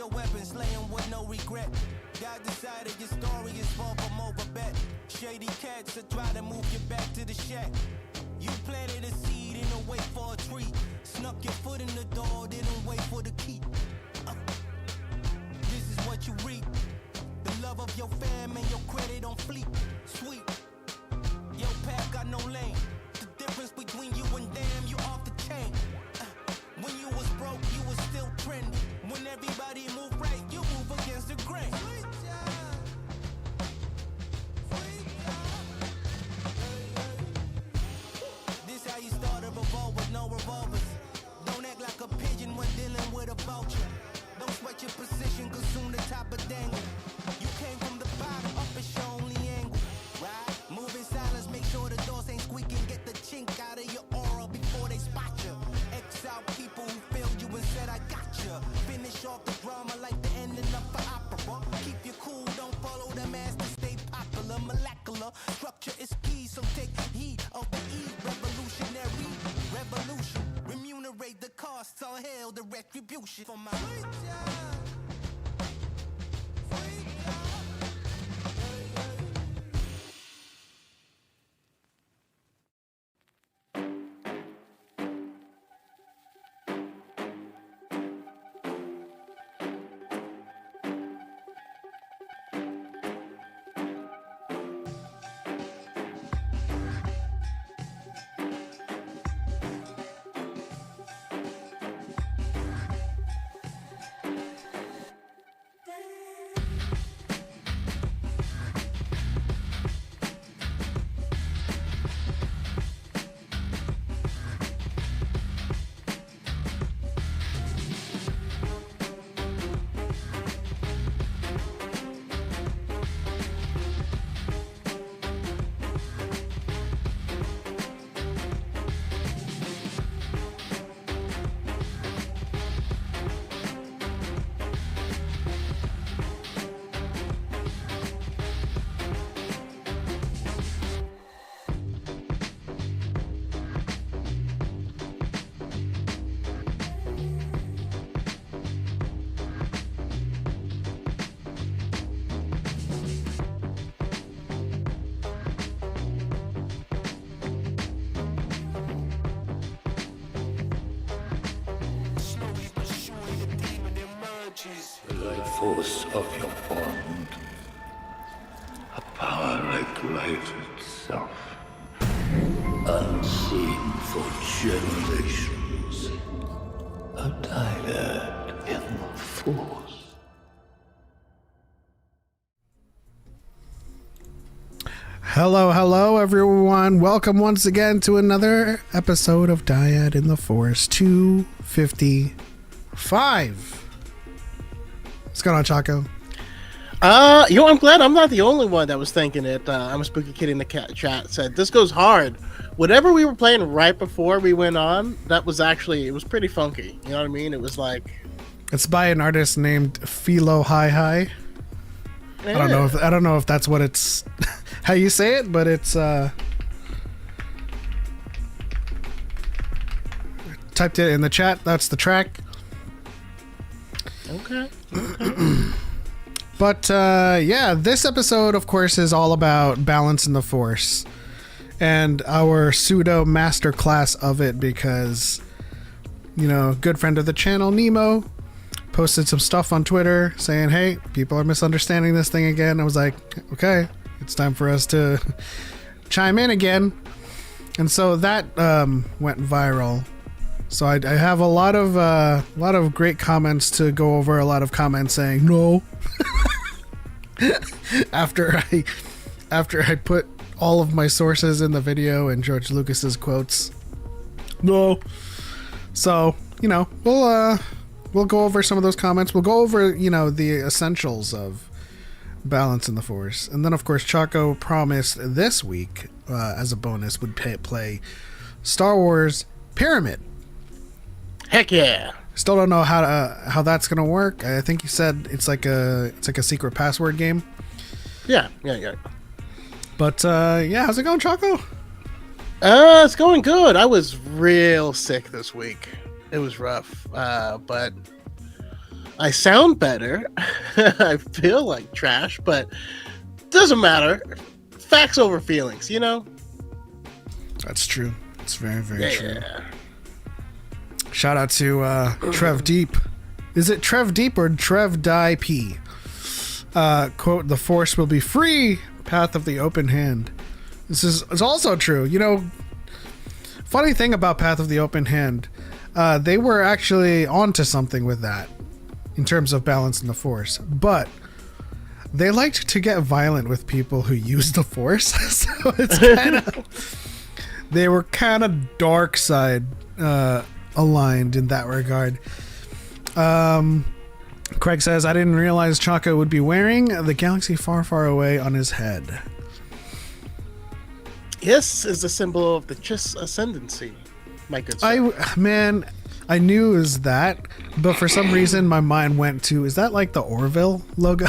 your weapon, slaying with no regret. God decided your story is far from over bet. Shady cats that try to move you back to the shack. You planted a seed in a wait for a tree. Snuck your foot in the door, didn't wait for the key. This is what you reap. The love of your fam and your credit on fleek. Sweet. Your path got no lane. The difference between you and them, you off the chain. When you was broke, you was still trending. When everybody moved right, you move against the grain. This how you start a revolt with no revolvers. Don't act like a pigeon when dealing with a vulture. Don't sweat your position, cause soon the top of dangle. You came from the bottom, up is your only angle. Right? Move in silence, make sure the doors ain't squeaking. Get the chink out of your aura before they spot you. X out people who failed you and said I gotcha. Finish off the drama like the ending of an opera. Keep you cool, don't follow the master, stay popular. Molecular structure is key, so take heed of the E. Revolutionary revolution. Remunerate the costs or hail the retribution for my The light force of your bond, a power like light itself, unseen for generations, a dyad in the force. Hello, everyone. Welcome once again to another episode of DYAD in the Force 255. What's going on, Choco? I'm glad I'm not the only one that was thinking it. I'm a spooky kid in the chat said this goes hard. Whatever we were playing right before we went on, it was pretty funky. You know what I mean? It was like it's by an artist named Philo Hi. Yeah. I don't know if that's what it's how you say it, but it's typed it in the chat. That's the track. Okay. But yeah, this episode, of course, is all about balance in the Force and our pseudo masterclass of it because, you know, good friend of the channel, Nemo, posted some stuff on Twitter saying, hey, people are misunderstanding this thing again. I was like, okay, it's time for us to chime in again. And so that went viral. So I have a lot of great comments to go over. A lot of comments saying no. after I put all of my sources in the video and George Lucas's quotes. No. So, you know, we'll go over some of those comments. We'll go over, you know, the essentials of balance in the Force. And then, of course, Choco promised this week, as a bonus, would play Star Wars Pyramid. Heck yeah. Still don't know how that's gonna work. I think you said it's like a secret password game. Yeah. But yeah, how's it going, Choco? It's going good. I was real sick this week. It was rough. But I sound better. I feel like trash, but doesn't matter. Facts over feelings, you know? That's true. It's very, very true. Yeah. Shout out to Trev Deep. Is it Trev Deep or Trev Die P? Quote, the Force will be free. Path of the open hand. This is also true. You know, funny thing about Path of the open hand, they were actually onto something with that in terms of balance in the Force. But they liked to get violent with people who use the Force. So it's kind of... They were kind of dark side aligned in that regard. Craig says, I didn't realize Choco would be wearing the galaxy far, far away on his head. Yes is the symbol of the Chiss ascendancy, my good sir. I knew it was that, but for some reason my mind went to, is that like the Orville logo?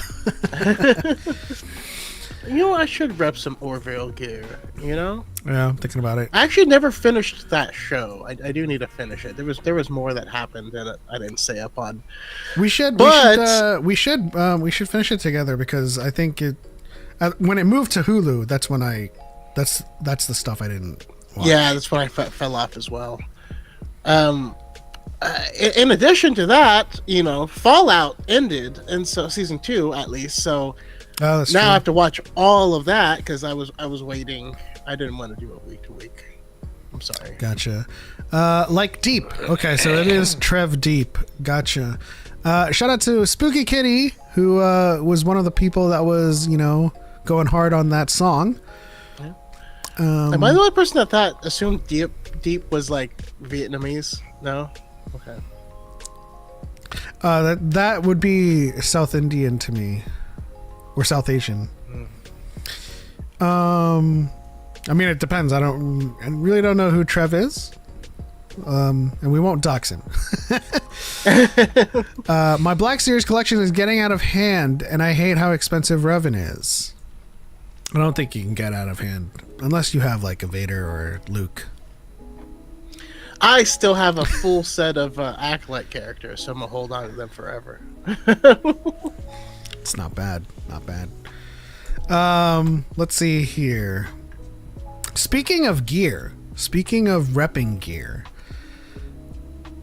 You know, I should rep some Orville gear, you know? Yeah, I'm thinking about it. I actually never finished that show. I do need to finish it. There was more that happened that I didn't stay up on. We should finish it together, because I think it when it moved to Hulu, that's when that's the stuff I didn't watch. Yeah, that's when I fell off as well. In addition to that, you know, Fallout ended, and so season 2 at least. So now true. I have to watch all of that because I was waiting. I didn't want to do it week to week. I'm sorry. Gotcha. Like Deep. Okay, so it is Trev Deep. Gotcha. Shout out to Spooky Kitty, who was one of the people that was, you know, going hard on that song. Yeah. Am I the only person that assumed Deep was like Vietnamese? No. Okay. That would be South Indian to me, or South Asian. I mean, it depends. I really don't know who Trev is, and we won't dox him. My Black Series collection is getting out of hand, and I hate how expensive Revan is. I don't think you can get out of hand unless you have like a Vader or Luke. I still have a full set of Acolyte characters, so I'm gonna hold on to them forever. It's not bad. Not bad. Let's see here. Speaking of gear, speaking of repping gear,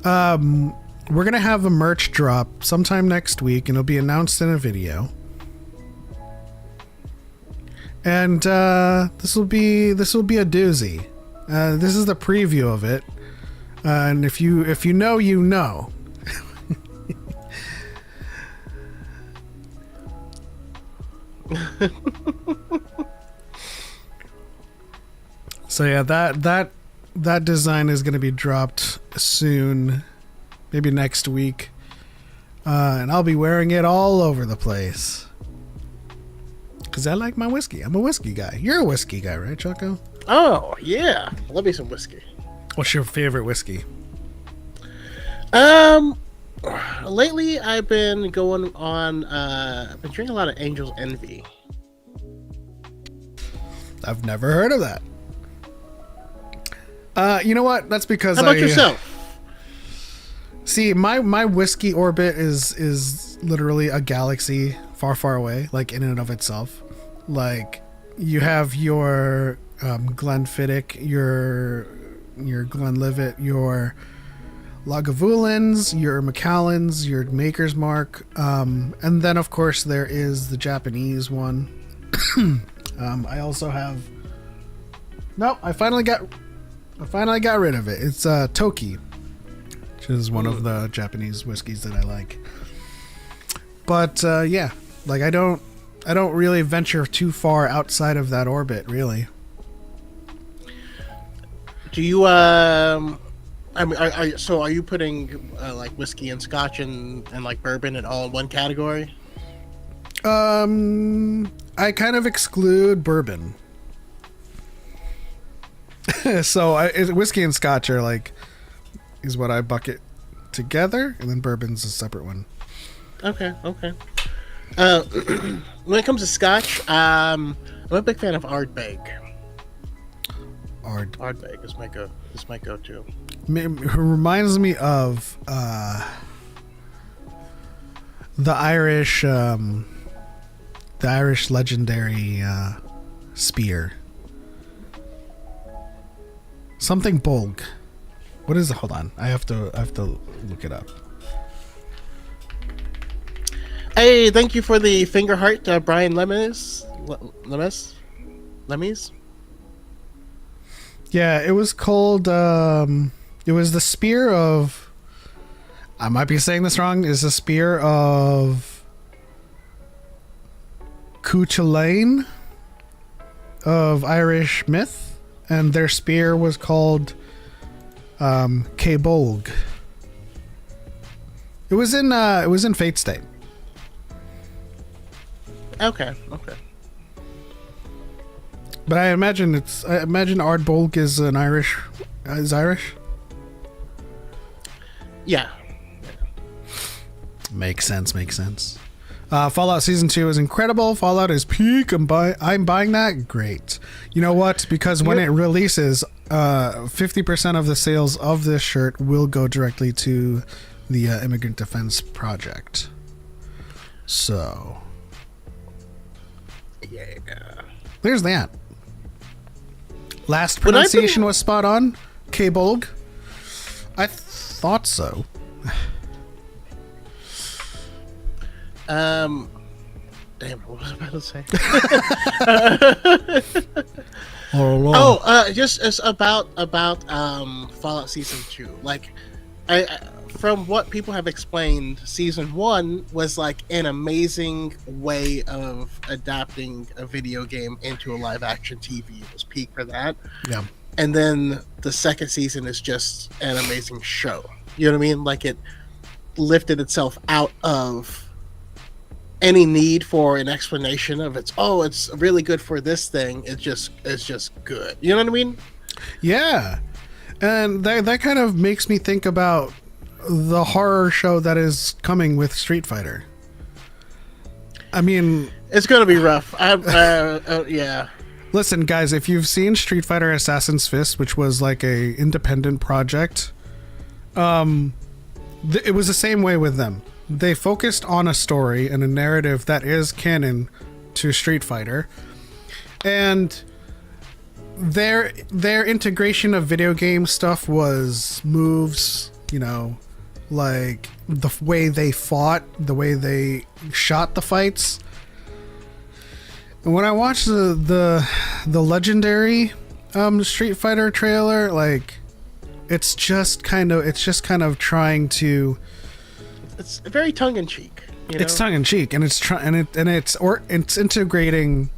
we're gonna have a merch drop sometime next week, and it'll be announced in a video. And this will be a doozy. This is the preview of it. And if you know, you know. So yeah, that design is going to be dropped soon, maybe next week, and I'll be wearing it all over the place because I like my whiskey. I'm a whiskey guy. You're a whiskey guy, right, Choco? Oh yeah, love me some whiskey. What's your favorite whiskey? Lately I've been going on. I've been drinking a lot of Angel's Envy. I've never heard of that. You know what? That's because How about yourself? See, my whiskey orbit is literally a galaxy far, far away, like in and of itself. Like you have your Glenfiddich, your Glenlivet, your Lagavulins, your Macallans, your Maker's Mark, and then of course there is the Japanese one. I also have. No, I finally got rid of it. It's Toki, which is one of the Japanese whiskeys that I like. But yeah, like I don't really venture too far outside of that orbit, really. Do you I mean, are you putting like whiskey and scotch and like bourbon and all in one category? I kind of exclude bourbon. So whiskey and scotch are like is what I bucket together, and then bourbon's a separate one. Okay. When it comes to scotch, I'm a big fan of Ardbeg. Ardbeg is my go-to. It reminds me of the Irish legendary spear. Something Bolg. What is it? Hold on. I have to look it up. Hey, thank you for the finger heart, Brian Lemes. Yeah, it was called it was the spear of, I might be saying this wrong, is the spear of Cuchulainn of Irish myth, and their spear was called Cabolg. It was in Fate State. Okay. But I imagine Ardbolg is Irish. Yeah. Makes sense. Fallout Season 2 is incredible. Fallout is peak. I'm buying that. Great. You know what? Because when it releases, 50% of the sales of this shirt will go directly to the Immigrant Defense Project. So, Yeah. there's that. Last pronunciation was spot on. Cabolg. I thought so. Damn, what was I about to say? Just it's about Fallout Season 2. Like, I from what people have explained, Season 1 was like an amazing way of adapting a video game into a live action TV. It was peak for that. Yeah. And then the second season is just an amazing show. You know what I mean? Like, it lifted itself out of any need for an explanation of it's really good for this thing. It's just good. You know what I mean? Yeah. And that kind of makes me think about the horror show that is coming with Street Fighter. I mean, it's gonna be rough. Yeah. Listen, guys, if you've seen Street Fighter Assassin's Fist, which was like a independent project, it was the same way with them. They focused on a story and a narrative that is canon to Street Fighter, and their integration of video game stuff was moves, like the way they fought, the way they shot the fights. And when I watched the legendary Street Fighter trailer, like it's just kind of trying to. It's very tongue in cheek. It's tongue in cheek, and it's integrating,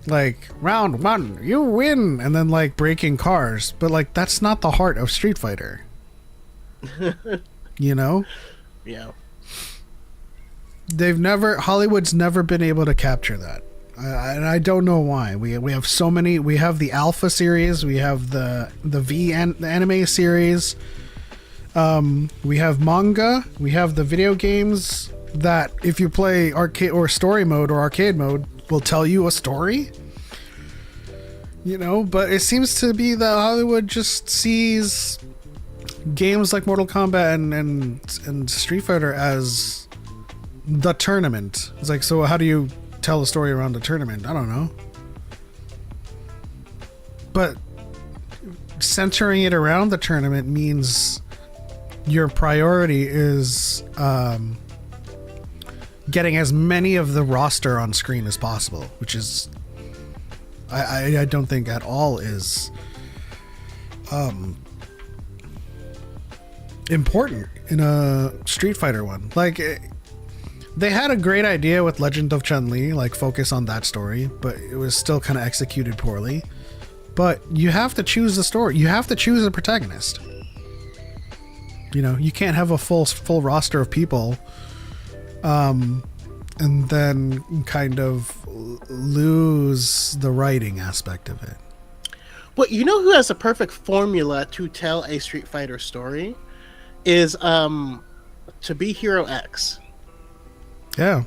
like, round one, you win, and then like breaking cars, but like that's not the heart of Street Fighter. Yeah. Hollywood's never been able to capture that, and I don't know why. We have so many. We have the Alpha series, we have the anime series, we have manga, we have the video games that if you play arcade or story mode or arcade mode will tell you a story. But it seems to be that Hollywood just sees games like Mortal Kombat and Street Fighter as the tournament. It's like, so how do you tell a story around the tournament? I don't know. But centering it around the tournament means your priority is getting as many of the roster on screen as possible, which is I don't think at all is important in a Street Fighter one. Like, they had a great idea with Legend of Chun-Li, like focus on that story, but it was still kind of executed poorly. But you have to choose the story. You have to choose a protagonist. You can't have a full roster of people and then kind of lose the writing aspect of it. But you know who has a perfect formula to tell a Street Fighter story? Is to be Hero X. Yeah.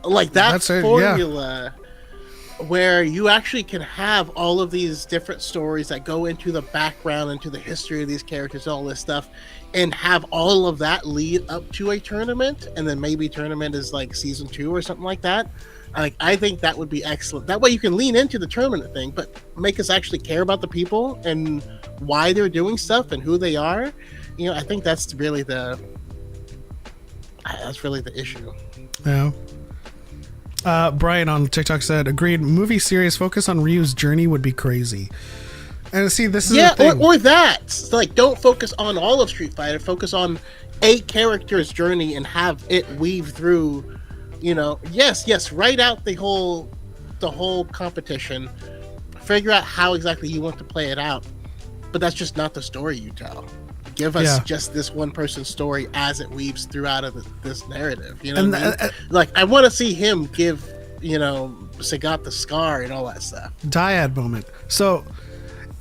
Like that formula where you actually can have all of these different stories that go into the background, into the history of these characters, all this stuff, and have all of that lead up to a tournament, and then maybe tournament is like season 2 or something like that. Like, I think that would be excellent. That way you can lean into the tournament thing, but make us actually care about the people and why they're doing stuff and who they are. You know, I think that's really the issue. Yeah. Brian on TikTok said, agreed, movie series focus on Ryu's journey would be crazy. And see, this is the thing. Or that. Like, don't focus on all of Street Fighter. Focus on a character's journey and have it weave through, you know, yes, write out the whole competition. Figure out how exactly you want to play it out. But that's just not the story you tell. Give us just this one person's story as it weaves throughout of this narrative. You know what I mean? Like, I want to see him give, you know, Sagat the scar and all that stuff. DYAD moment. So,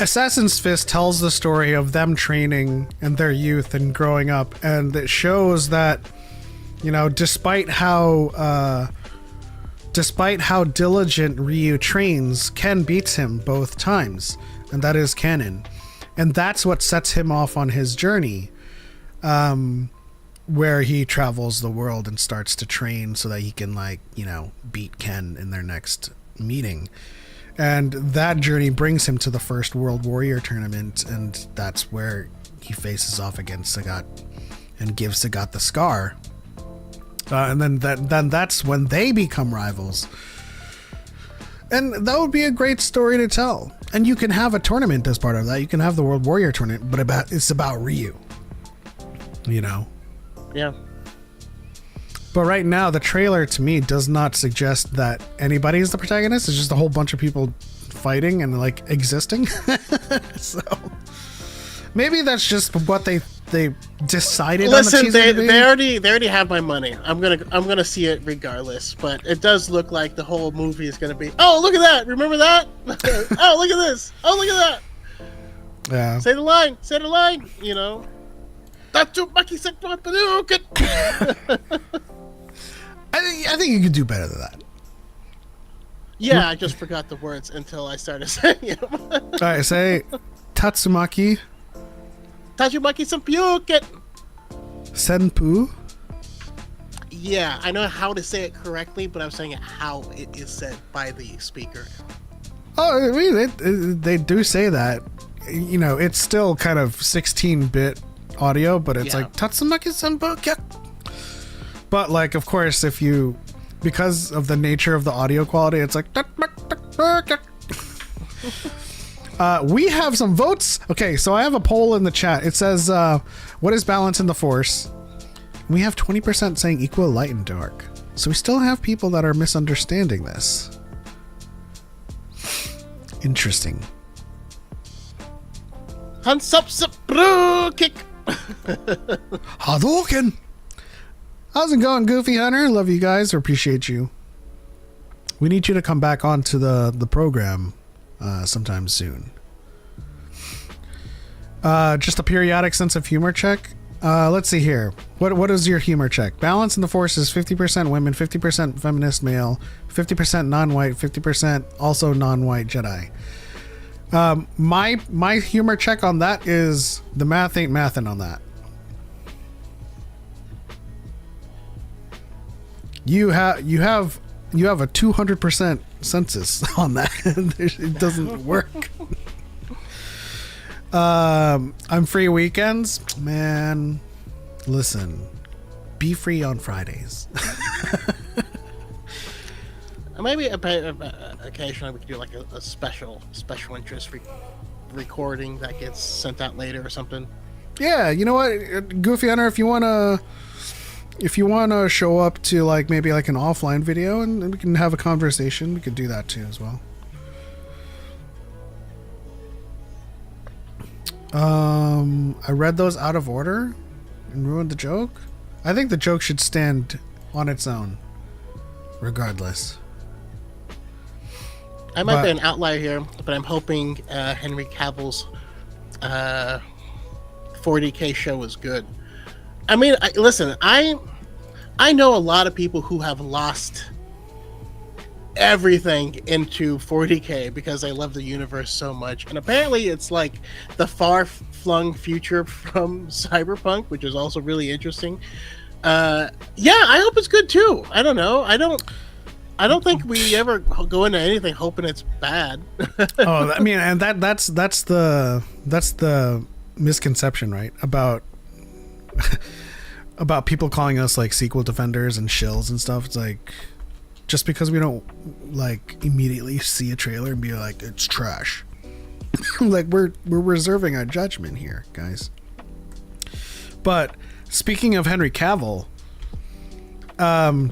Assassin's Fist tells the story of them training and their youth and growing up, and it shows that, you know, despite how diligent Ryu trains, Ken beats him both times, and that is canon. And that's what sets him off on his journey, where he travels the world and starts to train so that he can, like, you know, beat Ken in their next meeting. And that journey brings him to the first World Warrior tournament, and that's where he faces off against Sagat and gives Sagat the scar. And then that's when they become rivals. And that would be a great story to tell. And you can have a tournament as part of that. You can have the World Warrior tournament, but it's about Ryu. You know? Yeah. But right now, the trailer to me does not suggest that anybody is the protagonist. It's just a whole bunch of people fighting and, like, existing. So maybe that's just what they decided. Listen, on the season they already have my money. I'm gonna see it regardless. But it does look like the whole movie is gonna be. Oh, look at that! Remember that? Oh, look at this! Oh, look at that! Yeah. Say the line. Say the line. You know. I think you could do better than that. Yeah, I just forgot the words until I started saying them. All right, say Tatsumaki. Tatsumaki Senpyuken. Senpu. Yeah, I know how to say it correctly, but I'm saying it how it is said by the speaker. Oh, I mean, they do say that. You know, it's still kind of 16-bit audio, but it's like Tatsumaki Senpu. But, like, of course, because of the nature of the audio quality, it's like. We have some votes. Okay, so I have a poll in the chat. It says, what is balance in the Force? We have 20% saying equal light and dark. So we still have people that are misunderstanding this. Interesting. Kick. Hadouken! How's it going, Goofy Hunter? Love you guys. Appreciate you. We need you to come back onto the program sometime soon. Just a periodic sense of humor check. Let's see here. What is your humor check? Balance in the Force is 50% women, 50% feminist male, 50% non-white, 50% also non-white Jedi. My humor check on that is the math ain't mathin' on that. You have a 200% census on that. It doesn't work. I'm free weekends, man. Listen, be free on Fridays. Maybe occasionally we could do like a special interest recording that gets sent out later or something. Yeah, you know what, Goofy Hunter, if you wanna show up to like maybe like an offline video and we can have a conversation, we could do that too as well. I read those out of order and ruined the joke. I think the joke should stand on its own, regardless. I might be an outlier here, but I'm hoping Henry Cavill's 40K show is good. I mean, listen, I know a lot of people who have lost everything into 40K because I love the universe so much. And apparently it's like the far-flung future from Cyberpunk, which is also really interesting. Yeah, I hope it's good too. I don't know. I don't think we ever go into anything hoping it's bad. Oh, I mean, and that's the misconception, right? About people calling us like sequel defenders and shills and stuff. It's like, just because we don't like immediately see a trailer and be like, it's trash. Like we're reserving our judgment here, guys. But speaking of Henry Cavill,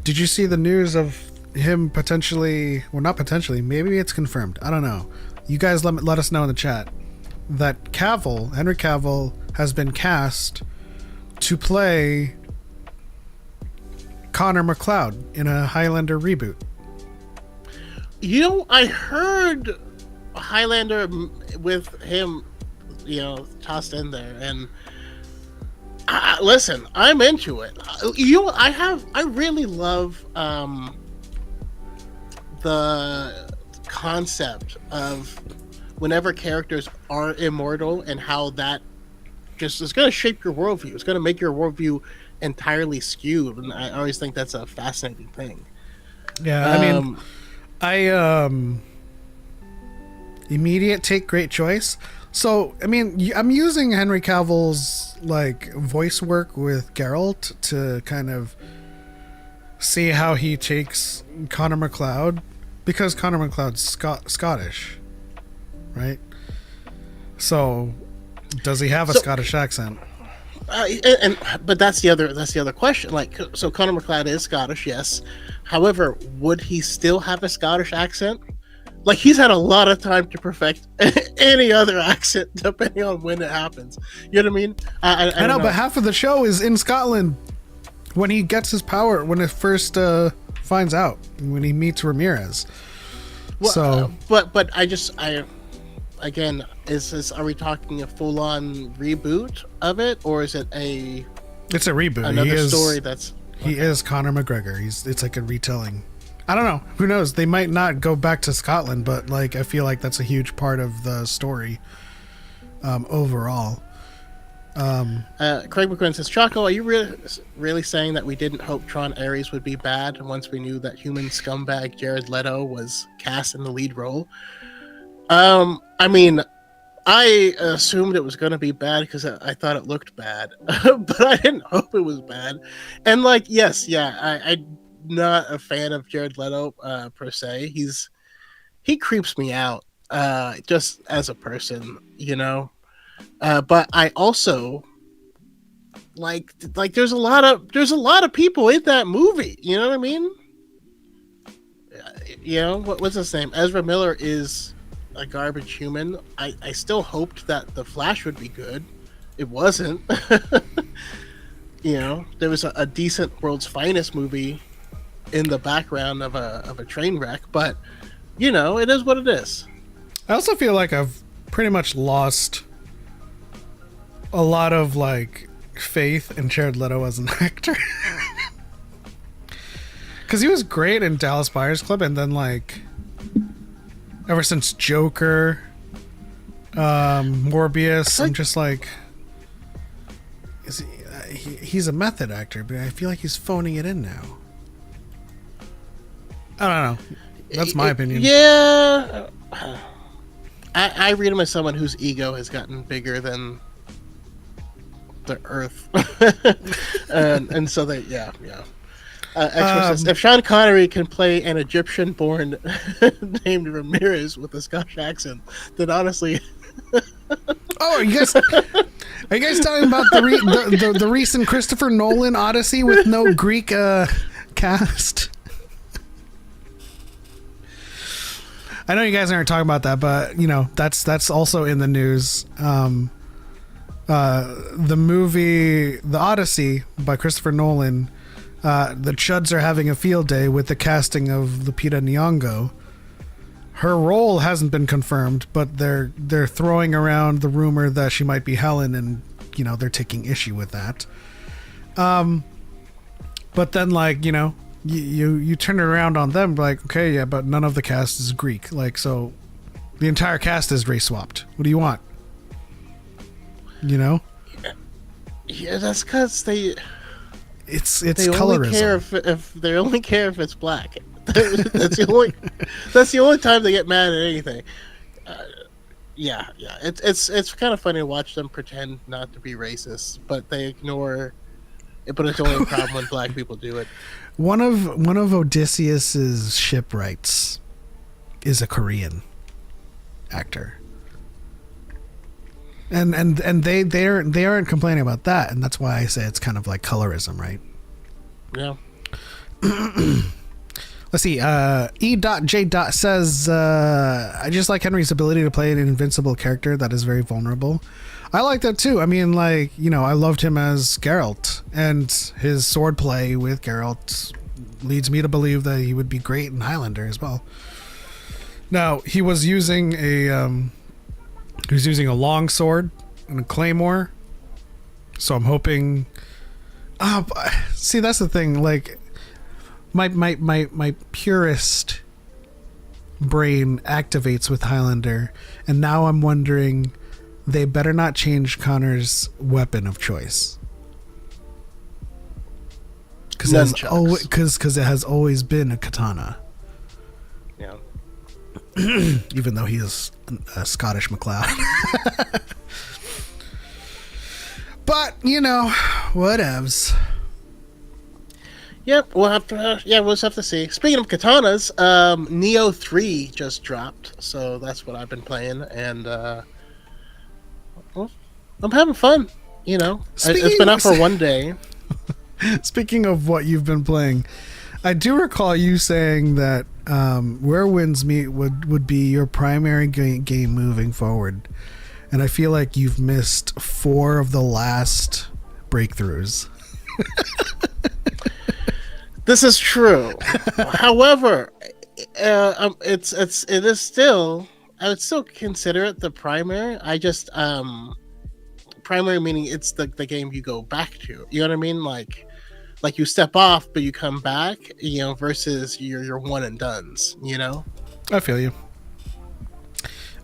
did you see the news of him potentially, well, not potentially, maybe it's confirmed, I don't know, you guys let us know in the chat that Henry Cavill has been cast to play Connor McLeod in a Highlander reboot. You know, I heard Highlander with him, you know, tossed in there, and listen, I'm into it. I really love the concept of whenever characters are immortal and how that just is going to shape your worldview. It's going to make your worldview entirely skewed, and I always think that's a fascinating thing. Yeah, I mean, immediate take, great choice. So, I mean, I'm using Henry Cavill's like voice work with Geralt to kind of see how he takes Connor McLeod, because Connor McLeod's Scottish, right? So, does he have a Scottish accent? But that's the other question. Like, so Connor McLeod is Scottish, yes. However, would he still have a Scottish accent? Like, he's had a lot of time to perfect any other accent, depending on when it happens. You know what I mean? I know, but half of the show is in Scotland when he gets his power, when it first finds out, when he meets Ramirez. Well, so, but again, are we talking a full-on reboot of it, or is it it's a reboot. Another story that's he is Conor McGregor. It's like a retelling. I don't know. Who knows? They might not go back to Scotland, but like I feel like that's a huge part of the story overall. Craig McQuinn says, Choco, are you really saying that we didn't hope Tron Ares would be bad once we knew that human scumbag Jared Leto was cast in the lead role? I mean, I assumed it was going to be bad because I thought it looked bad, but I didn't hope it was bad. And like, yes, yeah, I'm not a fan of Jared Leto per se. He creeps me out just as a person, you know. But I also like there's a lot of people in that movie. You know what I mean? You know what's his name? Ezra Miller is a garbage human. I still hoped that The Flash would be good. It wasn't. You know, there was a decent World's Finest movie in the background of a train wreck, but you know, it is what it is. I also feel like I've pretty much lost a lot of like faith in Jared Leto as an actor. Because he was great in Dallas Buyers Club, and then like ever since Joker, Morbius, I'm just like, he's a method actor, but I feel like he's phoning it in now. I don't know. That's my opinion. Yeah. I read him as someone whose ego has gotten bigger than the earth. and so they, yeah. Says, if Sean Connery can play an Egyptian-born named Ramirez with a Scottish accent, then honestly... Oh, are you guys talking about the recent Christopher Nolan Odyssey with no Greek cast? I know you guys aren't talking about that, but you know that's also in the news. The movie The Odyssey by Christopher Nolan, the Chuds are having a field day with the casting of Lupita Nyong'o. Her role hasn't been confirmed, but they're throwing around the rumor that she might be Helen, and you know they're taking issue with that. But then, like, you know, you turn it around on them like, okay, yeah, but none of the cast is Greek. Like, so the entire cast is race swapped. What do you want? You know? Yeah, that's because It's they colorism. only care if they only care if it's black. that's the only time they get mad at anything. Yeah. It's kind of funny to watch them pretend not to be racist, but they ignore it. But it's only a problem when black people do it. One of Odysseus's shipwrights is a Korean actor. And they aren't complaining about that, and that's why I say it's kind of like colorism, right? Yeah. Let's see. E.J. says, I just like Henry's ability to play an invincible character that is very vulnerable. I like that too. I mean, like, you know, I loved him as Geralt, and his sword play with Geralt leads me to believe that he would be great in Highlander as well. Now, he was using a long sword and a claymore, so I'm hoping. See, that's the thing. Like, my purist brain activates with Highlander, and now I'm wondering, they better not change Connor's weapon of choice, because it has always been a katana. Yeah. Even though he is a Scottish MacLeod. But, you know, whatevs. Yep, we'll just have to see. Speaking of katanas, Neo 3 just dropped, so that's what I've been playing, and well, I'm having fun, you know. It's been out for one day. Speaking of what you've been playing, I do recall you saying that Where Winds Meet would be your primary game moving forward, and I feel like you've missed 4 of the last breakthroughs. This is true. However, it is still. I would still consider it the primary. I just primary meaning it's the game you go back to. You know what I mean? Like you step off, but you come back. You know, versus your one and dones. You know. I feel you.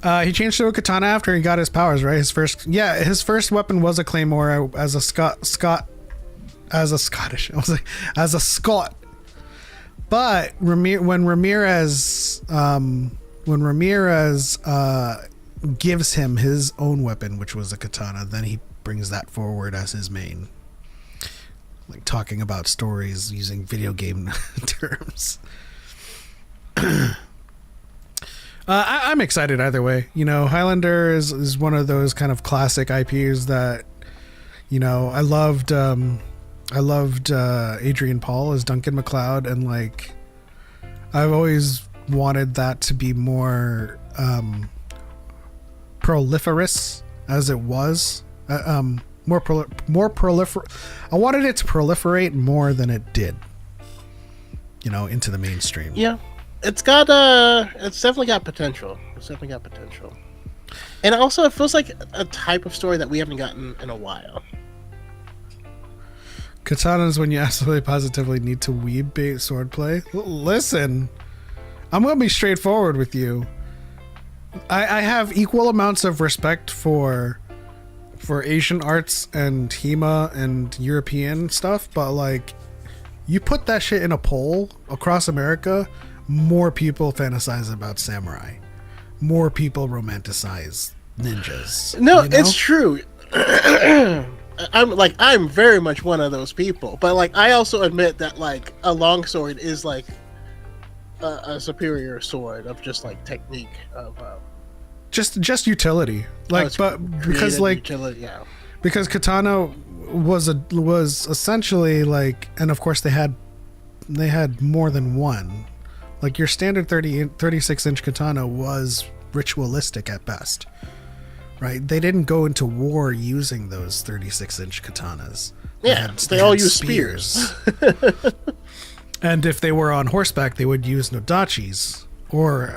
He changed to a katana after he got his powers, right? His first weapon was a claymore as a Scot. As a Scot. But when Ramirez gives him his own weapon, which was a katana, then he brings that forward as his main. Like talking about stories using video game terms. I'm excited either way. You know, Highlander is one of those kind of classic IPs that, you know, I loved Adrian Paul as Duncan MacLeod, and like I've always wanted that to be more proliferous as it was. More proliferate. I wanted it to proliferate more than it did. You know, into the mainstream. Yeah, it's definitely got potential. And also, it feels like a type of story that we haven't gotten in a while. Katanas when you absolutely positively need to weeb-bait swordplay. Listen, I'm going to be straightforward with you. I have equal amounts of respect for Asian arts and HEMA and European stuff, but like, you put that shit in a poll across America, more people fantasize about samurai. More people romanticize ninjas. No, you know? It's true. I'm very much one of those people, but like I also admit that like a longsword is like a superior sword of just like technique of just utility, like, but because like utility, yeah. Because katana was essentially like, and of course they had more than one. Like your standard 36-inch katana was ritualistic at best. Right? They didn't go into war using those 36-inch katanas. They all use spears. And if they were on horseback, they would use nodachis or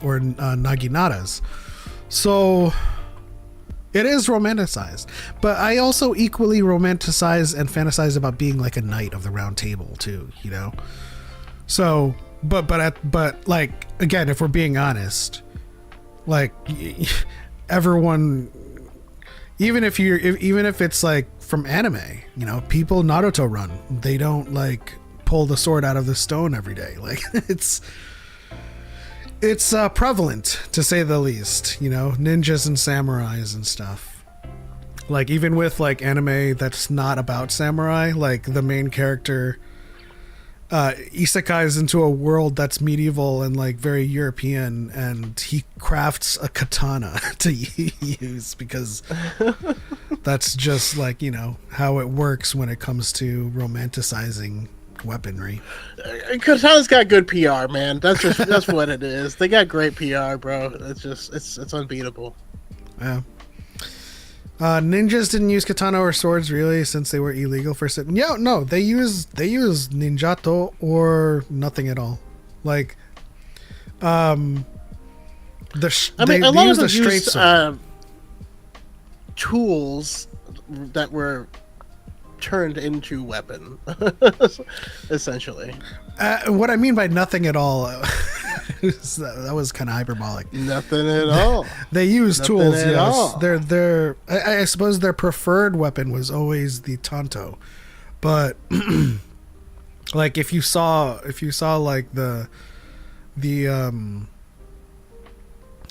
naginatas. So, It is romanticized, but I also equally romanticize and fantasize about being like a knight of the round table too, you know? So, but like, again, if we're being honest, like everyone, even if it's like from anime, you know, people Naruto run, they don't like pull the sword out of the stone every day. Like it's prevalent, to say the least, you know, ninjas and samurais and stuff. Like, even with like anime that's not about samurai, like the main character isekais into a world that's medieval and like very European, and he crafts a katana to use because that's just like, you know, how it works when it comes to romanticizing weaponry. Katana's got good PR, man. That's what it is. They got great PR, bro. It's unbeatable. Yeah. Ninjas didn't use katana or swords really, since they were illegal for certain. Yeah, no, they use ninjato or nothing at all. Like, they use the straight sword. Tools that were turned into weapon, essentially. What I mean by nothing at all, that was kind of hyperbolic. Nothing at all. They use Nothing tools. at Yes, all. I suppose their preferred weapon was always the tanto, but like if you saw like the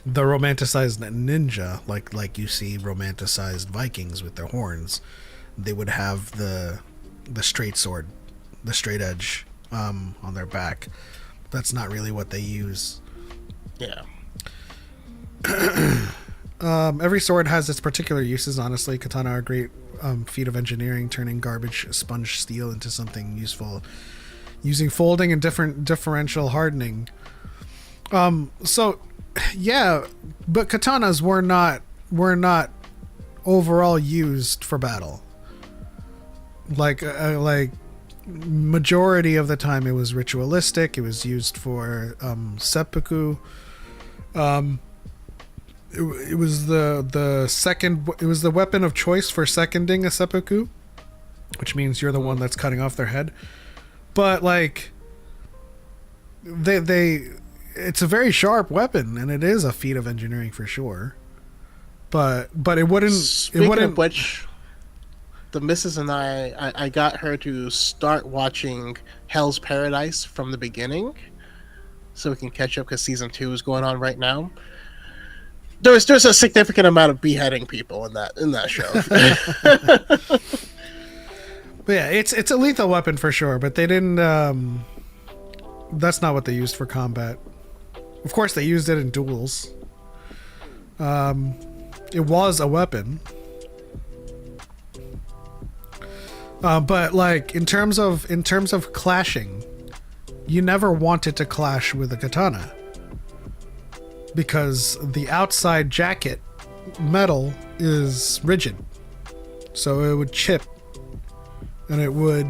romanticized ninja, like you see romanticized Vikings with their horns, they would have the straight sword, the straight edge on their back. That's not really what they use. Yeah. Every sword has its particular uses, honestly. Katana are a great feat of engineering, turning garbage sponge steel into something useful, using folding and different differential hardening. So yeah, but katanas were not overall used for battle. Like majority of the time it was ritualistic. It was used for seppuku. It was the weapon of choice for seconding a seppuku, which means you're the one that's cutting off their head. But like it's a very sharp weapon, and it is a feat of engineering for sure. But it wouldn't. Speaking of which, the missus and I got her to start watching Hell's Paradise from the beginning, so we can catch up because season 2 is going on right now. There's a significant amount of beheading people in that show. But yeah, it's a lethal weapon for sure. But they didn't. That's not what they used for combat. Of course, they used it in duels. It was a weapon. But like in terms of clashing, you never wanted to clash with a katana, because the outside jacket metal is rigid, so it would chip, and it would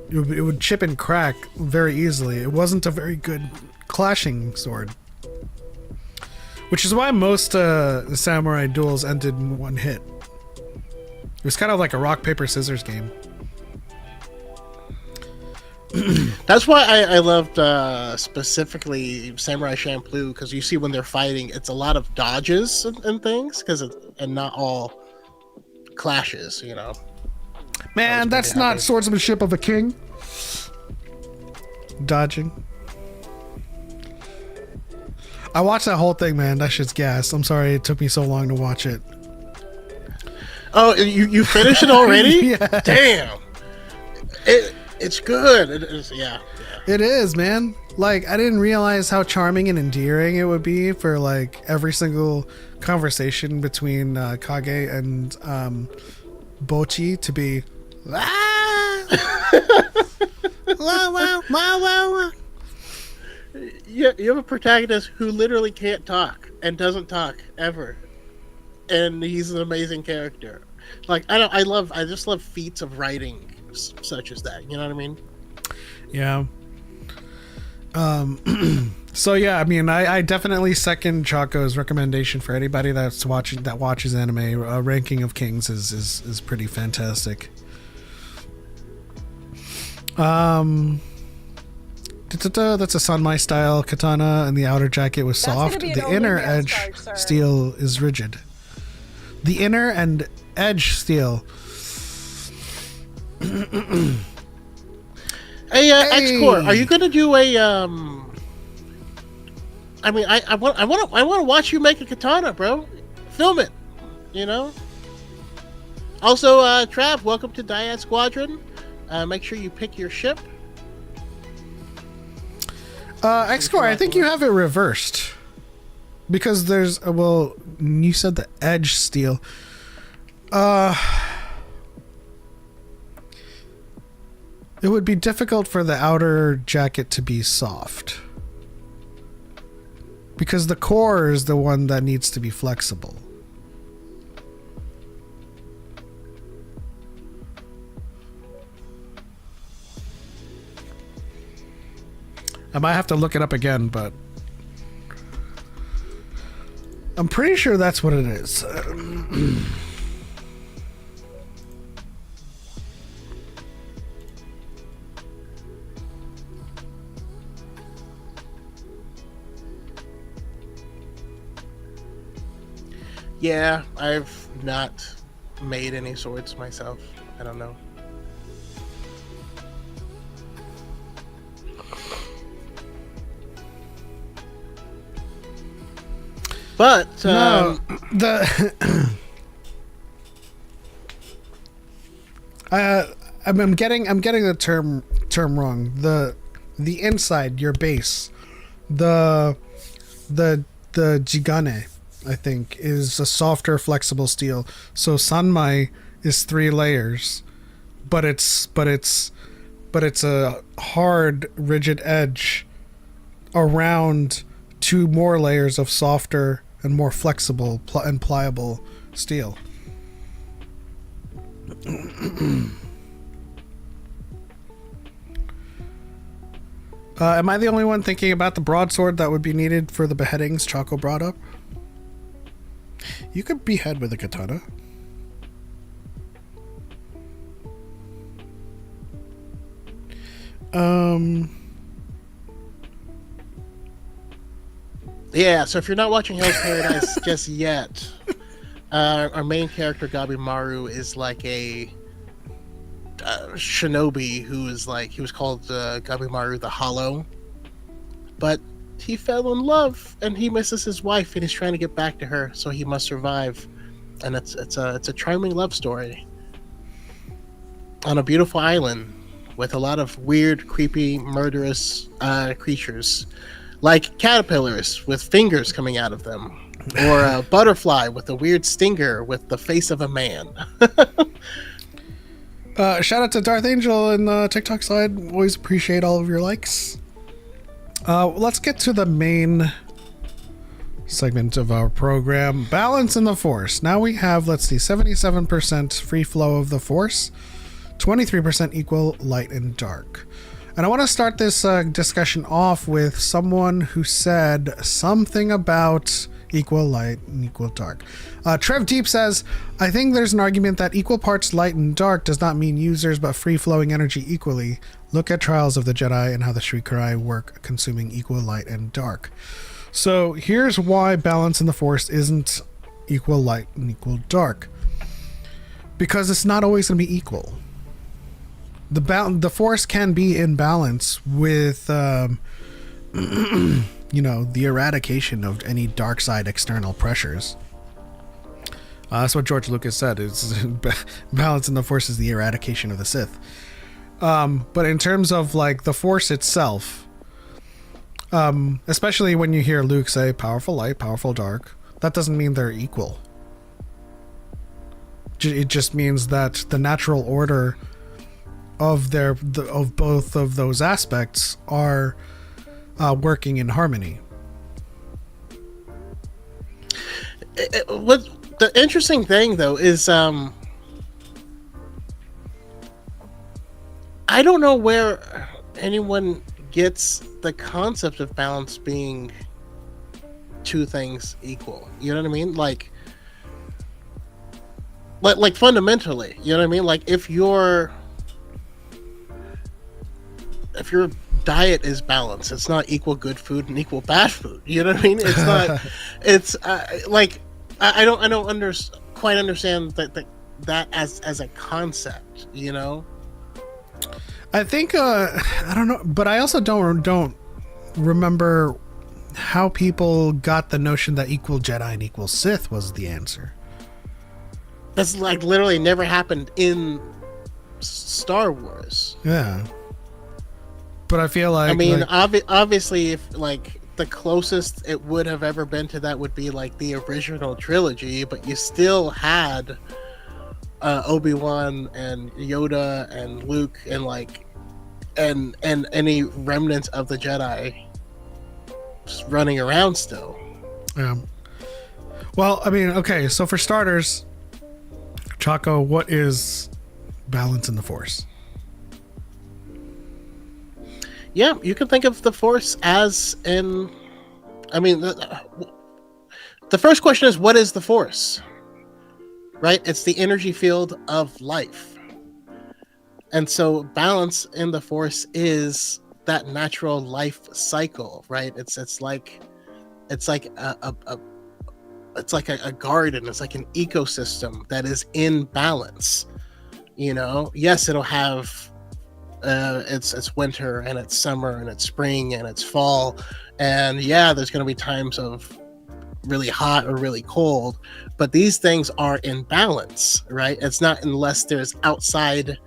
it would chip and crack very easily. It wasn't a very good clashing sword, which is why most samurai duels ended in one hit. It was kind of like a rock paper scissors game. That's why I loved specifically Samurai Champloo, because you see when they're fighting, it's a lot of dodges and things, and not all clashes, you know. Man, that's not swordsmanship of a king. Dodging. I watched that whole thing, man. That shit's gas. I'm sorry it took me so long to watch it. Oh, you finished it already? Yeah. Damn. It's good. It is, yeah. It is, man. Like, I didn't realize how charming and endearing it would be for like every single conversation between Kage and Bochi to be You have a protagonist who literally can't talk and doesn't talk ever, and he's an amazing character. Like I just love feats of writing such as that. You know what I mean? Yeah. So yeah, I mean, I definitely second Choco's recommendation for anybody that watches anime. Ranking of Kings is pretty fantastic. That's a Sanmai style katana, and the outer jacket was soft. The inner edge steel is rigid. The inner and edge steel. Hey, X-Core, are you gonna do a I mean, I want to watch you make a katana, bro. Film it, you know. Also, Trav, welcome to DYAD Squadron. Make sure you pick your ship. X-Core, I think you have it reversed. Because there's, well, you said the edge steel. It would be difficult for the outer jacket to be soft. Because the core is the one that needs to be flexible. I might have to look it up again, but I'm pretty sure that's what it is. Yeah, I've not made any swords myself. I don't know. But no, the I'm getting the term wrong. The inside, your base, the jigane, I think, is a softer, flexible steel. So Sanmai is 3 layers, but it's a hard, rigid edge around 2 more layers of softer and more flexible and pliable steel. Am I the only one thinking about the broadsword that would be needed for the beheadings Choco brought up? You could behead with a katana. Yeah, so if you're not watching Hell's Paradise just yet, our main character Gabimaru is like a shinobi who is like, he was called Gabimaru the Hollow, but he fell in love and he misses his wife and he's trying to get back to her, so he must survive. And it's a charming love story on a beautiful island with a lot of weird, creepy, murderous creatures, like caterpillars with fingers coming out of them, or a butterfly with a weird stinger with the face of a man. Shout out to Darth Angel in the TikTok side. Always appreciate all of your likes. Let's get to the main segment of our program, Balance in the Force. Now we have, let's see, 77% free flow of the Force, 23% equal light and dark. And I want to start this discussion off with someone who said something about equal light and equal dark. Trev Deep says, I think there's an argument that equal parts light and dark does not mean users but free-flowing energy equally. Look at Trials of the Jedi and how the Shrikarai work consuming equal light and dark. So here's why Balance in the Force isn't equal light and equal dark. Because it's not always going to be equal. The Force can be in balance with, you know, the eradication of any dark side external pressures. That's what George Lucas said. It's balance in the Force is the eradication of the Sith. But in terms of like the Force itself, especially when you hear Luke say powerful light, powerful dark, that doesn't mean they're equal. It just means that the natural order of both of those aspects are working in harmony. What the interesting thing though is I don't know where anyone gets the concept of balance being two things equal. You know what I mean? Like fundamentally, you know what I mean? Like if your diet is balanced, it's not equal good food and equal bad food. You know what I mean? It's not. It's like I don't quite understand that as a concept. You know. I think I don't know, but I also don't remember how people got the notion that equal Jedi and equal Sith was the answer. That's like literally never happened in Star Wars. Yeah. But I feel like... I mean, obviously, if like the closest it would have ever been to that would be like the original trilogy, but you still had Obi-Wan and Yoda and Luke and like and any remnants of the Jedi just running around still. Yeah. Well, I mean, okay, so for starters, Choco, what is balance in the Force? Yeah, you can think of the Force as in... I mean, the first question is, what is the Force? Right? It's the energy field of life. And so balance in the Force is that natural life cycle, right? It's like a garden. It's like an ecosystem that is in balance. You know, yes, it'll have it's winter and it's summer and it's spring and it's fall, and yeah, there's going to be times of really hot or really cold, but these things are in balance, right? It's not unless there's outside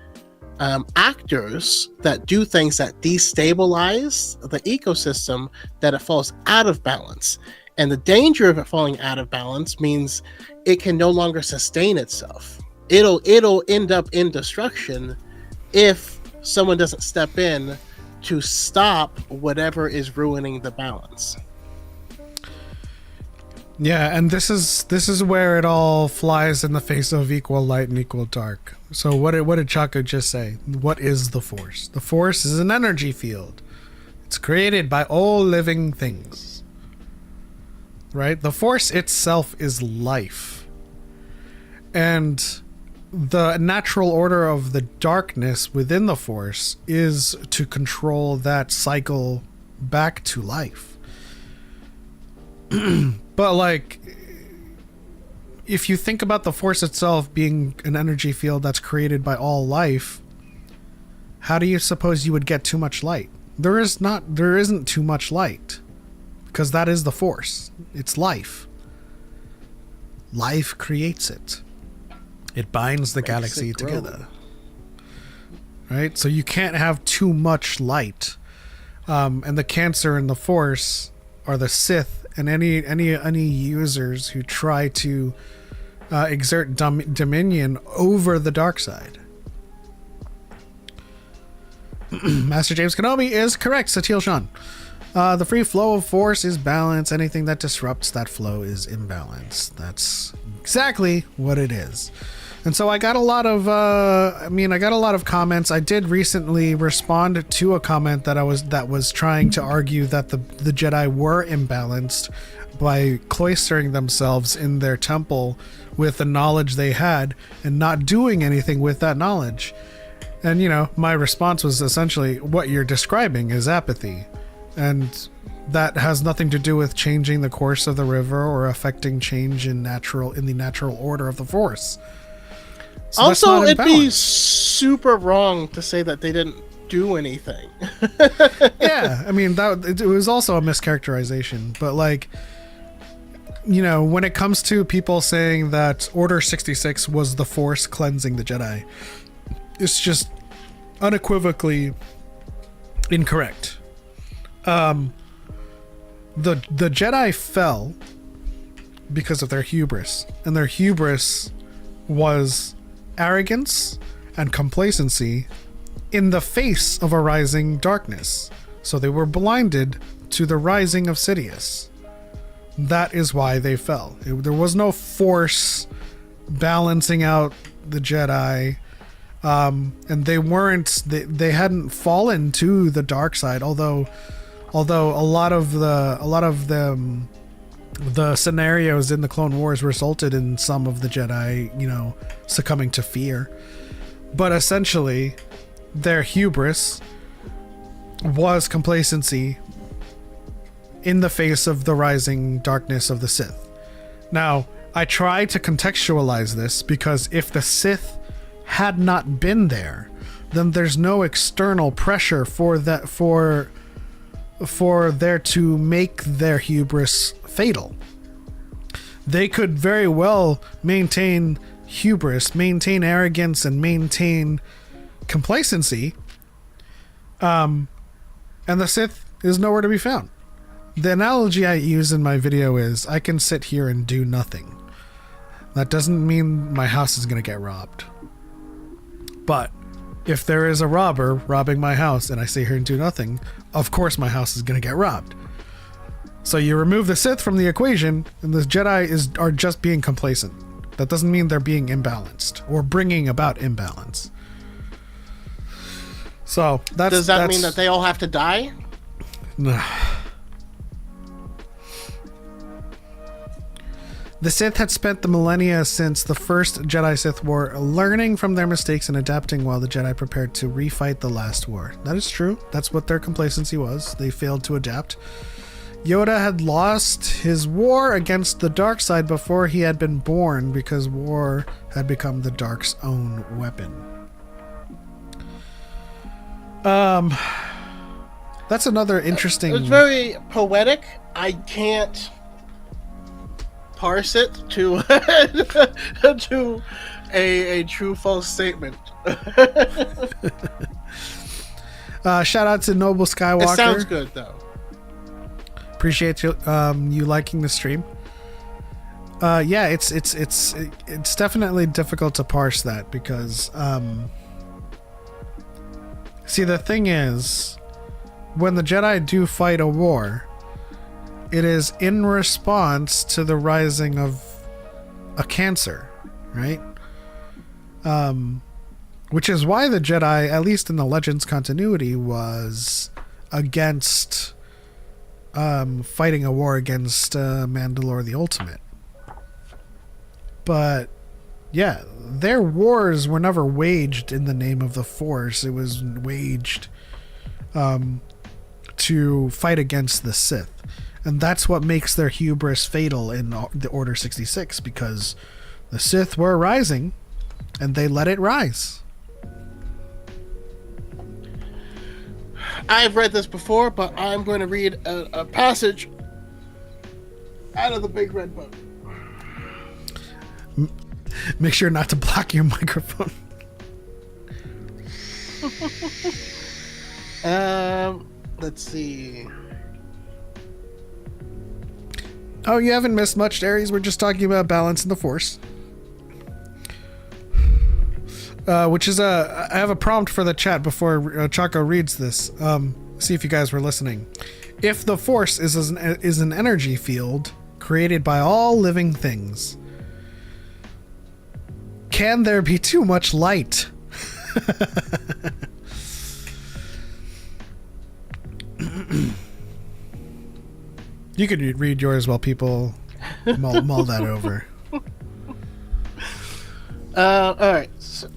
actors that do things that destabilize the ecosystem that it falls out of balance. And the danger of it falling out of balance means it can no longer sustain itself. It'll end up in destruction if someone doesn't step in to stop whatever is ruining the balance. Yeah, and this is where it all flies in the face of equal light and equal dark. So what did Choco just say? What is the Force? The Force is an energy field. It's created by all living things. Right? The Force itself is life. And the natural order of the darkness within the Force is to control that cycle back to life. But like, if you think about the Force itself being an energy field that's created by all life, how do you suppose you would get too much light? There isn't too much light, because that is the Force. It's life. Life creates it. It binds the galaxy together. Right? So you can't have too much light. And the cancer in the Force are the Sith and any users who try to exert dominion over the dark side. Master James Kenobi is correct, Satil Shan. The free flow of Force is balance. Anything that disrupts that flow is imbalance. That's exactly what it is. And so I got a lot of comments. I did recently respond to a comment that was trying to argue that the Jedi were imbalanced by cloistering themselves in their temple with the knowledge they had and not doing anything with that knowledge. And my response was essentially, what you're describing is apathy. And that has nothing to do with changing the course of the river or affecting change in the natural order of the Force. So also, it'd be super wrong to say that they didn't do anything. Yeah, I mean, it was also a mischaracterization. But when it comes to people saying that Order 66 was the Force cleansing the Jedi, it's just unequivocally incorrect. The Jedi fell because of their hubris, and their hubris was arrogance and complacency in the face of a rising darkness. So they were blinded to the rising of Sidious. That is why they fell. There was no Force balancing out the Jedi. and they hadn't fallen to the dark side, although a lot of the scenarios in the Clone Wars resulted in some of the Jedi, succumbing to fear. But essentially, their hubris was complacency in the face of the rising darkness of the Sith. Now, I try to contextualize this because if the Sith had not been there, then there's no external pressure for there to make their hubris fatal. They could very well maintain hubris, maintain arrogance, and maintain complacency, and the Sith is nowhere to be found. The analogy I use in my video is I can sit here and do nothing. That doesn't mean my house is going to get robbed. But if there is a robber robbing my house and I sit here and do nothing, of course my house is going to get robbed. So you remove the Sith from the equation, and the Jedi are just being complacent. That doesn't mean they're being imbalanced or bringing about imbalance. So does that mean that they all have to die? No. The Sith had spent the millennia since the first Jedi-Sith war learning from their mistakes and adapting while the Jedi prepared to refight the last war. That is true. That's what their complacency was. They failed to adapt. Yoda had lost his war against the dark side before he had been born because war had become the dark's own weapon. That's another interesting... It's very poetic. I can't parse it to to a true false statement. Shout out to Noble Skywalker. It sounds good though. Appreciate you liking the stream. Yeah, it's definitely difficult to parse that because see, the thing is, when the Jedi do fight a war, it is in response to the rising of a cancer, right? Which is why the Jedi, at least in the Legends continuity, was against fighting a war against Mandalore the Ultimate. But yeah, their wars were never waged in the name of the Force. It was waged to fight against the Sith. And that's what makes their hubris fatal in the Order 66, because the Sith were rising and they let it rise. I've read this before, but I'm going to read a passage out of the Big Red Book. Make sure not to block your microphone. Let's see. Oh, you haven't missed much, Aries. We're just talking about balance in the Force. Which is I have a prompt for the chat before Choco reads this. See if you guys were listening. If the Force is an energy field created by all living things, can there be too much light? You could read yours while people mull that over. All right. So,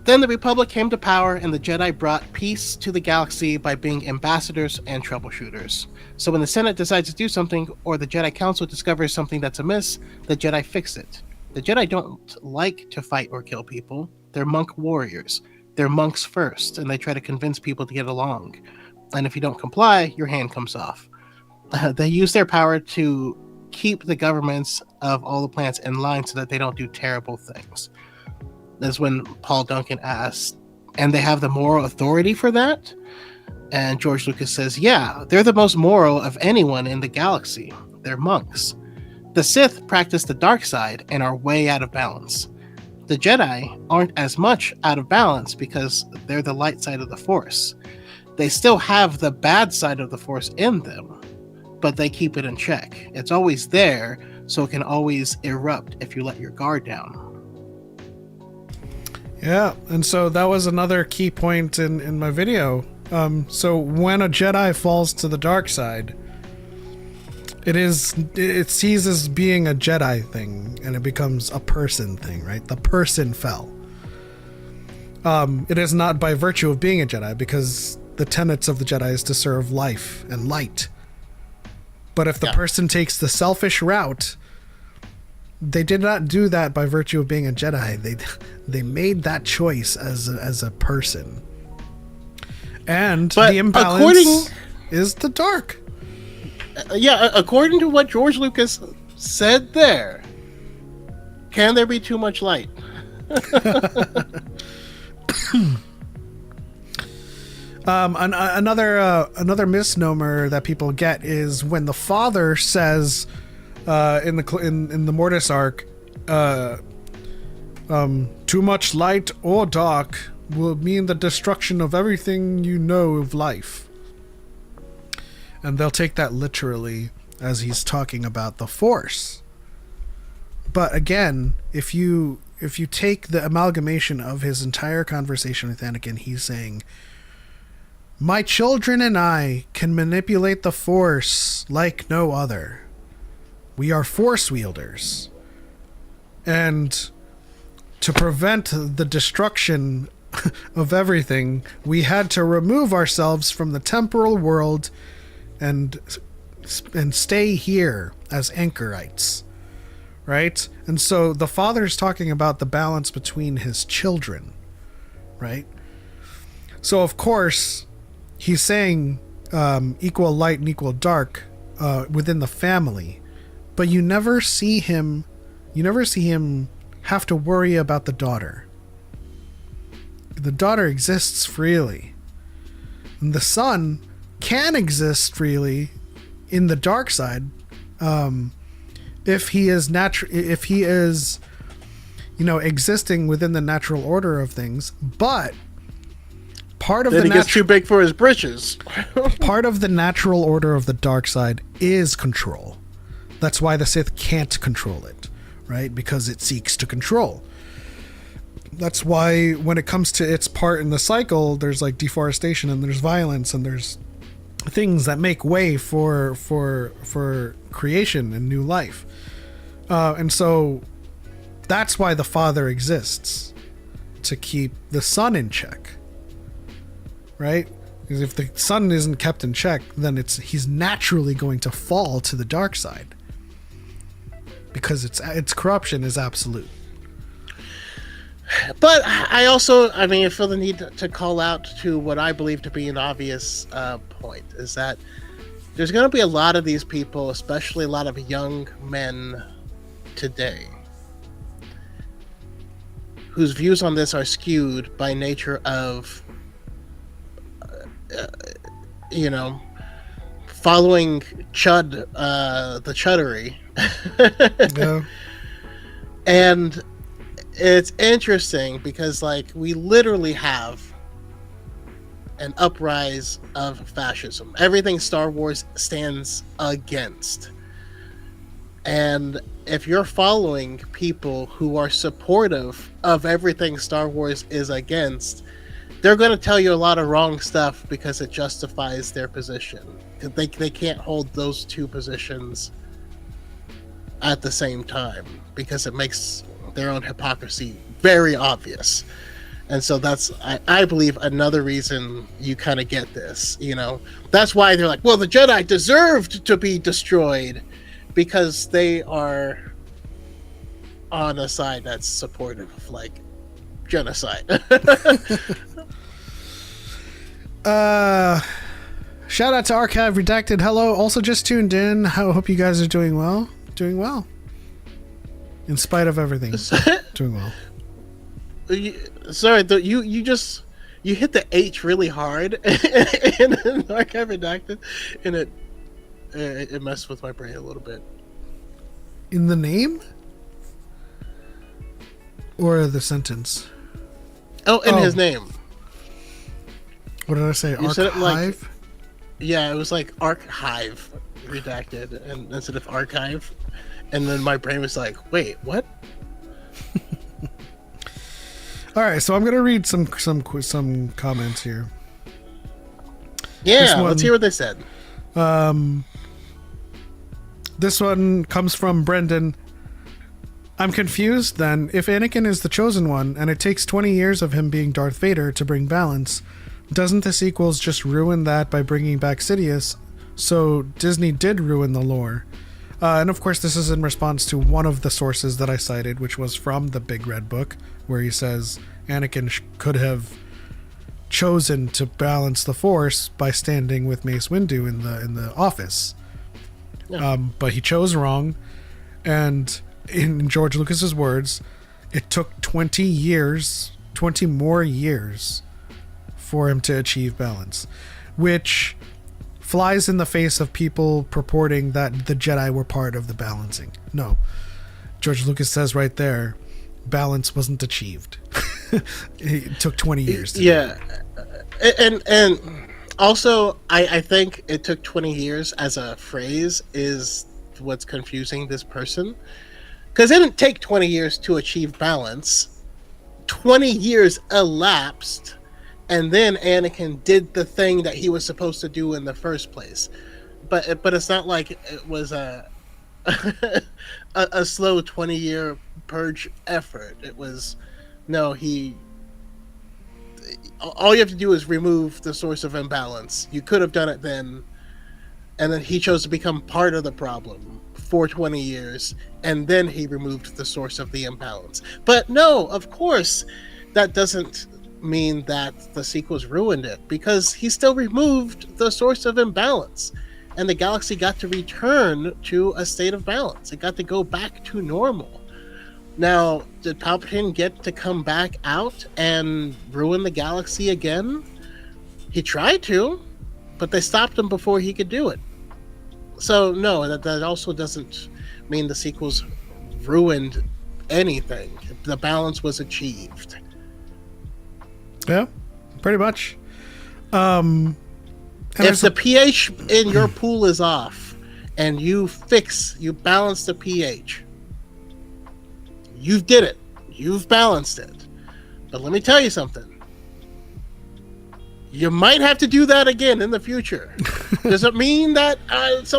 then the Republic came to power, and the Jedi brought peace to the galaxy by being ambassadors and troubleshooters. So when the Senate decides to do something, or the Jedi Council discovers something that's amiss, the Jedi fix it. The Jedi don't like to fight or kill people. They're monk warriors. They're monks first, and they try to convince people to get along. And if you don't comply, your hand comes off. They use their power to keep the governments of all the planets in line so that they don't do terrible things. That's when Paul Duncan asked, and they have the moral authority for that? And George Lucas says, yeah, they're the most moral of anyone in the galaxy. They're monks. The Sith practice the dark side and are way out of balance. The Jedi aren't as much out of balance because they're the light side of the Force. They still have the bad side of the Force in them, but they keep it in check. It's always there, so it can always erupt if you let your guard down. Yeah, and so that was another key point in my video. So when a Jedi falls to the dark side, it ceases being a Jedi thing and it becomes a person thing, right? The person fell. It is not by virtue of being a Jedi, because the tenets of the Jedi is to serve life and light. But if the person takes the selfish route, they did not do that by virtue of being a Jedi. They made that choice as a person. And but the imbalance is the dark. According to what George Lucas said there, can there be too much light? Another misnomer that people get is when the father says in the Mortis arc, too much light or dark will mean the destruction of everything you know of life. And they'll take that literally as he's talking about the Force. But again, if you take the amalgamation of his entire conversation with Anakin, he's saying, my children and I can manipulate the Force like no other. We are Force wielders. And to prevent the destruction of everything, we had to remove ourselves from the temporal world and stay here as anchorites. Right? And so the father's talking about the balance between his children. Right? So of course, he's saying equal light and equal dark within the family, but you never see him have to worry about the daughter. The daughter exists freely. And the son can exist freely in the dark side if he is existing within the natural order of things, but then he gets too big for his britches. Part of the natural order of the dark side is control. That's why the Sith can't control it, right? Because it seeks to control. That's why when it comes to its part in the cycle, there's like deforestation and there's violence and there's things that make way for creation and new life. And so that's why the father exists, to keep the son in check. Right? Because if the son isn't kept in check, then he's naturally going to fall to the dark side, because its corruption is absolute. But I feel the need to call out to what I believe to be an obvious point, is that there's going to be a lot of these people, especially a lot of young men today, whose views on this are skewed by nature of following Chud, the Chuddery. Yeah. And it's interesting because, we literally have an uprise of fascism. Everything Star Wars stands against. And if you're following people who are supportive of everything Star Wars is against, they're going to tell you a lot of wrong stuff because it justifies their position. They can't hold those two positions at the same time because it makes their own hypocrisy very obvious. And so that's, I believe, another reason you kind of get this. That's why they're like, well, the Jedi deserved to be destroyed, because they are on a side that's supportive of genocide. Shout out to Archive Redacted. Hello. Also just tuned in. I hope you guys are doing well. Doing well. In spite of everything. Doing well. Sorry, you hit the H really hard in Archive Redacted, and it messed with my brain a little bit. In the name? Or the sentence? Oh, in his name. What did I say? You said it Archive? Yeah, it was like Archive Redacted and instead of Archive. And then my brain was like, wait, what? All right, so I'm gonna read some comments here. Yeah, let's hear what they said. This one comes from Brendan. I'm confused then. If Anakin is the chosen one, and it takes 20 years of him being Darth Vader to bring balance, doesn't the sequels just ruin that by bringing back Sidious? So Disney did ruin the lore. And of course, this is in response to one of the sources that I cited, which was from the Big Red Book, where he says Anakin could have chosen to balance the Force by standing with Mace Windu in the office. Yeah. But he chose wrong, and in George Lucas's words, it took 20 more years for him to achieve balance, which flies in the face of people purporting that the Jedi were part of the balancing. No. George Lucas says right there, balance wasn't achieved. It took 20 years to do it. And also, I think it took 20 years as a phrase is what's confusing this person. Because it didn't take 20 years to achieve balance. 20 years elapsed, and then Anakin did the thing that he was supposed to do in the first place. But it's not like it was a slow 20-year purge effort. It was, no, all you have to do is remove the source of imbalance. You could have done it then, and then he chose to become part of the problem for 20 years, and then he removed the source of the imbalance. But no, of course, that doesn't mean that the sequels ruined it, because he still removed the source of imbalance, and the galaxy got to return to a state of balance. It got to go back to normal. Now, did Palpatine get to come back out and ruin the galaxy again? He tried to, but they stopped him before he could do it. So no, that also doesn't mean the sequels ruined anything. The balance was achieved. Yeah, pretty much. If the pH in your pool is off and you balance the pH, you did it. You've balanced it. But let me tell you something. You might have to do that again in the future. Does it mean that it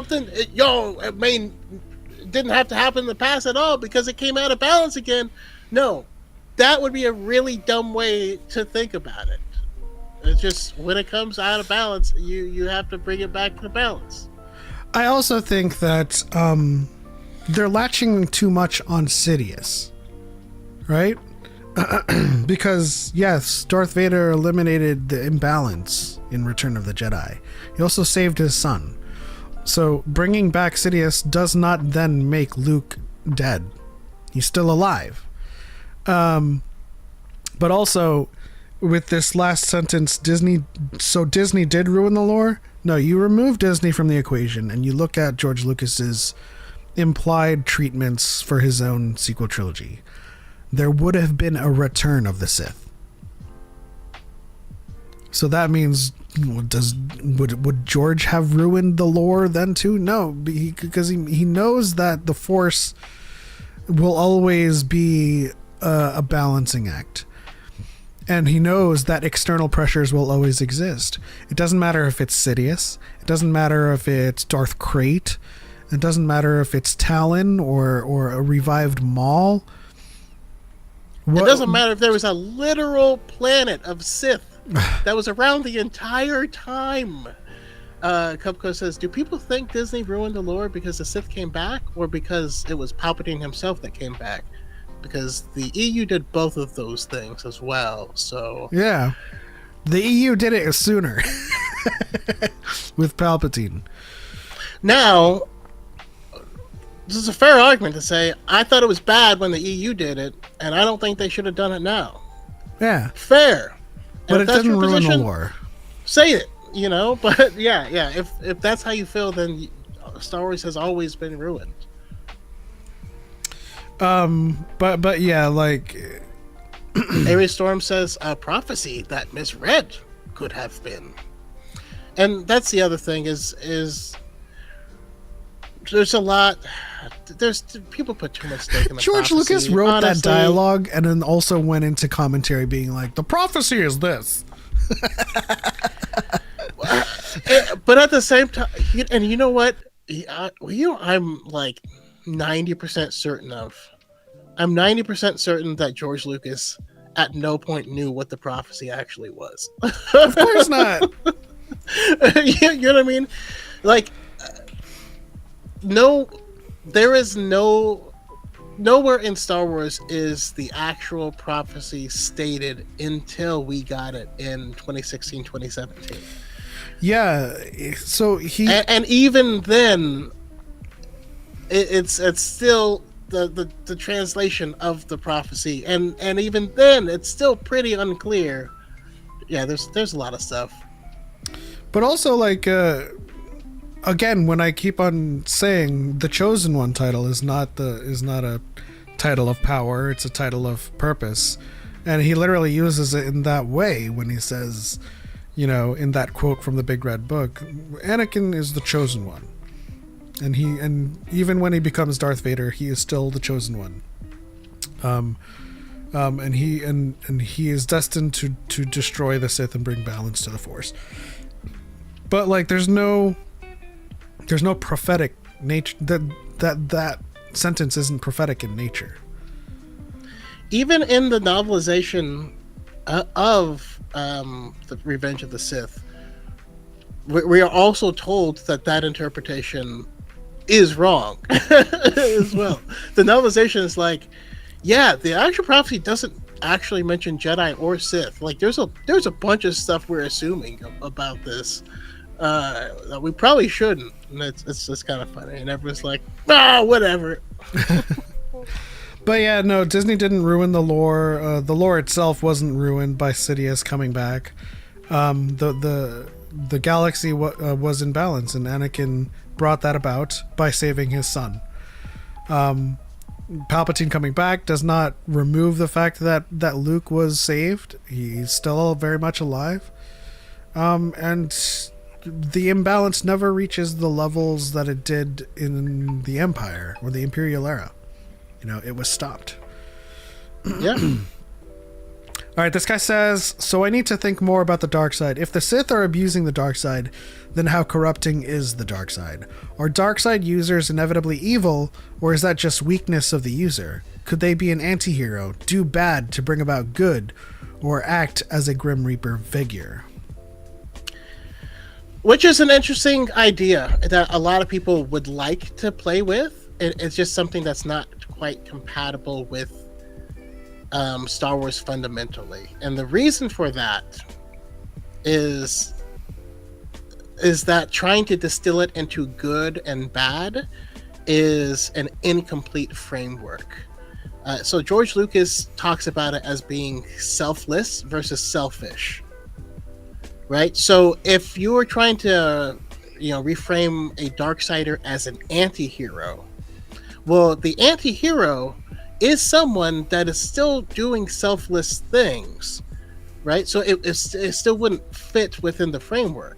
didn't have to happen in the past at all because it came out of balance again? No. That would be a really dumb way to think about it. It's just when it comes out of balance, you have to bring it back to balance. I also think that they're latching too much on Sidious, right? Because yes, Darth Vader eliminated the imbalance in Return of the Jedi. He also saved his son. So bringing back Sidious does not then make Luke dead. He's still alive. But also with this last sentence, Disney did ruin the lore? No, you remove Disney from the equation and you look at George Lucas's implied treatments for his own sequel trilogy. There would have been a return of the Sith. So that means, would George have ruined the lore then too? No, because he knows that the Force will always be a balancing act. And he knows that external pressures will always exist. It doesn't matter if it's Sidious. It doesn't matter if it's Darth Krayt. It doesn't matter if it's Talon or a revived Maul. It doesn't matter if there was a literal planet of Sith that was around the entire time. Cupco says, do people think Disney ruined the lore because the Sith came back or because it was Palpatine himself that came back? Because the EU did both of those things as well, so... Yeah. The EU did it sooner. With Palpatine. Now, this is a fair argument to say, I thought it was bad when the EU did it, and I don't think they should have done it now. Yeah. Fair. But it didn't ruin the lore. Say it, but yeah. If that's how you feel, then Star Wars has always been ruined. But yeah, like Aries Storm says a prophecy that misread could have been. And that's the other thing is there's a lot. There's people put too much stake in the George prophecy. Lucas wrote Honestly, that dialogue and then also went into commentary being like, the prophecy is this. But at the same time, and you know what? I'm like 90% certain of. I'm 90% certain that George Lucas at no point knew what the prophecy actually was. Of course not. You know what I mean? Like, no, there is nowhere in Star Wars is the actual prophecy stated until we got it in 2016, 2017. Yeah, so and even then, it's still the translation of the prophecy, and even then, it's still pretty unclear. Yeah, there's a lot of stuff. But also, like, again, when I keep on saying the Chosen One title is not a title of power; it's a title of purpose, and he literally uses it in that way when he says, you know, in that quote from the Big Red Book, Anakin is the Chosen One, and even when he becomes Darth Vader, he is still the Chosen One. And he is destined to destroy the Sith and bring balance to the Force. But like, there's no prophetic nature. That sentence isn't prophetic in nature. Even in the novelization of the Revenge of the Sith, we are also told that interpretation is wrong as well. The novelization is like, yeah, the actual prophecy doesn't actually mention Jedi or Sith. Like, there's a bunch of stuff we're assuming about this that we probably shouldn't. And it's just kind of funny. And everyone's like, whatever. But yeah, no, Disney didn't ruin the lore. The lore itself wasn't ruined by Sidious coming back. The galaxy was in balance, and Anakin brought that about by saving his son. Palpatine coming back does not remove the fact that Luke was saved. He's still very much alive. And the imbalance never reaches the levels that it did in the Empire or the Imperial era. You know, it was stopped. Yeah. All right, this guy says, so I need to think more about the dark side. If the Sith are abusing the dark side, then how corrupting is the dark side? Are dark side users inevitably evil, or is that just weakness of the user? Could they be an anti-hero, do bad to bring about good, or act as a Grim Reaper figure? Which is an interesting idea that a lot of people would like to play with. It's just something that's not quite compatible with Star Wars fundamentally, and the reason for that is that trying to distill it into good and bad is an incomplete framework. So George Lucas talks about it as being selfless versus selfish, right? So if you were trying to, reframe a Darksider as an anti-hero, well, the anti-hero is someone that is still doing selfless things, right? So it still wouldn't fit within the framework.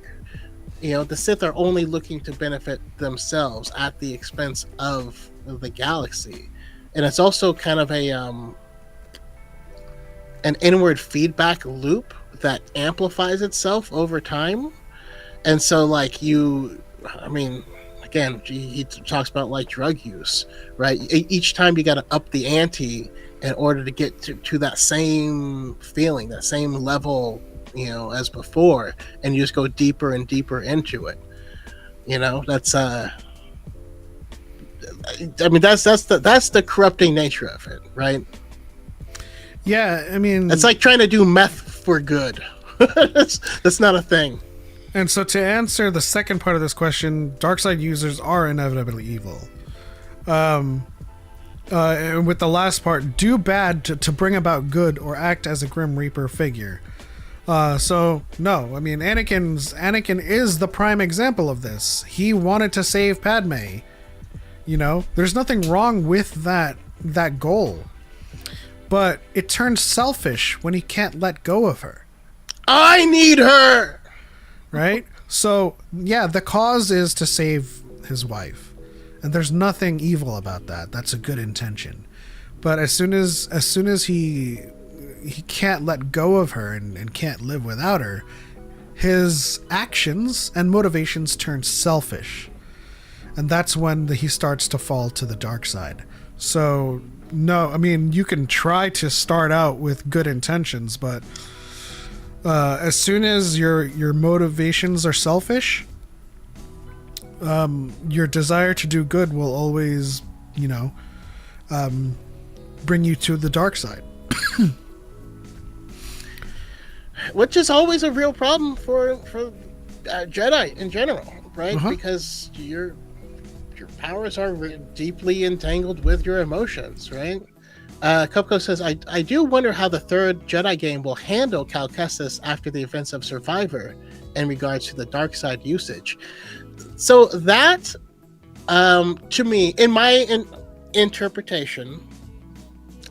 The Sith are only looking to benefit themselves at the expense of the galaxy. And it's also kind of an inward feedback loop that amplifies itself over time. And so, again, he talks about like drug use, right? Each time you got to up the ante in order to get to that same feeling, that same level, as before, and you just go deeper and deeper into it. That's that's the corrupting nature of it, right? Yeah, I mean, it's like trying to do meth for good. That's not a thing. And so to answer the second part of this question, Darkside users are inevitably evil. And with the last part, do bad to bring about good or act as a Grim Reaper figure. So no, I mean, Anakin is the prime example of this. He wanted to save Padme. There's nothing wrong with that goal. But it turns selfish when he can't let go of her. I need her! Right? So, yeah, the cause is to save his wife. And there's nothing evil about that. That's a good intention. But as soon as he can't let go of her and can't live without her, his actions and motivations turn selfish. And that's when he starts to fall to the dark side. So, no, I mean, you can try to start out with good intentions, but as soon as your motivations are selfish, your desire to do good will always, bring you to the dark side. Which is always a real problem for Jedi in general, right? Because your powers are deeply entangled with your emotions, right? Coco says, I do wonder how the third Jedi game will handle Cal Kestis after the events of Survivor in regards to the dark side usage. So that, to me, in my interpretation,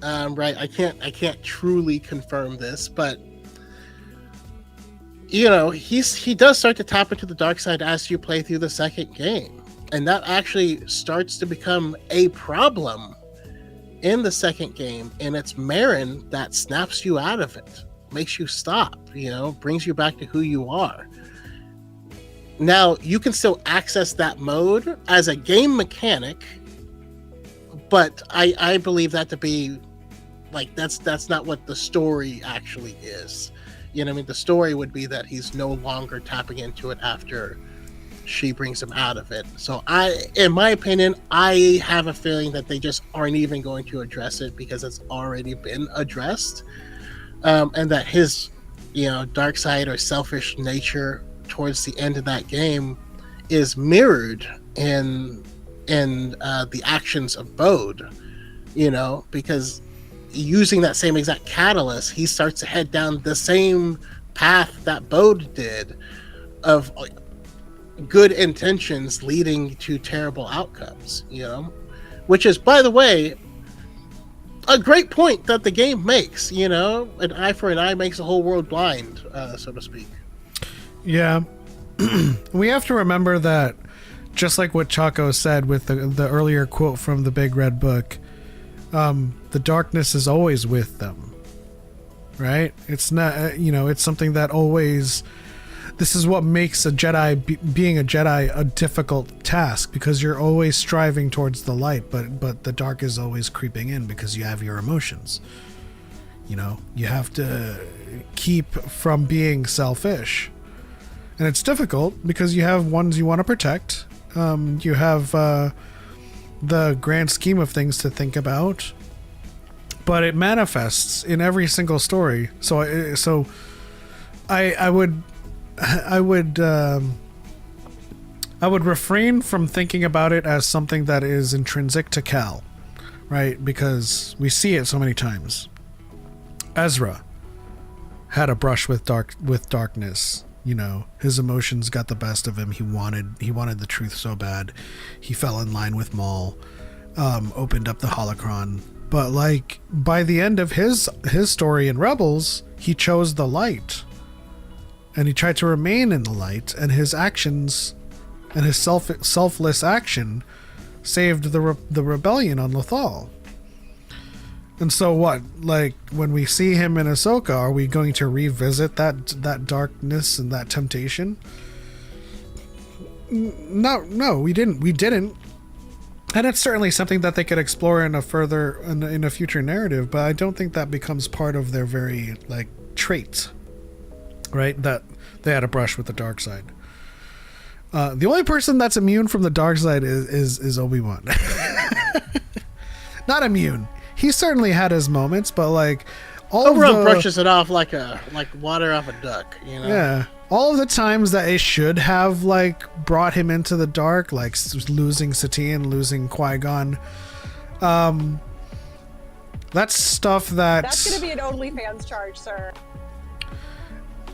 right, I can't truly confirm this, but he does start to tap into the dark side as you play through the second game, and that actually starts to become a problem in the second game, and it's Marin that snaps you out of it, makes you stop, brings you back to who you are. Now, you can still access that mode as a game mechanic, but I believe that to be, like, that's not what the story actually is. The story would be that he's no longer tapping into it after she brings him out of it. So in my opinion, I have a feeling that they just aren't even going to address it because it's already been addressed. And that his, dark side or selfish nature towards the end of that game is mirrored in the actions of Bode, because using that same exact catalyst, he starts to head down the same path that Bode did of good intentions leading to terrible outcomes, which is, by the way, a great point that the game makes. An eye for an eye makes the whole world blind, so to speak. Yeah. We have to remember that, just like what Choco said with the earlier quote from the Big Red Book, the darkness is always with them, right? It's not, it's something that always, this is what makes a Jedi, being a Jedi, a difficult task, because you're always striving towards the light, but the dark is always creeping in because you have your emotions. You have to keep from being selfish. And it's difficult because you have ones you want to protect. You have the grand scheme of things to think about, but it manifests in every single story. So I would refrain from thinking about it as something that is intrinsic to Cal, right? Because we see it so many times. Ezra had a brush with darkness. His emotions got the best of him. He wanted the truth so bad. He fell in line with Maul, opened up the holocron. But like by the end of his story in Rebels, he chose the light, and he tried to remain in the light. And his actions and his selfless action saved the rebellion on Lothal. And so what? Like, when we see him in Ahsoka, are we going to revisit that darkness and that temptation? No, we didn't. And it's certainly something that they could explore in a future narrative, but I don't think that becomes part of their very, like, trait, right? That they had a brush with the dark side. The only person that's immune from the dark side is Obi-Wan. Not immune. He certainly had his moments, but like Obi-Wan brushes it off like water off a duck, Yeah, all of the times that it should have like brought him into the dark, like losing Satine, losing Qui-Gon, that's stuff that's gonna be an OnlyFans charge, sir.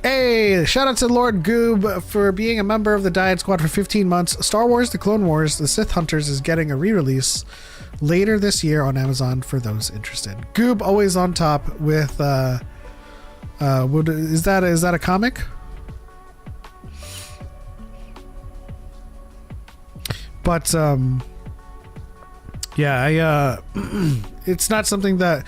Hey, shout out to Lord Goob for being a member of the DYAD Squad for 15 months. Star Wars The Clone Wars The Sith Hunters is getting a re-release later this year on Amazon for those interested. Goob always on top with is that a comic? But Yeah, it's not something that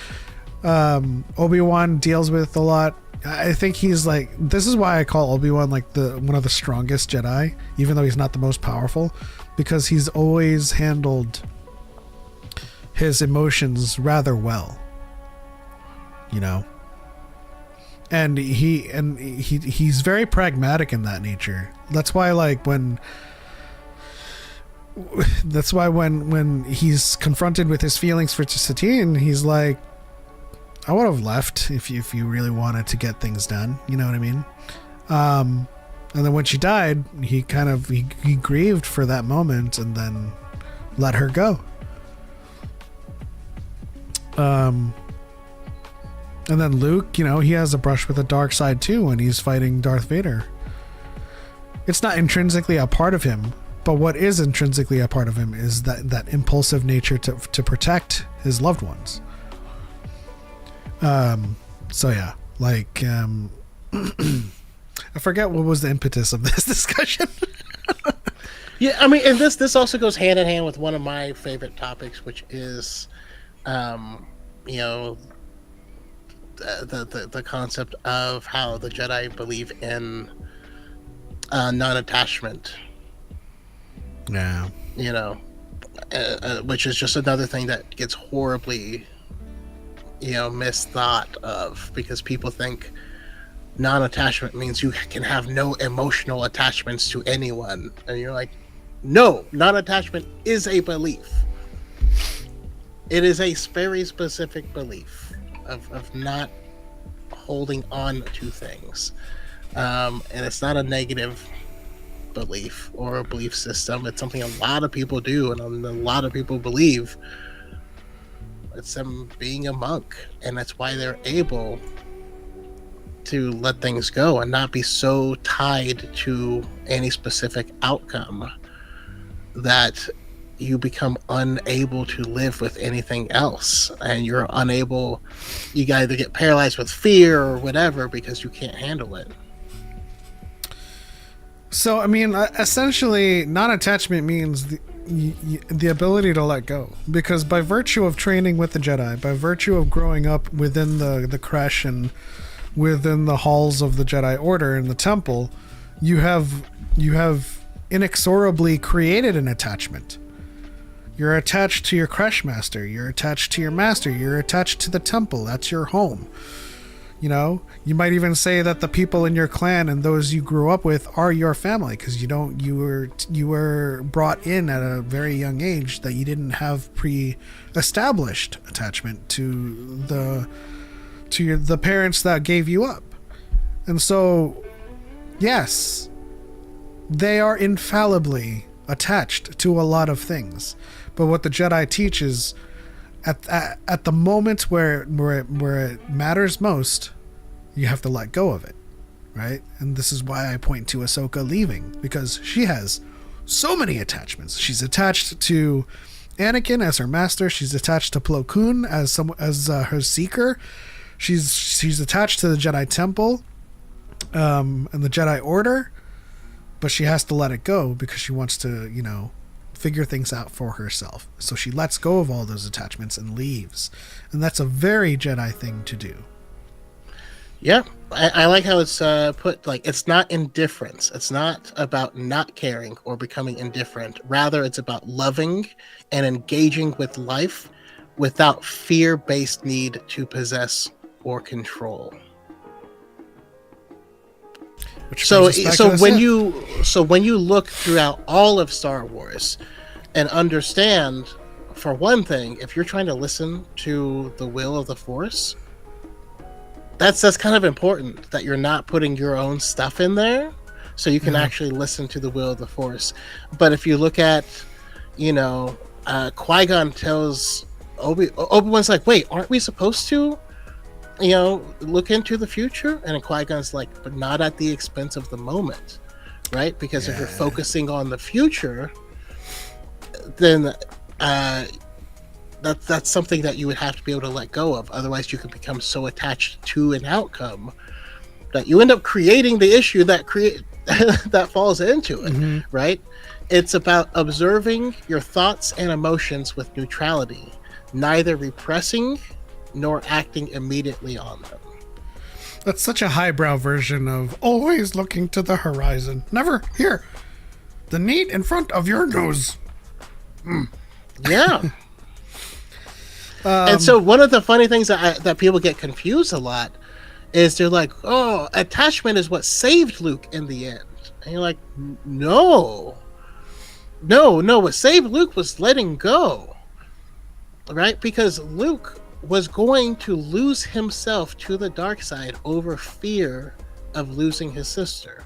Obi-Wan deals with a lot. I think he's like, this is why I call Obi-Wan like one of the strongest Jedi, even though he's not the most powerful, because he's always handled his emotions rather well, you know. And he's very pragmatic in that nature. That's why when he's confronted with his feelings for Satine, he's like, I would have left if you really wanted to get things done. You know what I mean? And then when she died, he grieved for that moment and then let her go. And then Luke, he has a brush with the dark side too when he's fighting Darth Vader. It's not intrinsically a part of him, but what is intrinsically a part of him is that impulsive nature to protect his loved ones. So yeah, like, I forget what was the impetus of this discussion. Yeah, I mean, and this also goes hand in hand with one of my favorite topics, which is, the concept of how the Jedi believe in non-attachment. Yeah. Which is just another thing that gets horribly, misthought of, because people think non-attachment means you can have no emotional attachments to anyone, and you're like, no, non-attachment is a belief. It is a very specific belief of not holding on to things, and it's not a negative belief or a belief system. It's something a lot of people do, and a lot of people believe. It's them being a monk, and that's why they're able to let things go and not be so tied to any specific outcome that you become unable to live with anything else, and you either get paralyzed with fear or whatever because you can't handle it. So, I mean, essentially, non-attachment means the ability to let go, because by virtue of training with the Jedi, by virtue of growing up within the creche and within the halls of the Jedi Order and the temple, you have inexorably created an attachment. You're attached to your creche master, you're attached to your master, you're attached to the temple. That's your home. You might even say that the people in your clan and those you grew up with are your family, because you were brought in at a very young age that you didn't have pre-established attachment to the parents that gave you up. And so, yes, they are infallibly attached to a lot of things. But what the Jedi teaches, at the moment where it matters most, you have to let go of it, right? And this is why I point to Ahsoka leaving, because she has so many attachments. She's attached to Anakin as her master. She's attached to Plo Koon as her seeker. She's attached to the Jedi Temple, and the Jedi Order, but she has to let it go because she wants to, figure things out for herself. So she lets go of all those attachments and leaves. And that's a very Jedi thing to do. Yeah, I like how it's put, like, it's not indifference. It's not about not caring or becoming indifferent. Rather, it's about loving and engaging with life without fear-based need to possess or control. So when you look throughout all of Star Wars and understand, for one thing, if you're trying to listen to the will of the Force, that's kind of important, that you're not putting your own stuff in there, so you can actually listen to the will of the Force. But if you look at, Qui-Gon tells Obi-Wan's like, wait, aren't we supposed to, look into the future? And Qui-Gon's like, but not at the expense of the moment, right? Because if you're focusing on the future, then that's something that you would have to be able to let go of. Otherwise, you can become so attached to an outcome that you end up creating the issue that that falls into it, right? It's about observing your thoughts and emotions with neutrality, neither repressing nor acting immediately on them. That's such a highbrow version of always looking to the horizon. Never here. The need in front of your nose. Yeah. And so one of the funny things that people get confused a lot is they're like, oh, attachment is what saved Luke in the end. And you're like, no. What saved Luke was letting go. Right? Because Luke was going to lose himself to the dark side over fear of losing his sister.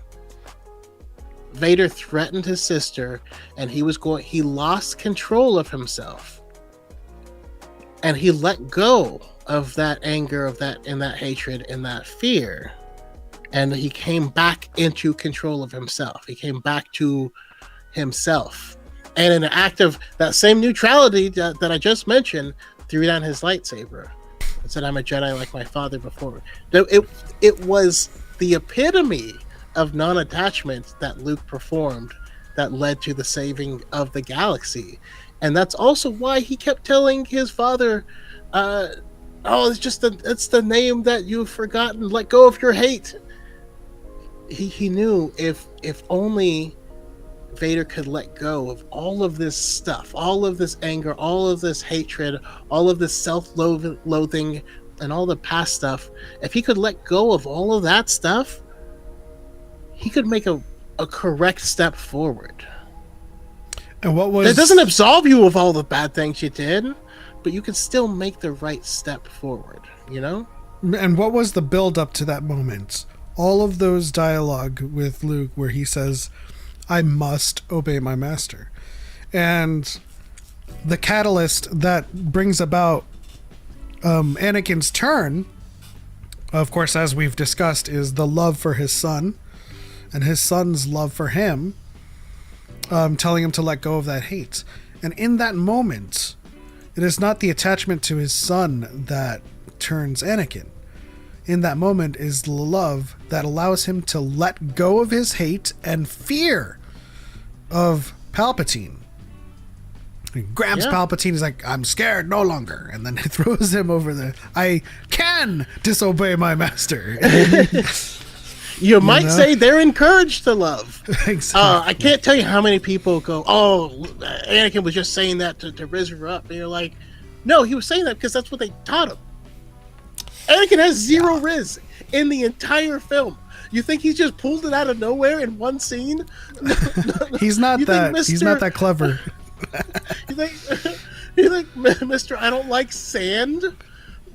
Vader threatened his sister, and he lost control of himself. And he let go of that anger, and that hatred, and that fear. And he came back into control of himself. He came back to himself. And in an act of that same neutrality that I just mentioned, threw down his lightsaber and said, I'm a Jedi like my father before. It was the epitome of non-attachment that Luke performed that led to the saving of the galaxy. And that's also why he kept telling his father, it's the name that you've forgotten. Let go of your hate. He knew if only Vader could let go of all of this stuff, all of this anger, all of this hatred, all of this self-loathing, and all the past stuff, if he could let go of all of that stuff, he could make a correct step forward. And what was... It doesn't absolve you of all the bad things you did, but you can still make the right step forward, you know? And what was the build up to that moment? All of those dialogue with Luke where he says, I must obey my master. And the catalyst that brings about Anakin's turn, of course, as we've discussed, is the love for his son and his son's love for him, telling him to let go of that hate. And in that moment, it is not the attachment to his son that turns Anakin. In that moment is the love that allows him to let go of his hate and fear of Palpatine. He grabs Palpatine, he's like, I'm scared no longer. And then he throws him over the, I can disobey my master. You might say they're encouraged to love. Exactly. I can't tell you how many people go, oh, Anakin was just saying that to rizz her up. And you're like, no, he was saying that because that's what they taught him. Anakin has zero rizz in the entire film. You think he's just pulled it out of nowhere in one scene? He's not that. He's not that clever. You think Mr. I don't like sand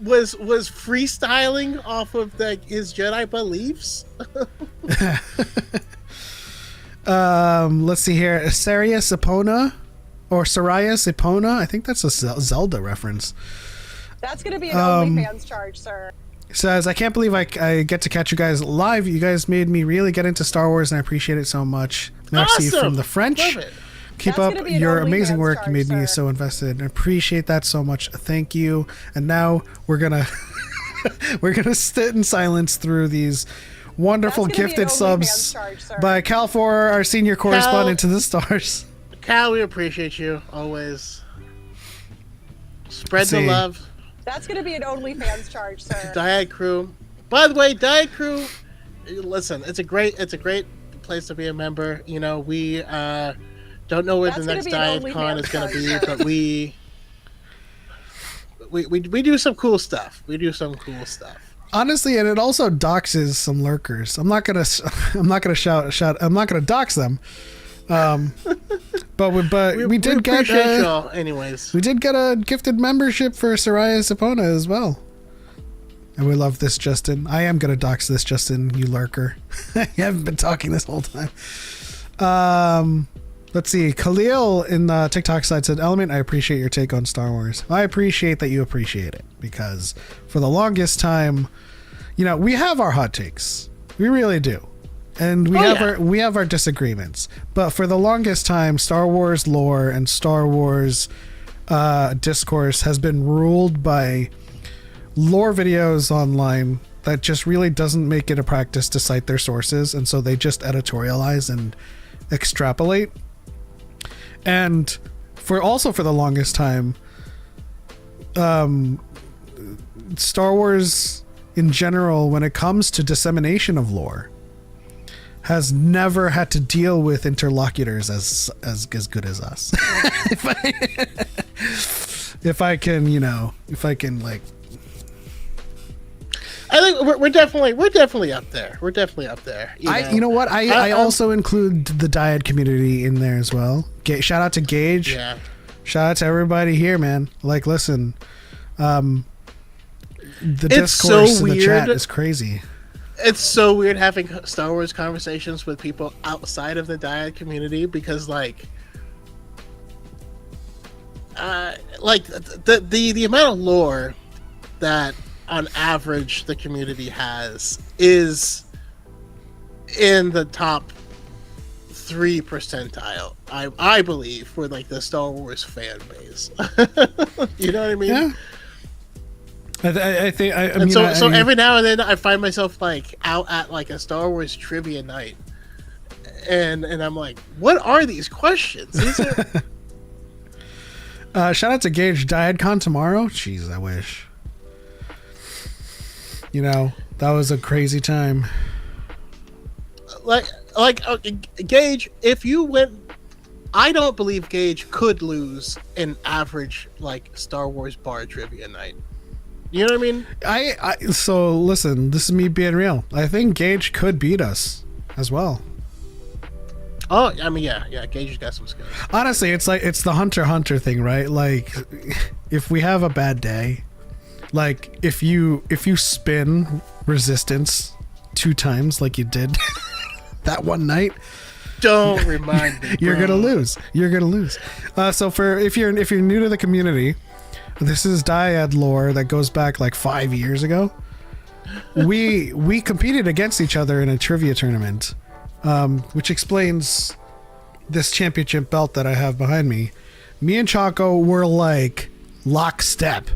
was freestyling off of his Jedi beliefs? Let's see here. Saria Sipona or Soraya Sipona. I think that's a Zelda reference. That's going to be an OnlyFans charge, sir. Says, I can't believe I get to catch you guys live. You guys made me really get into Star Wars, and I appreciate it so much. Merci Awesome. from the French. Keep That's up gonna be an your OnlyFans amazing work. charge, You made me sir. so invested. I appreciate that so much. Thank you. And now we're gonna sit in silence through these wonderful That's gonna be gifted an subs OnlyFans charge, sir. by Cal for our senior correspondent to the stars. Cal, we appreciate you always. Spread Let's the see. love. That's going to be an OnlyFans charge, sir. DYAD crew. By the way, DYAD crew, listen, it's a great place to be a member. You know, we don't know where That's the next gonna be an DYAD con OnlyFans is going to be, charge, but we do some cool stuff. We do some cool stuff. Honestly, and it also doxes some lurkers. I'm not gonna shout. I'm not gonna dox them. But we did get appreciate y'all anyways. We did get a gifted membership for Soraya Sapona as well. And we love this, Justin. I am gonna dox this, Justin, you lurker. I haven't been talking this whole time. Let's see. Khalil in the TikTok side said, Element, I appreciate your take on Star Wars. I appreciate that you appreciate it, because for the longest time, you know, we have our hot takes. We really do. And we have our disagreements. But for the longest time, Star Wars lore and Star Wars discourse has been ruled by lore videos online that just really doesn't make it a practice to cite their sources, and so they just editorialize and extrapolate. And for the longest time, Star Wars in general, when it comes to dissemination of lore, has never had to deal with interlocutors as good as us. if I can like, I think we're definitely up there. We're definitely up there. You know what? I also include the DYAD community in there as well. Shout out to Gage. Yeah. Shout out to everybody here, man. Like, listen, the It's discourse so in the chat weird. is crazy. It's so weird having Star Wars conversations with people outside of the DYAD community because, like the amount of lore that on average the community has is in the top 3 percentile, I believe, for like the Star Wars fan base. You know what I mean? Yeah. I think So every now and then I find myself like out at like a Star Wars trivia night, and I'm like, what are these questions? These are... shout out to Gage. DYADCon tomorrow. Jeez, I wish. That was a crazy time. like Gage, if you went, I don't believe Gage could lose an average like Star Wars bar trivia night. You know what I mean? So listen, this is me being real. I think Gage could beat us as well. Oh, I mean, yeah. Gage has got some skills. Honestly, it's the Hunter x Hunter thing, right? Like, if we have a bad day, like if you spin Resistance 2 times like you did that one night, don't remind me. You're gonna lose. So if you're new to the community, this is DYAD lore that goes back like 5 years ago. We competed against each other in a trivia tournament, which explains this championship belt that I have behind me. Me and Choco were like lockstep.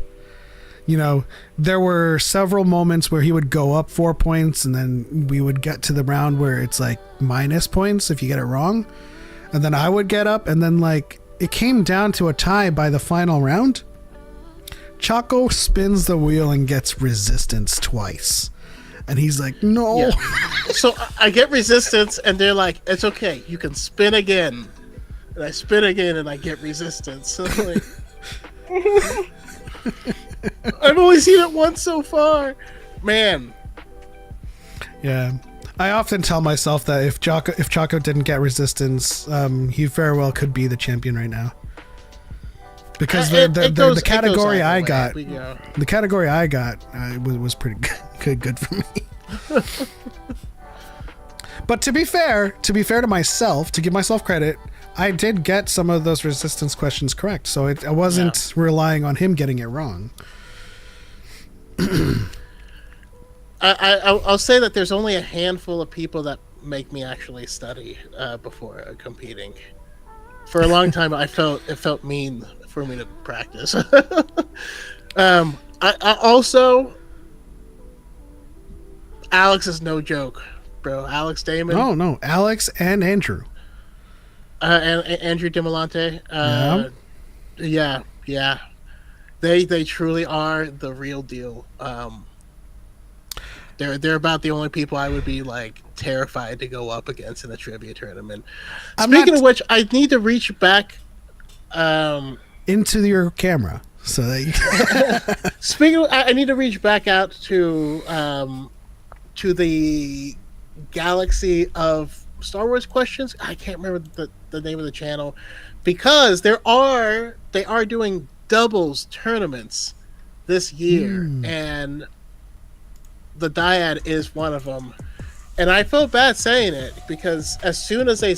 There were several moments where he would go up 4 points, and then we would get to the round where it's like minus points if you get it wrong, and then I would get up, and then like it came down to a tie by the final round. Choco spins the wheel and gets Resistance twice. And he's like, no. Yeah. So I get Resistance, and they're like, it's okay, you can spin again. And I spin again, and I get Resistance. So like, I've only seen it once so far. Man. Yeah. I often tell myself that if Choco didn't get Resistance, he very well could be the champion right now. Because the category I got was pretty good for me. But to be fair to myself, to give myself credit, I did get some of those Resistance questions correct, so I wasn't relying on him getting it wrong. I'll say that there's only a handful of people that make me actually study before competing. For a long time, it felt mean for me to practice. I also, Alex is no joke, bro. Alex Damon. Oh no, Alex and Andrew. And Andrew Dimolante. Yeah. They truly are the real deal. They're about the only people I would be like terrified to go up against in a trivia tournament. Speaking of which, I need to reach back into your camera so that you I need to reach back out to the galaxy of Star Wars questions. I can't remember the name of the channel, because they are doing doubles tournaments this year, and the DYAD is one of them. And I felt bad saying it, because as soon as they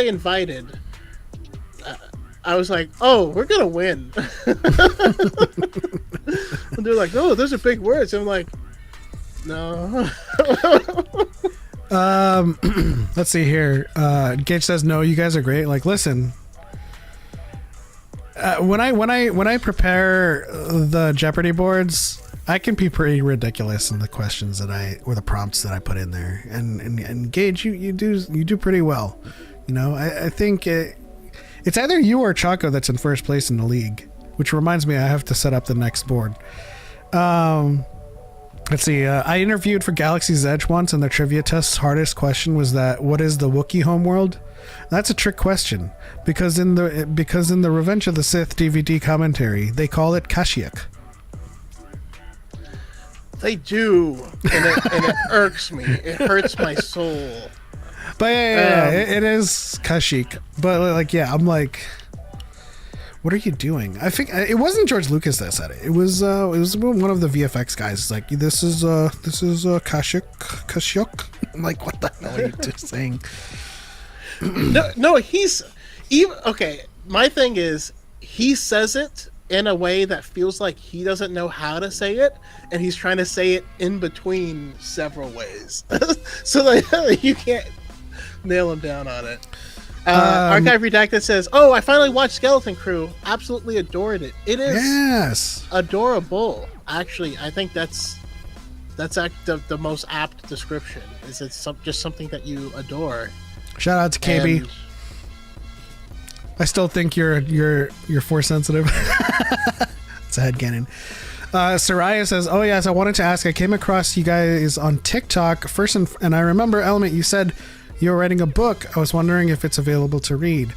invited, I was like, oh, we're gonna win. And they're like, oh, those are big words. I'm like, no. Let's see here. Gage says, no, you guys are great. Like, listen, when I prepare the Jeopardy boards, I can be pretty ridiculous in the questions or the prompts that I put in there, and Gage, you do pretty well. You know, I think it's either you or Choco that's in first place in the league, which reminds me I have to set up the next board. Let's see. I interviewed for Galaxy's Edge once, and the trivia test's hardest question was that, what is the Wookiee homeworld? That's a trick question, because in the Revenge of the Sith DVD commentary, they call it Kashyyyk. They do, and it irks me. It hurts my soul. But yeah, it is Kashyyyk. But like, yeah, I'm like, what are you doing? I think it wasn't George Lucas that said it. It was one of the VFX guys. It's like, this is Kashyyyk. I'm like, what the hell are you just saying? No, he's even okay. My thing is, he says it in a way that feels like he doesn't know how to say it, and he's trying to say it in between several ways. So like, you can't nail him down on it. Archive Redacted says, "Oh, I finally watched Skeleton Crew. Absolutely adored it. It is adorable. Actually, I think that's the most apt description. Is it's just something that you adore." Shout out to KB. And I still think you're force sensitive. It's a headcanon. Soraya says, "Oh yes, I wanted to ask. I came across you guys on TikTok first, and I remember, Element, you said you were writing a book. I was wondering if it's available to read."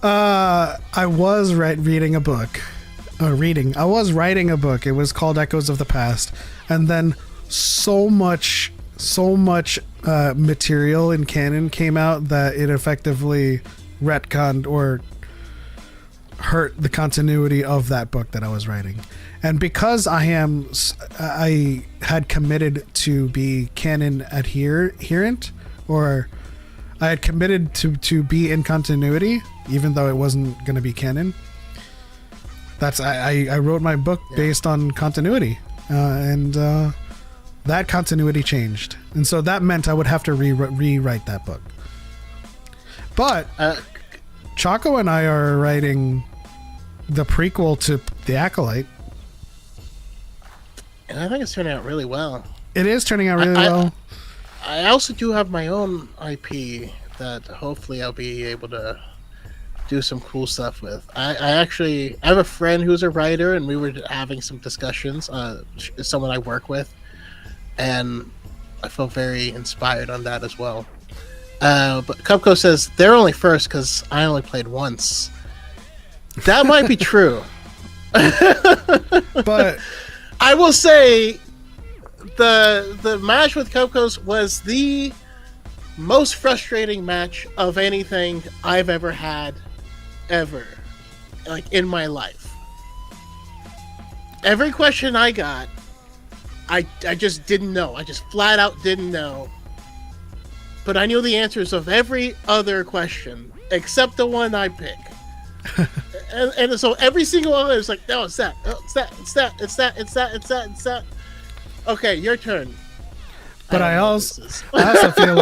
I was reading a book. I was writing a book. It was called Echoes of the Past, and then so much material in canon came out that it effectively retconned or hurt the continuity of that book that I was writing. And because I had committed to be canon adherent, or I had committed to be in continuity, even though it wasn't going to be canon. I wrote my book based on continuity, and that continuity changed, and so that meant I would have to rewrite that book. But Choco and I are writing the prequel to The Acolyte, and I think it's turning out really well. It is turning out really well. I also do have my own IP that hopefully I'll be able to do some cool stuff with. I have a friend who's a writer, and we were having some discussions. Someone I work with, and I feel very inspired on that as well. But Cupco says they're only first because I only played once. That might be true. But I will say the match with Cupco's was the most frustrating match of anything I've ever had, like in my life. Every question I got, I just didn't know. I just flat out didn't know. But I knew the answers of every other question except the one I pick. and so every single one was like, no, it's that. Oh, it's that. Okay, your turn. But I also feel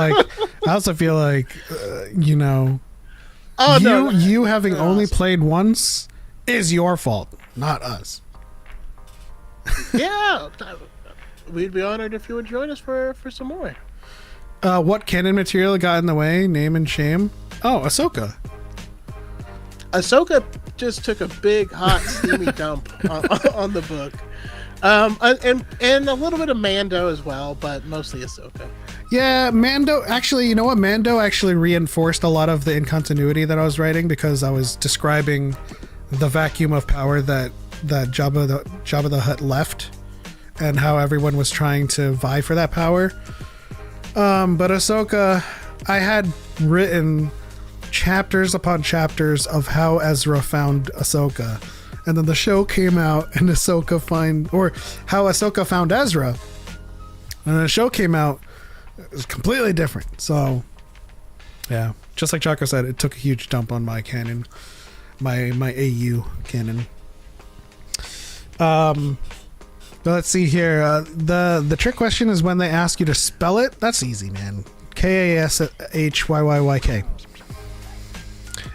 like, you know, you having only played once is your fault, not us. Yeah, we'd be honored if you would join us for some more. What canon material got in the way? Name and shame. Oh, Ahsoka. Ahsoka just took a big, hot, steamy dump on the book. And a little bit of Mando as well, but mostly Ahsoka. Yeah, Mando, actually, you know what? Mando actually reinforced a lot of the incontinuity that I was writing, because I was describing the vacuum of power that Jabba the Hutt left, and how everyone was trying to vie for that power. But Ahsoka, I had written chapters upon chapters of how Ezra found Ahsoka, and then the show came out and how Ahsoka found Ezra, and then the show came out, it was completely different. So yeah, just like Choco said, it took a huge dump on my canon, my AU canon. But let's see here. The trick question is when they ask you to spell it. That's easy, man. Kashyyyk.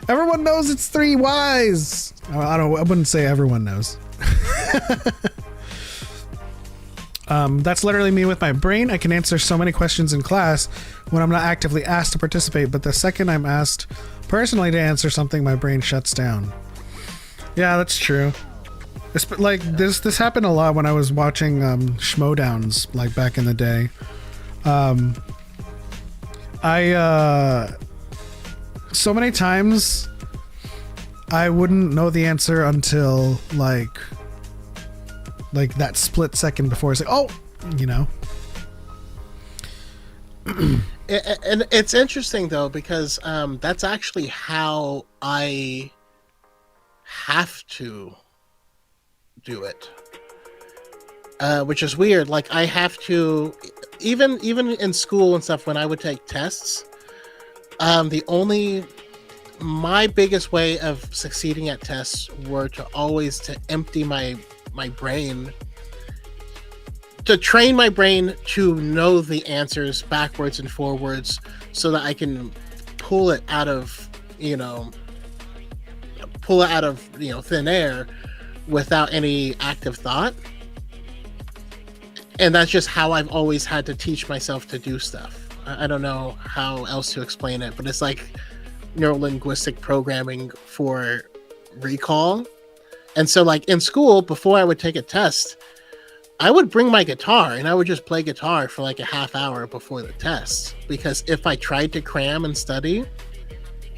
Everyone knows it's 3 Ys. I wouldn't say everyone knows. That's literally me with my brain. I can answer so many questions in class when I'm not actively asked to participate, but the second I'm asked personally to answer something, my brain shuts down. Yeah, that's true. Like this happened a lot when I was watching Schmoedowns, like back in the day. So many times I wouldn't know the answer until like that split second before. It's like, oh, you know. And it's interesting though, because that's actually how I have to do it, which is weird. Like I have to, even in school and stuff, when I would take tests, my biggest way of succeeding at tests were to always to empty my brain, to train my brain to know the answers backwards and forwards, so that I can pull it out of thin air without any active thought. And that's just how I've always had to teach myself to do stuff. I don't know how else to explain it, but it's like neurolinguistic programming for recall. And so like in school, before I would take a test, I would bring my guitar and I would just play guitar for like a half hour before the test, because if I tried to cram and study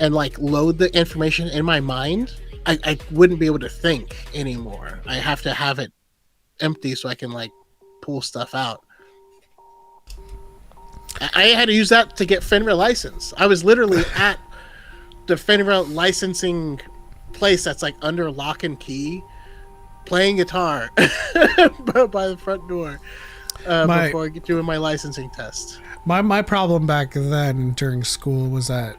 and like load the information in my mind, I wouldn't be able to think anymore. I have to have it empty so I can like pull stuff out. I had to use that to get FINRA license. I was literally at the FINRA licensing place that's like under lock and key, playing guitar by the front door before doing my licensing test. My problem back then during school was that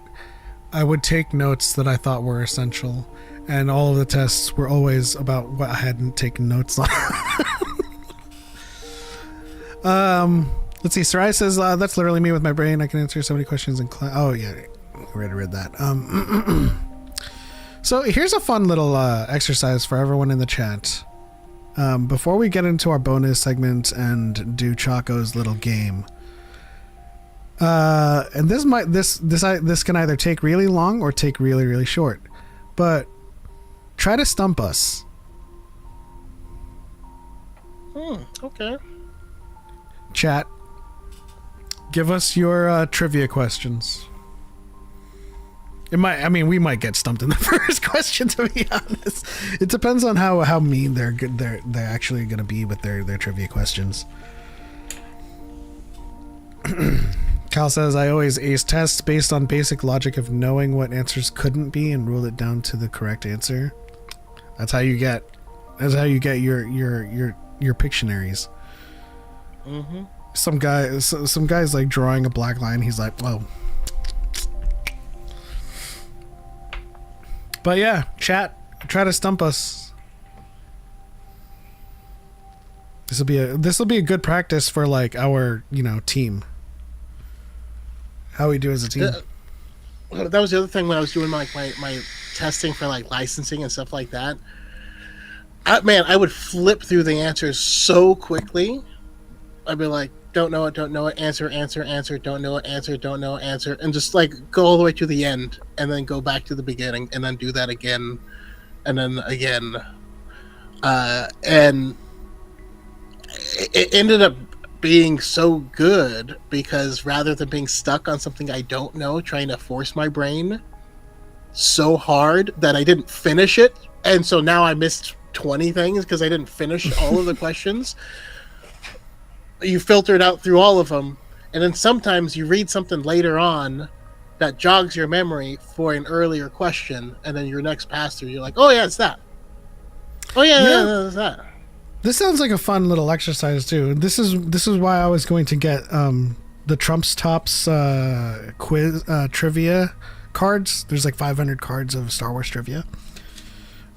I would take notes that I thought were essential, and all of the tests were always about what I hadn't taken notes on. Let's see. Sarai says, that's literally me with my brain. I can answer so many questions in class. Oh, yeah. I already read that. So here's a fun little exercise for everyone in the chat. Before we get into our bonus segment and do Choco's little game. And this can either take really long or take really, really short. But try to stump us. Okay. Chat, give us your trivia questions. We might get stumped in the first question, to be honest. It depends on how mean they're actually going to be with their trivia questions. Cal says, I always ace tests based on basic logic of knowing what answers couldn't be and rule it down to the correct answer. That's how you get your Pictionaries. Mm-hmm. Some guy's like drawing a black line. He's like, whoa. But yeah, chat, try to stump us. This will be a good practice for like our team. How we do as a team. That was the other thing when I was doing my testing for like licensing and stuff like that. I would flip through the answers so quickly. I'd be like, don't know it, answer, don't know it, answer, and just like go all the way to the end and then go back to the beginning and then do that again and then again. And it ended up being so good because rather than being stuck on something I don't know, trying to force my brain so hard that I didn't finish it, and so now I missed 20 things because I didn't finish all of the questions. You filtered out through all of them, and then sometimes you read something later on that jogs your memory for an earlier question, and then your next pass through, you're like, oh yeah, it's that. Oh yeah, it's that. This sounds like a fun little exercise too. This is why I was going to get the Trump's Tops quiz trivia cards. There's like 500 cards of Star Wars trivia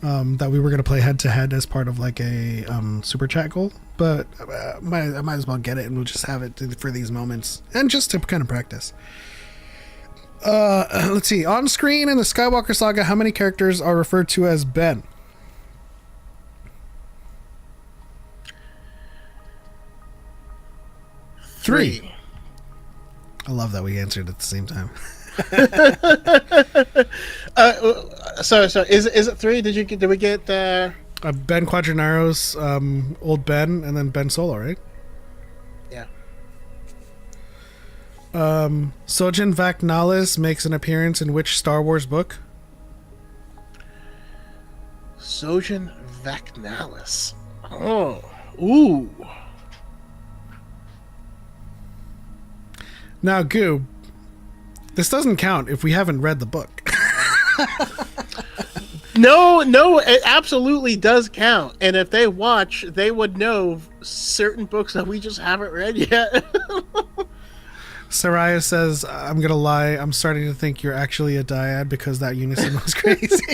that we were going to play head to head as part of like a super chat goal. But I might as well get it, and we'll just have it for these moments and just to kind of practice. Let's see. On screen in the Skywalker saga, how many characters are referred to as Ben? 3. I love that we answered at the same time. So is it 3? Did we get Ben Quadranaro's old Ben, and then Ben Solo, right? yeah. Sojin Vaknalis makes an appearance in which Star Wars book? Sojin Vaknalis. Oh. Ooh. Now, Goob, this doesn't count if we haven't read the book. No, it absolutely does count. And if they watch, they would know certain books that we just haven't read yet. Saraya says, I'm going to lie. I'm starting to think you're actually a dyad because that unison was crazy.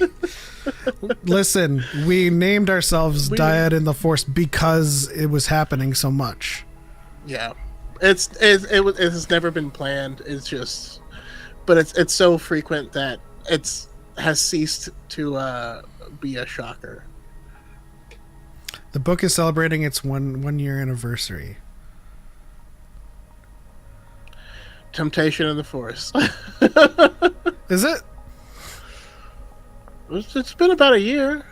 Listen, we named ourselves Dyad in the Force because it was happening so much. Yeah. It has never been planned. It's just, but it's so frequent that has ceased to be a shocker. The book is celebrating its one year anniversary. Temptation in the Force. Is it? It's been about a year.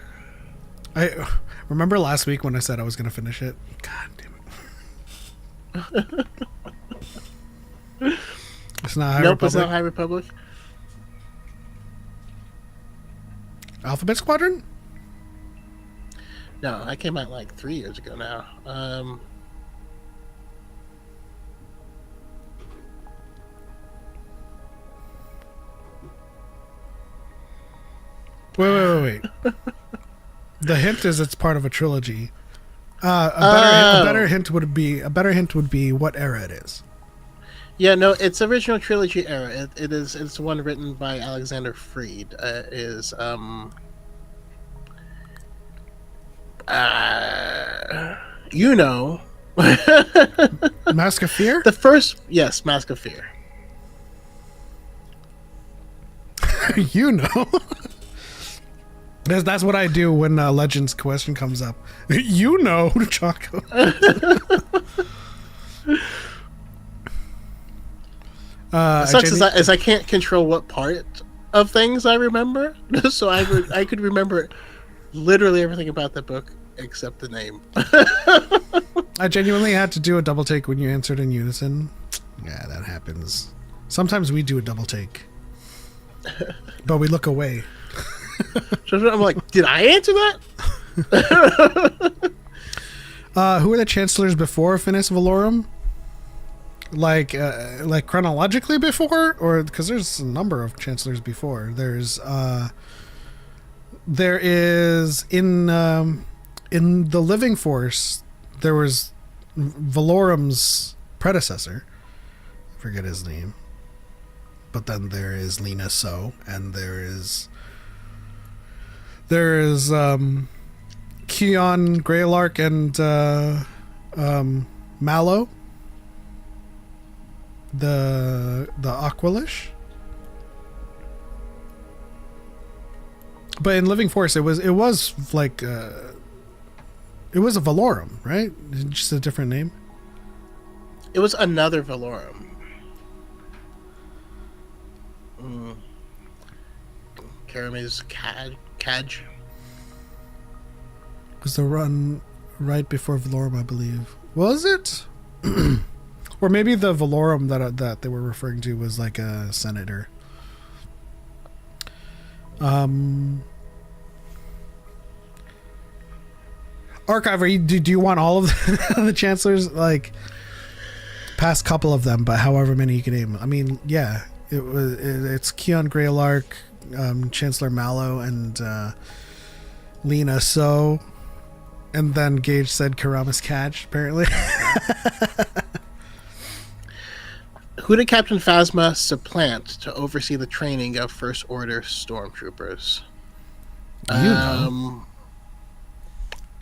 I remember last week when I said I was going to finish it. God damn it. It's not High Nope, Republic. it's not High Republic. Alphabet Squadron? No, that came out like 3 years ago now. Wait. The hint is it's part of a trilogy. A better hint would be what era it is. Yeah, no, it's original trilogy era. It's one written by Alexander Freed. You know. Mask of Fear? The first, yes, Mask of Fear. You know. That's what I do when Legends question comes up. You know, Choco. It sucks is I can't control what part of things I remember, so I could remember literally everything about the book except the name. I genuinely had to do a double take when you answered in unison. Yeah, that happens. Sometimes we do a double take, but we look away. So I'm like, did I answer that? Who are the chancellors before Finis Valorum? Like chronologically before, or because there's a number of chancellors before. There is in the Living Force. There was Valorum's predecessor. I forget his name. But then there is Lena So, and there is Keon Greylark and Mallow. The Aqualish. But in Living Force it was like it was a Valorum, right? Just a different name. It was another Valorum. Karam's Kaj. Was the run right before Valorum, I believe. Was it? Or maybe the Valorum that they were referring to was like a senator. Archiver, do you want all of the chancellors? Like, past couple of them, but however many you can name. I mean, yeah, it's Keon Greylark, Chancellor Mallow, and Lena So, and then Gage said Karamis Kaj, apparently. Who did Captain Phasma supplant to oversee the training of First Order stormtroopers?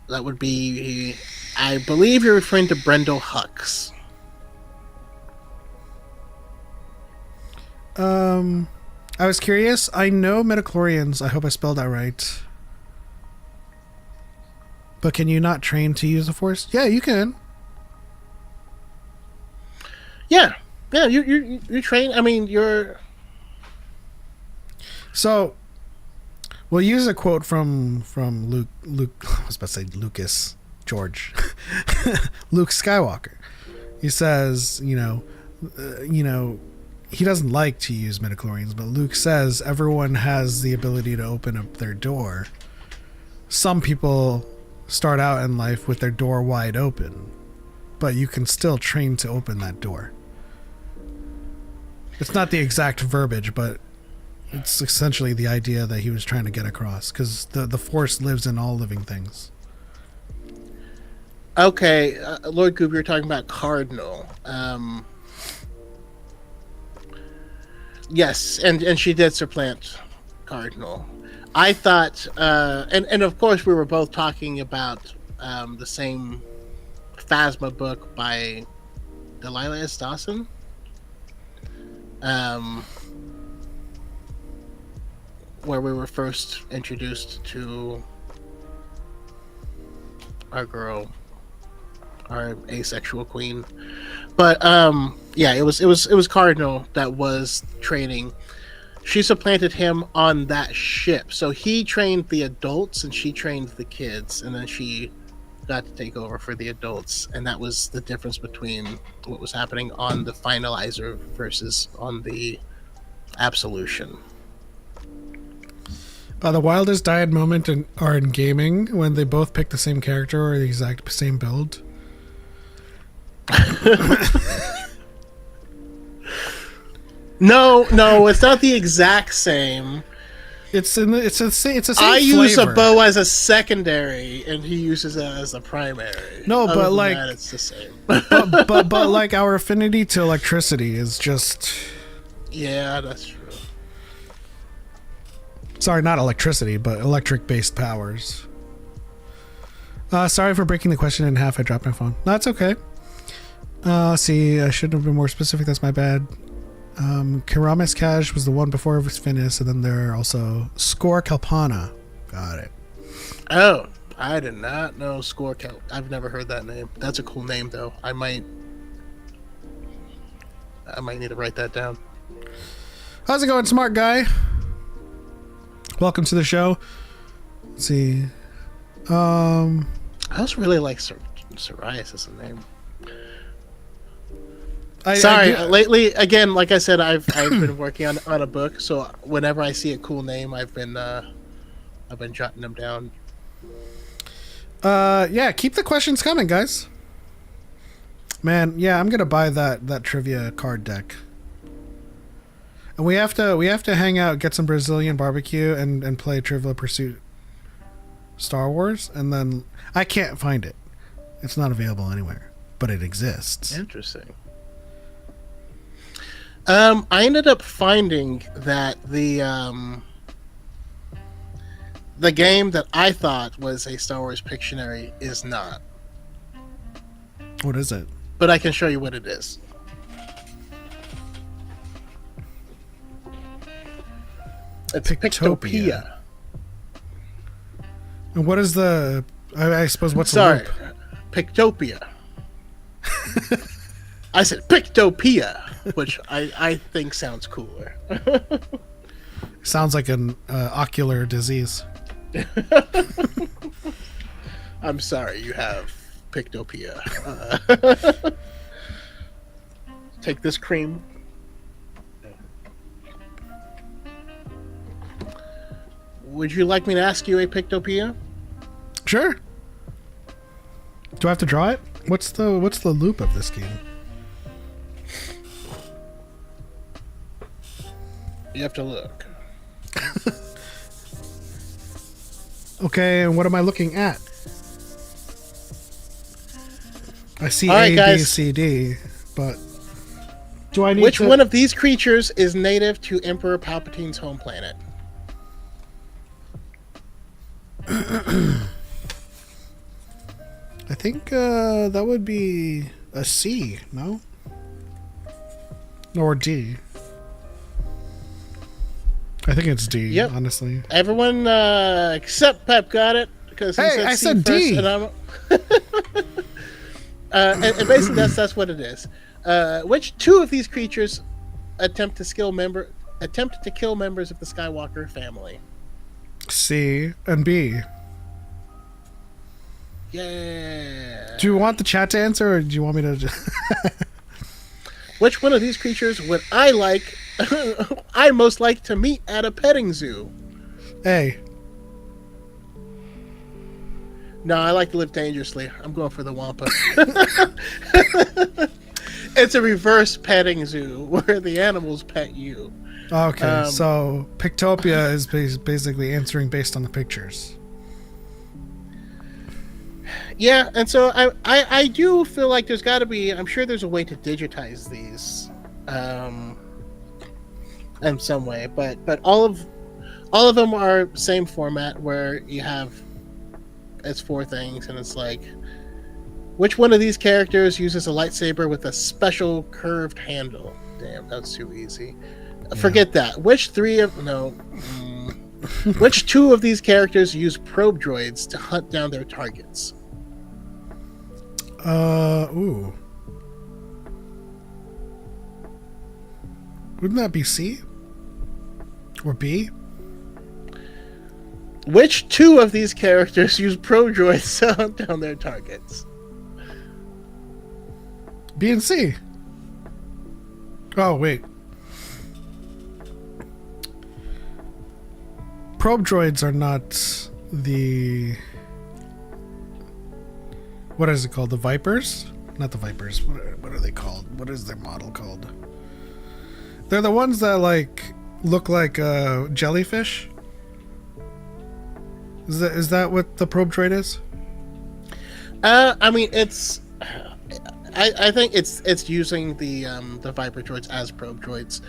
That would be, I believe you're referring to Brendel Hux. I was curious. I know midichlorians. I hope I spelled that right. But can you not train to use the Force? Yeah, you can. Yeah, yeah. You train. I mean, you're. So, we'll use a quote from Luke. I was about to say Lucas George. Luke Skywalker. He says, you know, he doesn't like to use midichlorians, but Luke says everyone has the ability to open up their door. Some people start out in life with their door wide open, but you can still train to open that door. It's not the exact verbiage, but it's essentially the idea that he was trying to get across, because the Force lives in all living things. Okay, Lord Goop, you're talking about Cardinal. Yes, and she did supplant Cardinal. I thought, and of course we were both talking about the same Phasma book by Delilah S. Dawson. Where we were first introduced to our girl, our asexual queen. But yeah, it was Cardinal that was training. She supplanted him on that ship. So he trained the adults and she trained the kids, and then she got to take over for the adults. And that was the difference between what was happening on the Finalizer versus on the Absolution. The wildest dyad moment are in gaming when they both pick the same character or the exact same build. No, it's not the exact same. It's the same I use a flavor. bow as a secondary, and he uses it as a primary. No, Other but than like, that, it's the same. but like our affinity to electricity is just. Yeah, that's true. Sorry, not electricity, but electric-based powers. Sorry for breaking the question in half. I dropped my phone. No, that's okay. See, I shouldn't have been more specific. That's my bad. Keramis Cash was the one before it was finished, and then there are also Score Kalpana. Got it. Oh, I did not know Score Count. I've never heard that name. That's a cool name, though. I might need to write that down. How's it going, smart guy? Welcome to the show. Let's see. I also really like Psoriasis as a name. Sorry, lately, again, like I said, I've been working on a book, so whenever I see a cool name, I've been jotting them down. Yeah, keep the questions coming, guys. Man, yeah, I'm gonna buy that trivia card deck. And we have to hang out, get some Brazilian barbecue, and play Trivial Pursuit Star Wars, and then I can't find it. It's not available anywhere, but it exists. Interesting. I ended up finding that the game that I thought was a Star Wars Pictionary is not. What is it? But I can show you what it is. It's Pictopia. And what is the? I suppose what's Sorry, the loop? Pictopia. I said Pictopia, which I think sounds cooler. Sounds like an ocular disease. I'm sorry, you have Pictopia. Take this cream. Would you like me to ask you a Pictopia? Sure. Do I have to draw it? What's the loop of this game? You have to look. Okay, and what am I looking at? I see All right, A, guys. B, C, D, but do I need Which to... one of these creatures is native to Emperor Palpatine's home planet? I think that would be a C, no? Or D. I think it's D, Yep. honestly. Everyone except Pep got it because he Hey, said I C said first, D. and I'm and basically that's what it is. Which two of these creatures attempt to kill members of the Skywalker family? C and B. Yeah. Do you want the chat to answer, or do you want me to just... Which one of these creatures would I most like to meet at a petting zoo? A. No, I like to live dangerously. I'm going for the Wampa. It's a reverse petting zoo where the animals pet you. Okay, so Pictopia is basically answering based on the pictures. Yeah, and so I do feel like there's got to be. I'm sure there's a way to digitize these, in some way. But all of them are same format where you have it's 4 things, and it's like, which one of these characters uses a lightsaber with a special curved handle? Damn, that's too easy. Yeah. Forget that. Which 2 of these characters use probe droids to hunt down their targets? Ooh. Wouldn't that be C? Or B? Which 2 of these characters use probe droids to hunt down their targets? B and C. Oh, wait. Probe droids are not the... What is it called? The Vipers? Not the Vipers. What are they called? What is their model called? They're the ones that, like, look like jellyfish? Is that what the probe droid is? I mean, it's... I think it's using the Viper droids as probe droids.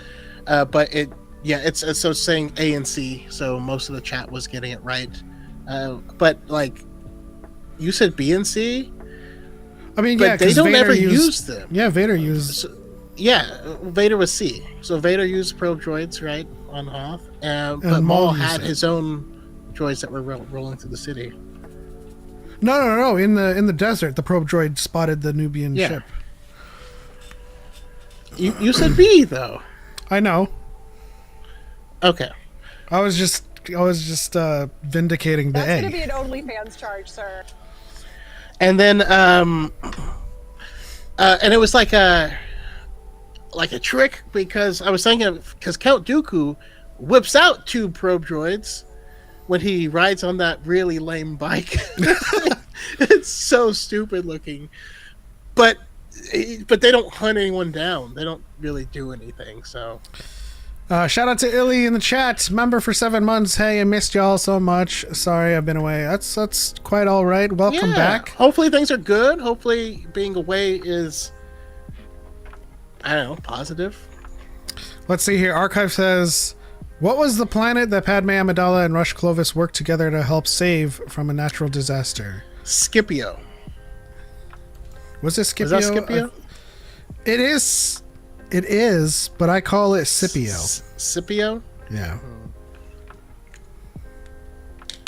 But it's so saying A and C, so most of the chat was getting it right. But, like, you said B and C? I mean, but yeah, they don't Vader ever use them. Yeah, Vader used... So, yeah, Vader was C. So Vader used probe droids, right, on Hoth. But Maul had his own droids that were rolling through the city. No. In the desert, the probe droid spotted the Nubian ship. You said B, though. I know. Okay. I was just vindicating the A. That's going to be an OnlyFans charge, sir. And then, and it was like a trick, because I was thinking, because Count Dooku whips out 2 probe droids when he rides on that really lame bike. It's so stupid looking, but they don't hunt anyone down. They don't really do anything. So. Shout out to Illy in the chat, member for 7 months. Hey, I missed y'all so much. Sorry, I've been away. That's quite all right. Welcome back. Hopefully things are good. Hopefully being away is, I don't know, positive. Let's see here. Archive says, what was the planet that Padme Amidala and Rush Clovis worked together to help save from a natural disaster? Scipio. Was it Scipio? Is that Scipio? It is, but I call it Scipio. Scipio? Yeah.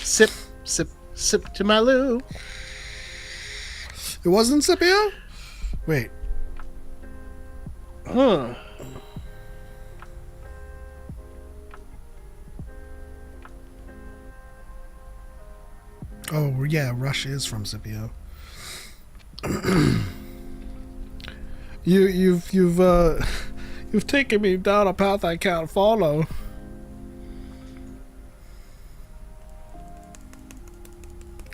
Sip to my loo. It wasn't Scipio? Wait. Huh. Oh, yeah, Rush is from Scipio. You've taken me down a path I can't follow.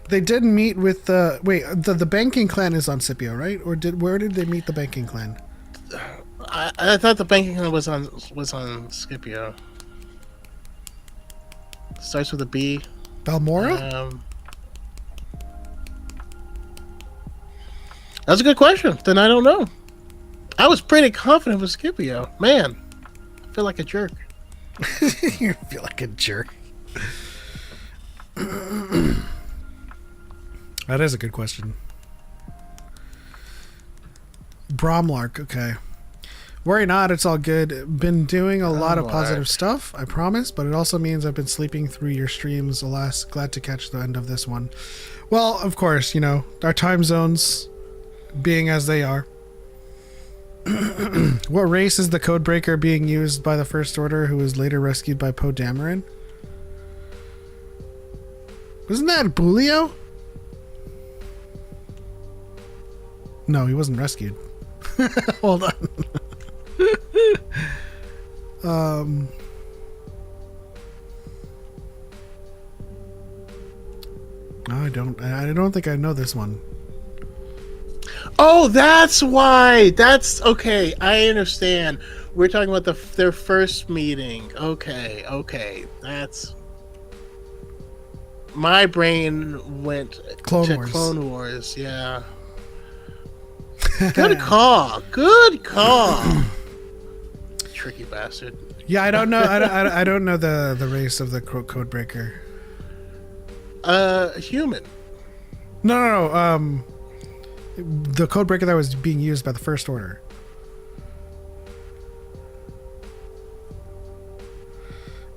They did meet with the banking clan is on Scipio, right? Or where did they meet the banking clan? I thought the banking clan was on Scipio. Starts with a B. Balmora? That's a good question. Then I don't know. I was pretty confident with Scipio. Man, I feel like a jerk. You feel like a jerk. That is a good question. Bromlark, okay. Worry not, it's all good. Been doing a lot of positive stuff, I promise, but it also means I've been sleeping through your streams. Alas, glad to catch the end of this one. Well, of course, our time zones being as they are. What race is the codebreaker being used by the First Order, who was later rescued by Poe Dameron? Wasn't that Bulio? No, he wasn't rescued. Hold on. I don't think I know this one. Oh, that's why. That's okay. I understand. We're talking about their first meeting. Okay. That's my brain went to Clone Wars. Yeah. Good call. Tricky bastard. Yeah, I don't know. I don't know the race of the codebreaker. Human. No. The codebreaker that was being used by the First Order.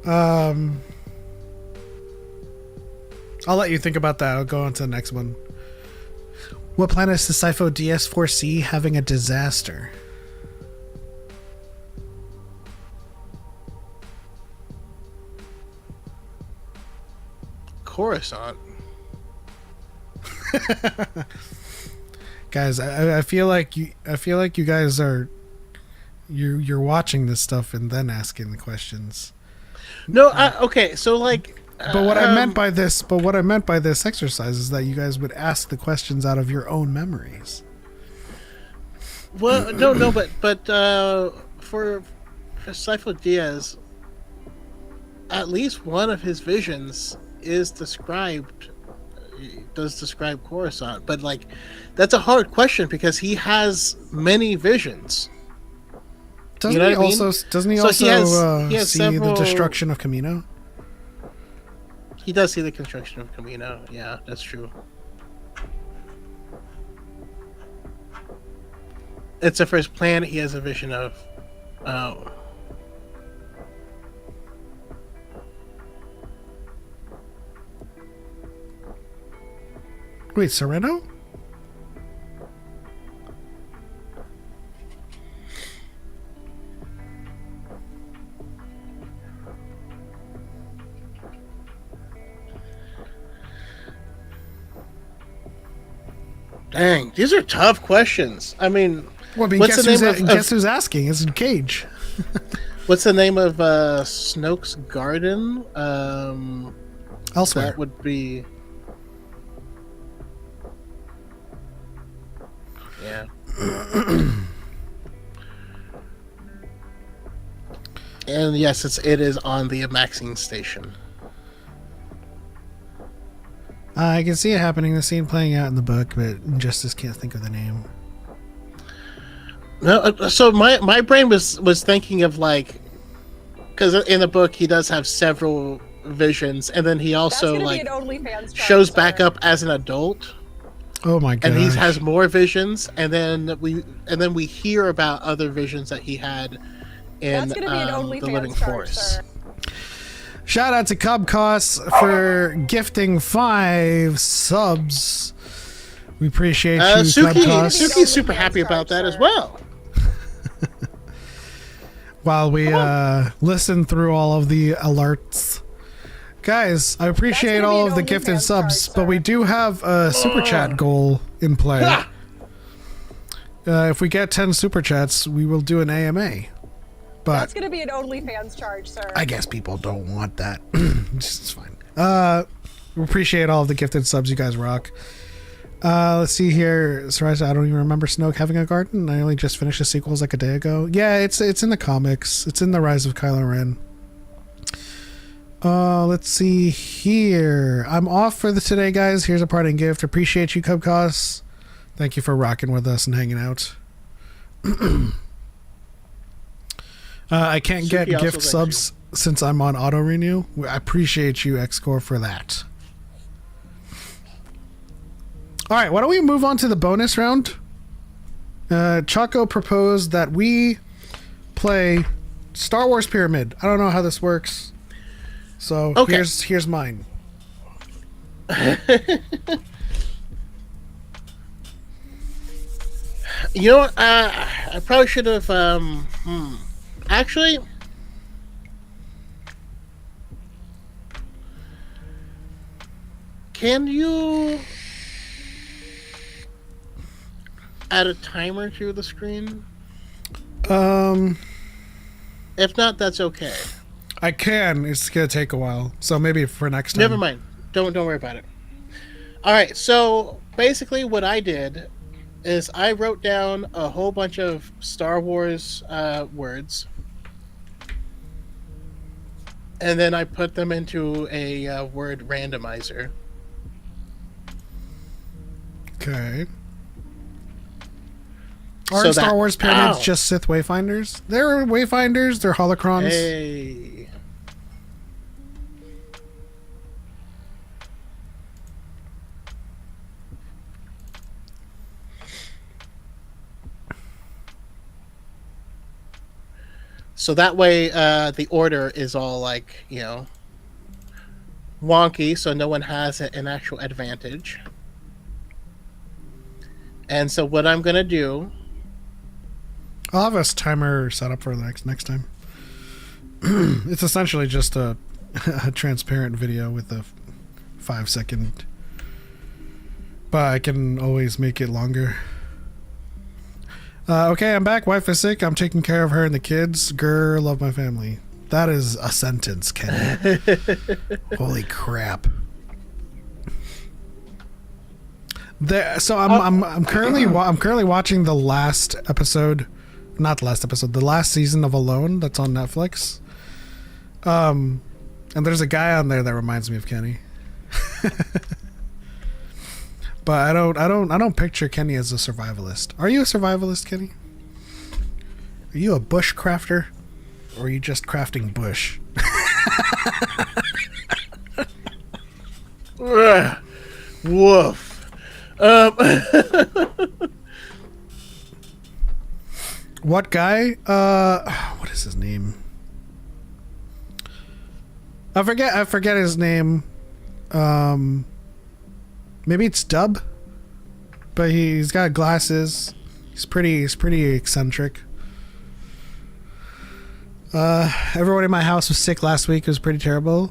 I'll let you think about that. I'll go on to the next one. What planet is the Sifo DS4C having a disaster? Coruscant. Guys, I feel like you guys are you're watching this stuff and then asking the questions. No, okay. So like, but what I meant by this exercise is that you guys would ask the questions out of your own memories. Well, no, but for Sifo Dyas, at least one of his visions does describe Coruscant, but like, that's a hard question because he has many visions. Doesn't he also see the destruction of Kamino? He does see the construction of Kamino. Yeah, that's true. It's the first planet he has a vision of. Oh. Wait, Sereno? Dang, these are tough questions. I mean, Well, I mean, guess who's asking? It's Cage. What's the name of Snoke's garden? Elsewhere. That would be. Yeah. And yes, it is on the Maxine station. I can see it happening. The scene playing out in the book, but Justice can't think of the name. No, so my brain was thinking of like, because in the book he does have several visions, and then he also like shows back up as an adult. Oh my god! And he has more visions, and then we hear about other visions that he had in the Living Force. Shout out to Cubcos for gifting 5 subs. We appreciate you, Cubcos. Suki's super happy about that as well. While we listen through all of the alerts. Guys, I appreciate all of the gifted subs, but we do have a super chat goal in play. If we get 10 super chats, we will do an AMA. But that's going to be an OnlyFans charge, sir. I guess people don't want that. It's fine. We appreciate all of the gifted subs. You guys rock. Let's see here. Sorry, I don't even remember Snoke having a garden. I only just finished the sequels like a day ago. Yeah, it's in the comics. It's in The Rise of Kylo Ren. Let's see here. I'm off for today, guys. Here's a parting gift. Appreciate you, Cubcos. Thank you for rocking with us and hanging out. I can't get gift subs since I'm on auto renew. I appreciate you, Xcore, for that. All right, why don't we move on to the bonus round? Choco proposed that we play Star Wars Pyramid. I don't know how this works. So here's mine. You know what? I probably should have. Actually, can you add a timer to the screen? If not, that's okay. I can. It's gonna take a while, so maybe for next time. Never mind. Don't worry about it. All right. So basically, what I did is I wrote down a whole bunch of Star Wars words, and then I put them into a word randomizer. Okay. Aren't Star Wars pyramids just Sith wayfinders? They're wayfinders. They're holocrons. Hey. So that way, the order is all like, wonky, so no one has an actual advantage. And so what I'm going to do... I'll have a timer set up for the next time. It's essentially just a transparent video with a 5-second... But I can always make it longer. Okay, I'm back. Wife is sick. I'm taking care of her and the kids. Grr, love my family. That is a sentence, Kenny. Holy crap. So I'm currently watching the last episode, not the last episode, the last season of Alone that's on Netflix. And there's a guy on there that reminds me of Kenny. But I don't picture Kenny as a survivalist. Are you a survivalist, Kenny? Are you a bush crafter? Or are you just crafting bush? Woof. What guy? What is his name? I forget his name. Maybe it's Dub, but he's got glasses. He's pretty eccentric. Everyone in my house was sick last week. It was pretty terrible.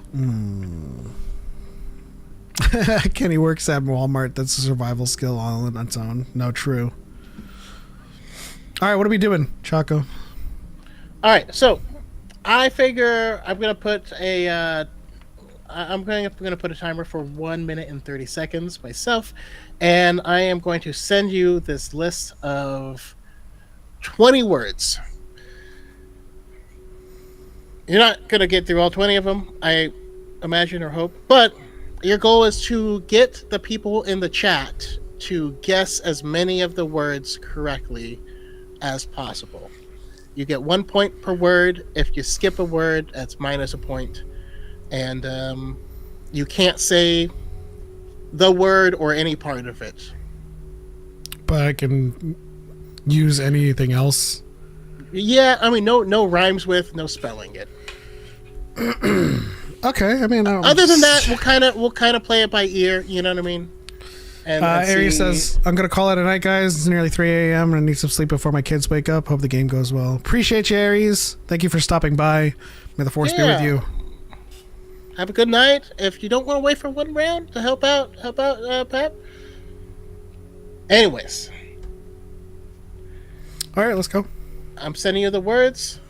Kenny works at Walmart. That's a survival skill all on its own. No, true. All right, what are we doing, Choco? All right, so I figure I'm gonna put a timer for 1 minute and 30 seconds myself, and I am going to send you this list of 20 words. You're not gonna get through all 20 of them, I imagine or hope, but your goal is to get the people in the chat to guess as many of the words correctly as possible. You get 1 point per word. If you skip a word, that's minus a point. And you can't say the word or any part of it. But I can use anything else. Yeah, I mean, no rhymes with, no spelling it. Okay, I mean, other than that, we'll kind of play it by ear. You know what I mean? And Ari says, "I'm gonna call it a night, guys. It's nearly 3 a.m. and I need some sleep before my kids wake up. Hope the game goes well. Appreciate you, Aries. Thank you for stopping by. May the force be with you. Have a good night. If you don't want to wait for one round to help out, Pat. Anyways, all right, let's go. I'm sending you the words,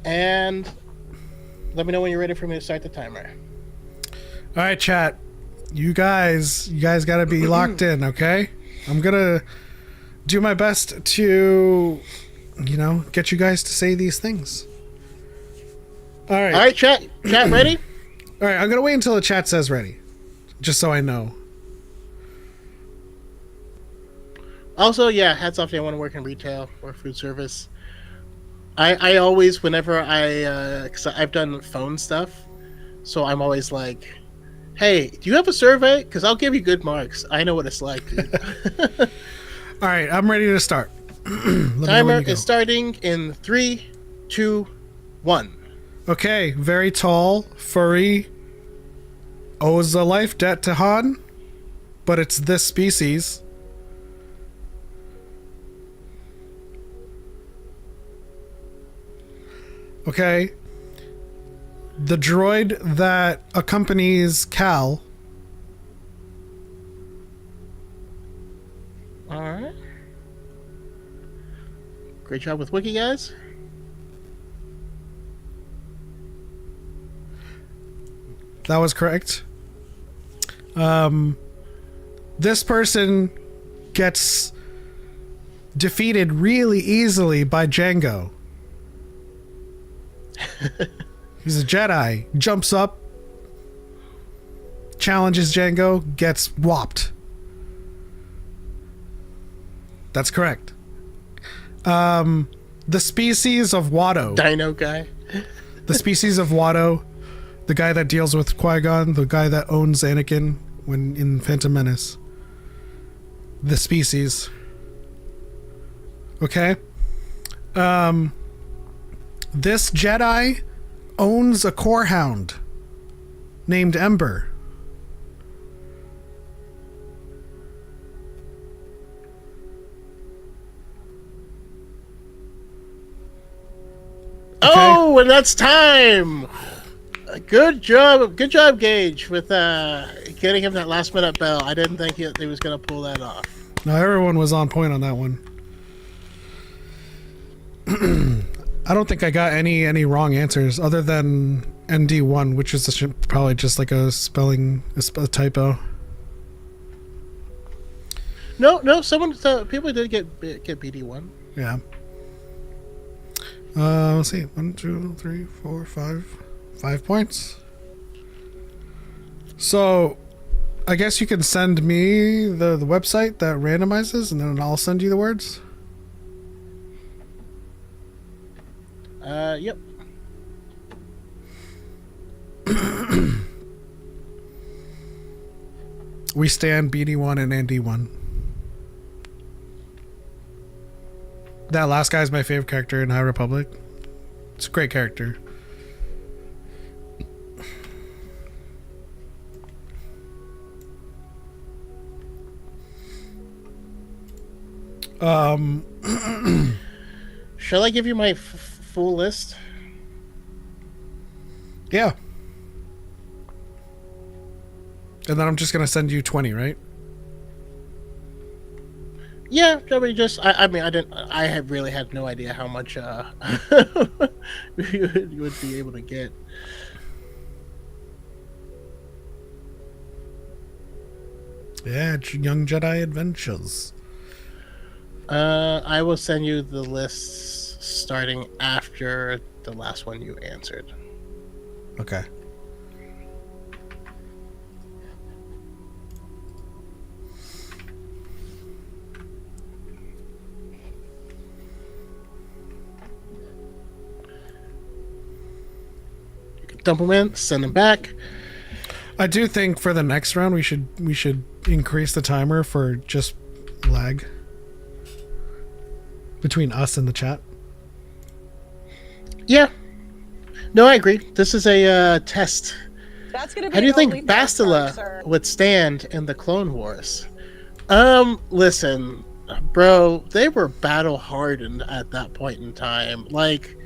and let me know when you're ready for me to start the timer. All right, chat. You guys got to be locked in, okay? I'm gonna do my best to, get you guys to say these things. All right, chat ready? All right, I'm gonna wait until the chat says ready, just so I know. Also, yeah, hats off to anyone who work in retail or food service. I always, whenever cause I've done phone stuff, so I'm always like, hey, do you have a survey? Because I'll give you good marks. I know what it's like. All right, I'm ready to start. Timer is starting in 3, 2, 1. Okay, very tall, furry, owes a life debt to Han, but it's this species. Okay? The droid that accompanies Cal. All right. Great job with Wiki, guys. That was correct. This person gets defeated really easily by Django. He's a Jedi. Jumps up, challenges Django, gets whopped. That's correct. The species of Watto. Dino guy. The species of Watto. The guy that deals with Qui-Gon. The guy that owns Anakin when in Phantom Menace. The species. Okay? This Jedi owns a core hound named Ember. Okay. Oh, and that's time. Good job, Gage, with getting him that last minute bell. I didn't think he was going to pull that off. No, everyone was on point on that one. I don't think I got any wrong answers other than ND1, which is probably just like a spelling a typo. No, people did get BD1. Yeah. Let's see. 1, 2, 3, 4, 5. 5 points. So, I guess you can send me the website that randomizes, and then I'll send you the words. Yep. We stand BD1 and ND1. That last guy is my favorite character in High Republic. It's a great character. Shall I give you my full list? Yeah. And then I'm just gonna send you 20, right? Yeah, I mean, I have really had no idea how much you would be able to get. Yeah, it's Young Jedi Adventures. I will send you the lists starting after the last one you answered. Okay. You can dump them in, send them back. I do think for the next round we should increase the timer for just lag between us and the chat. Yeah. No, I agree. This is a test. That's gonna be. How do you think OnlyFans Bastila sir. would stand in the Clone Wars? Listen, bro, they were battle hardened at that point in time. Like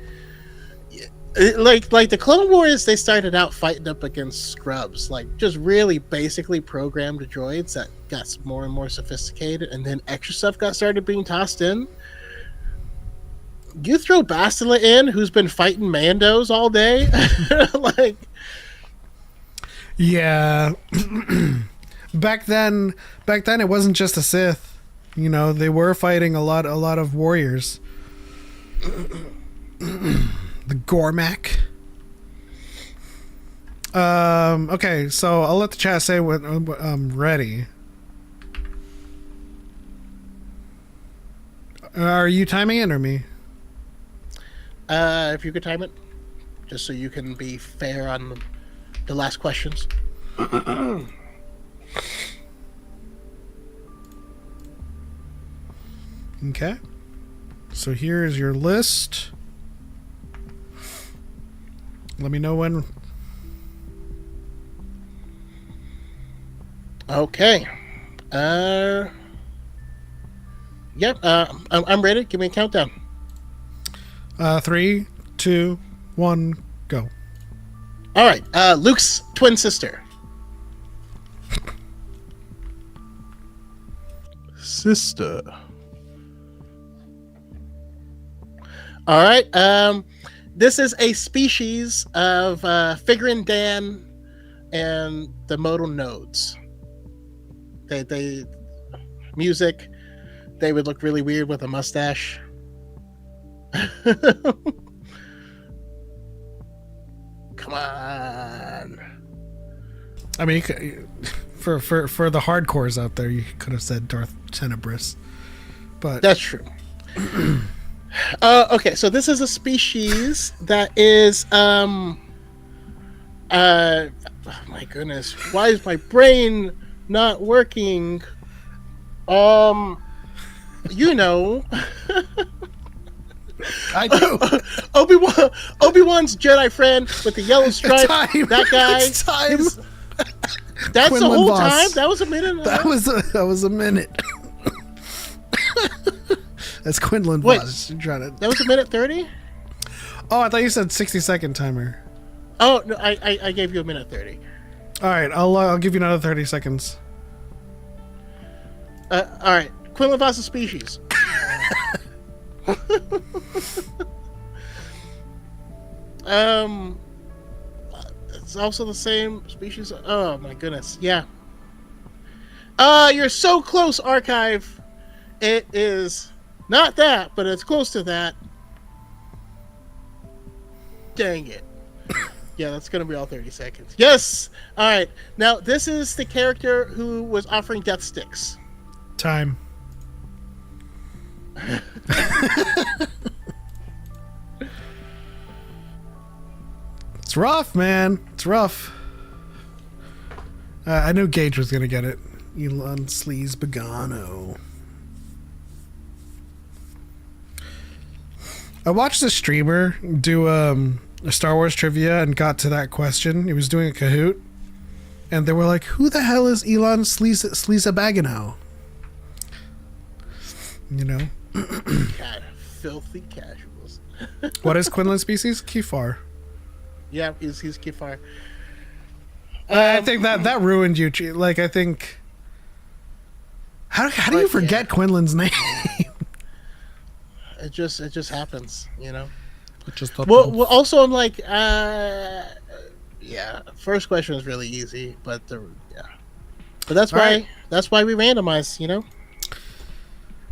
the Clone Wars, they started out fighting up against scrubs, like just really basically programmed droids that got more and more sophisticated, and then extra stuff started being tossed in. You throw Bastila in, who's been fighting Mandos all day, like. Yeah. Back then it wasn't just a Sith. You know, they were fighting a lot of warriors. The Gormak. Okay, so I'll let the chat say when I'm ready. Are you timing it or me? If you could time it, just so you can be fair on the last questions. Okay. So here's your list. Let me know when. Okay. Yep. I'm ready. Give me a countdown. 3, 2, 1, go. All right. Luke's twin sister. Sister. All right. This is a species of figurine Dan and the modal nodes. They music. They would look really weird with a mustache. Come on. I mean, for the hardcores out there, you could have said Darth Tenebris, but That's true. Okay, so this is a species that is oh my goodness, why is my brain not working? You know. I do. Obi-Wan's Jedi friend with the yellow stripe. Time. That guy. It's time. That's Quinlan the whole Voss. time. That was a minute. That was a minute. That's Quinlan Wait. Voss. You're trying to... That was a minute 30. Oh, I thought you said 60-second timer. Oh no, I gave you a minute 30. All right, I'll give you another 30 seconds. All right, Quinlan Voss's species. It's also the same species. Oh my goodness, yeah. You're so close, Archive. It is not that, but it's close to that. Dang it. Yeah, that's gonna be all 30 seconds. Yes. All right. Now this is the character who was offering death sticks. Time. It's rough, man. It's rough. I knew Gage was gonna get it. Elon Sleaze Bagano. I watched a streamer do a Star Wars trivia and got to that question. He was doing a Kahoot, and they were like, "Who the hell is Elon Sleaze Bagano?" You know. God, filthy casuals. What is Quinlan species? Kefar. Yeah, he's Kefar. I think that ruined you. Like, I think. How do you forget Quinlan's name? It just happens, you know. Just Well, also I'm like, yeah. First question is really easy, but but that's why we randomize, you know.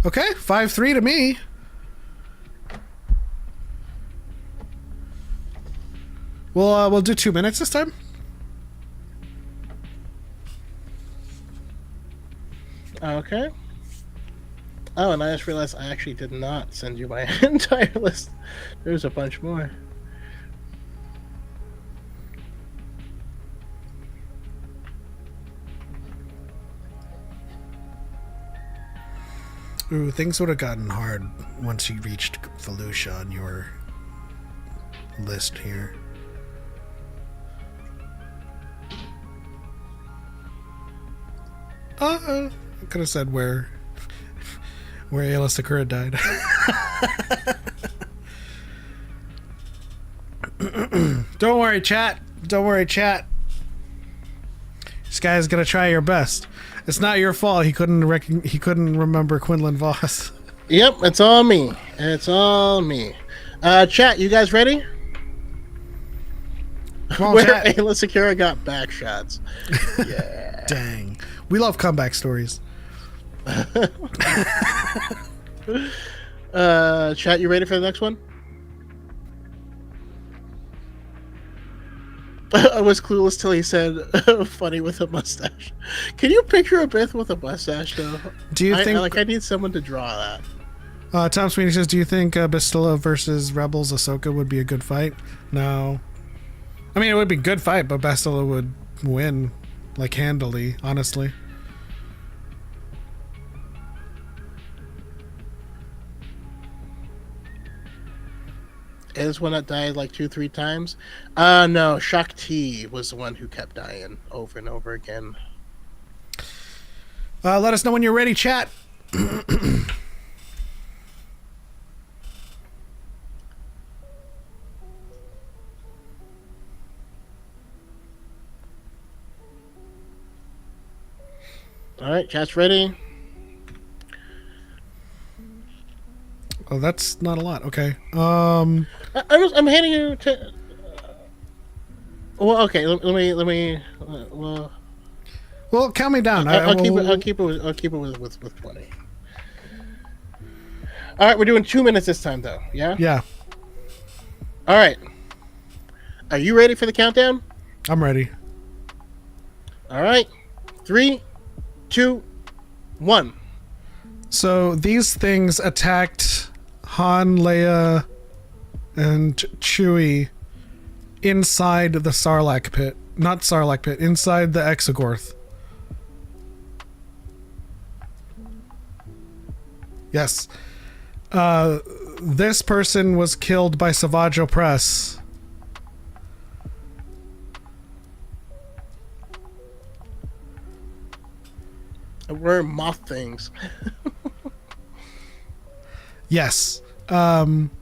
Okay, 5-3 to me. We'll do 2 minutes this time. Okay. Oh, and I just realized I actually did not send you my entire list. There's a bunch more. Ooh, things would have gotten hard once you reached Felucia on your list here. I could have said where Ayla Sakura died. Don't worry, chat. Don't worry, chat. This guy's gonna try your best. It's not your fault. He couldn't remember Quinlan Voss. Yep, it's all me. It's all me. Chat, you guys ready? Come on, Where chat. Ayla Sakura got back shots. Yeah. Dang. We love comeback stories. Chat, you ready for the next one? I was clueless till he said funny with a mustache. Can you picture a Bith with a mustache though? Do you think I need someone to draw that. Tom Sweeney says, do you think Bastilla versus Rebels Ahsoka would be a good fight? No. I mean, it would be a good fight, but Bastilla would win, like, handily, honestly. Is one that died like 2-3 times? No, Shakti was the one who kept dying over and over again. Let us know when you're ready, chat. All right, chat's ready. Oh, that's not a lot. Okay. I'm handing you to. Well, okay. Let me. Well, count me down. I'll keep it. I'll keep it with 20. All right, we're doing 2 minutes this time, though. Yeah. Yeah, All right. Are you ready for the countdown? I'm ready. All right. 3, 2, 1. So these things attacked Han, Leia, and Chewie inside the Sarlacc pit. Not Sarlacc pit, inside the Exogorth. Yes. This person was killed by Savage Opress. We're moth things. Yes. Anakin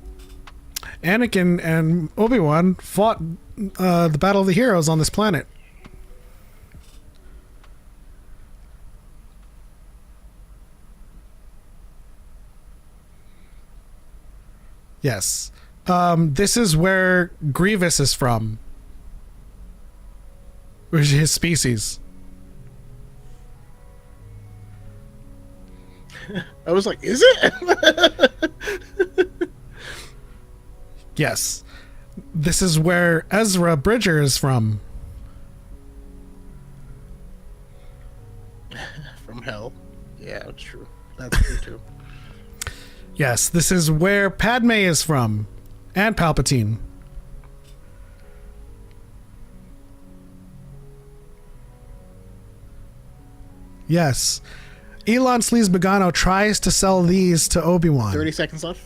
and Obi-Wan fought the Battle of the Heroes on this planet. Yes. This is where Grievous is from. Which is his species. I was like, is it? Yes. This is where Ezra Bridger is from. From hell. Yeah, it's true. That's true too. Yes, this is where Padme is from. And Palpatine. Yes. Elon Sleaze Begano tries to sell these to Obi-Wan. 30 seconds left.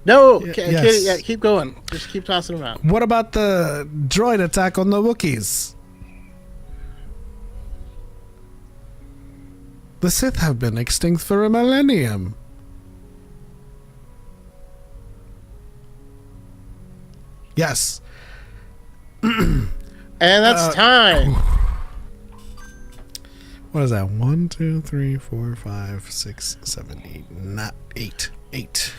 No, yes. yeah, keep going. Just keep tossing them out. What about the droid attack on the Wookiees? The Sith have been extinct for a millennium. Yes. And that's time. What is that? 1, 2, 3, 4, 5, 6, 7, 8, not 8. 8.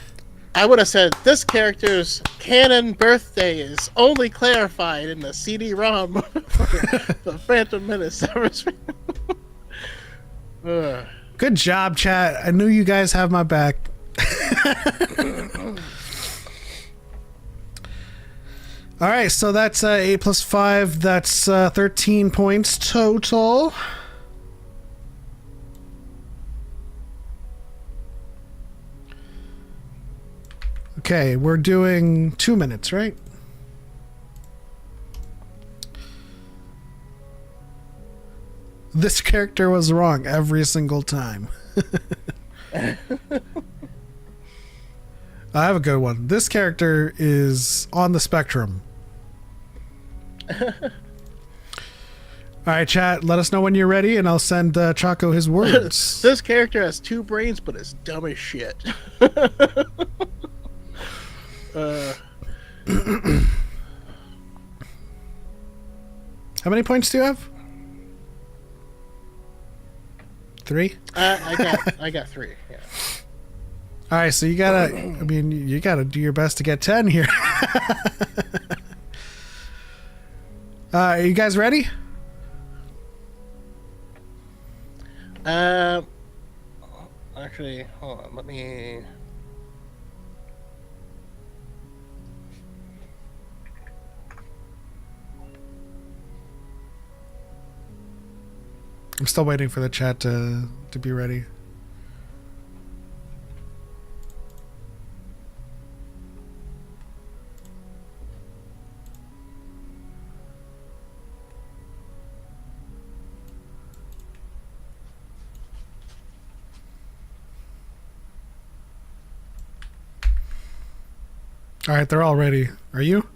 I would have said this character's canon birthday is only clarified in the CD-ROM for the Phantom Menace. Good job, chat. I knew you guys have my back. All right, so that's 8 plus 5. That's 13 points total. Okay, we're doing 2 minutes, right? This character was wrong every single time. I have a good one. This character is on the spectrum. All right, chat, let us know when you're ready, and I'll send Choco his words. This character has 2 brains, but is dumb as shit. How many points do you have? 3? I got 3. Yeah. All right, so you gotta do your best to get 10 here. Are you guys ready? Actually, hold on. Let me. I'm still waiting for the chat to be ready. All right, they're all ready. Are you?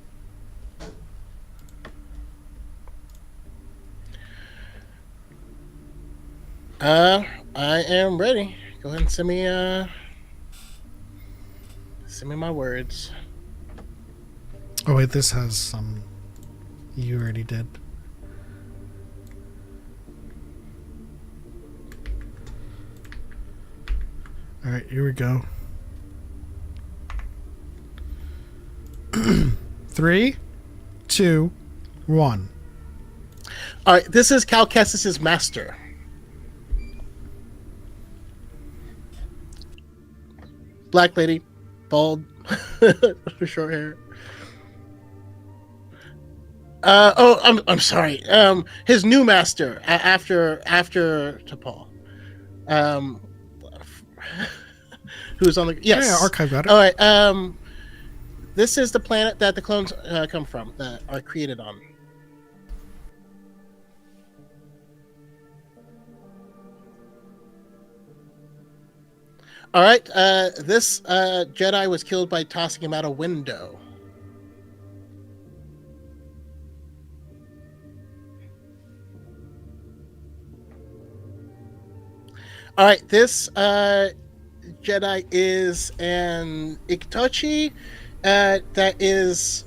I am ready. Go ahead and send me my words. Oh wait, this has some You already did. All right, here we go. 3, 2, 1. All right, this is Cal Kestis' master. Black lady, bald, short hair. I'm sorry. His new master after T'Pol. Who's on the Yeah, Archive got it. All right. This is the planet that the clones come from, that are created on. All right. This Jedi was killed by tossing him out a window. All right. This Jedi is an Iktochi that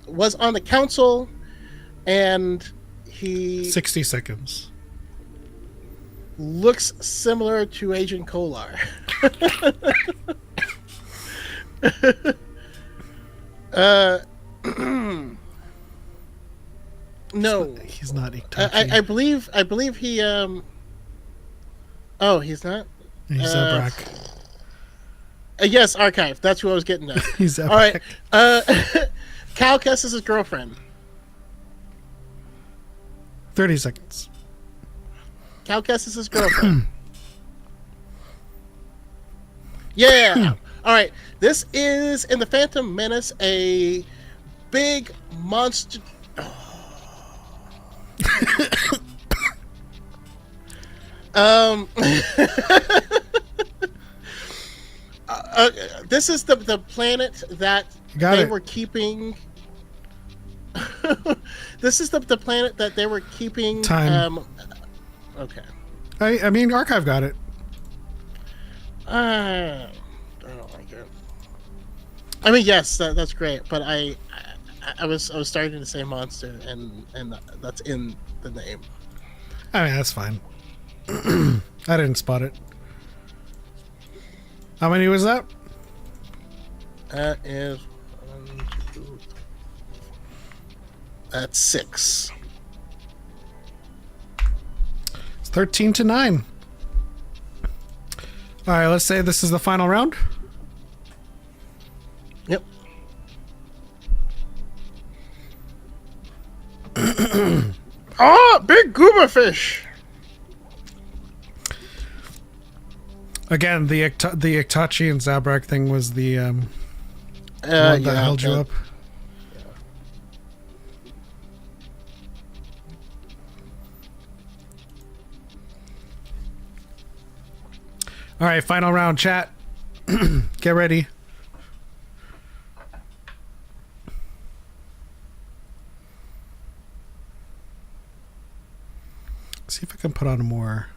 was on the council, and he 60 seconds. looks similar to Agent Kolar. No, He's not Iktachi. I believe he. Oh, he's not. He's Zabrak. Yes, Archive. That's who I was getting at. He's Zabrak. All right. Cal Kestis' girlfriend. 30 seconds. Cal Kestis' girlfriend. Yeah. All right. This is in the Phantom Menace, a big monster. This is the planet that were keeping. This is the planet that they were keeping. Time. Okay. I mean, Archive got it. I don't like it. I mean, yes, that's great, but I was starting to say monster, and that's in the name. I mean, that's fine. I didn't spot it. How many was that? That is 1, 2, 3. That's 6. It's 13-9. All right, let's say this is the final round. Yep. Big goober fish. Again, the Iktachi and Zabrak thing was the one that held you up. All right, final round, chat. Get ready. See if I can put on more.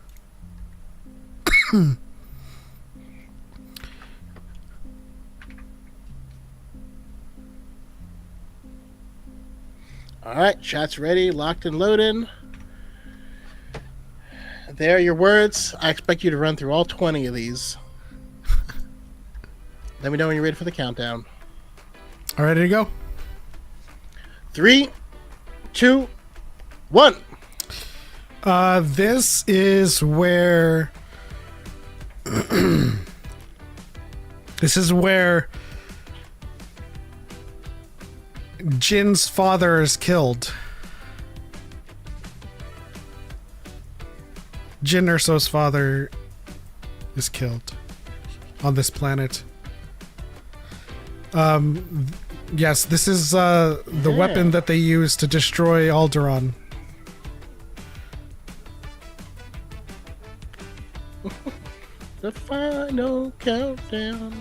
All right, chat's ready, locked and loading. There are your words. I expect you to run through all 20 of these. Let me know when you're ready for the countdown. All ready to go? 3, 2, 1. This is where this is where Jin's father is killed. Jin Erso's father is killed on this planet. Yes, this is the weapon that they use to destroy Alderaan. The final countdown.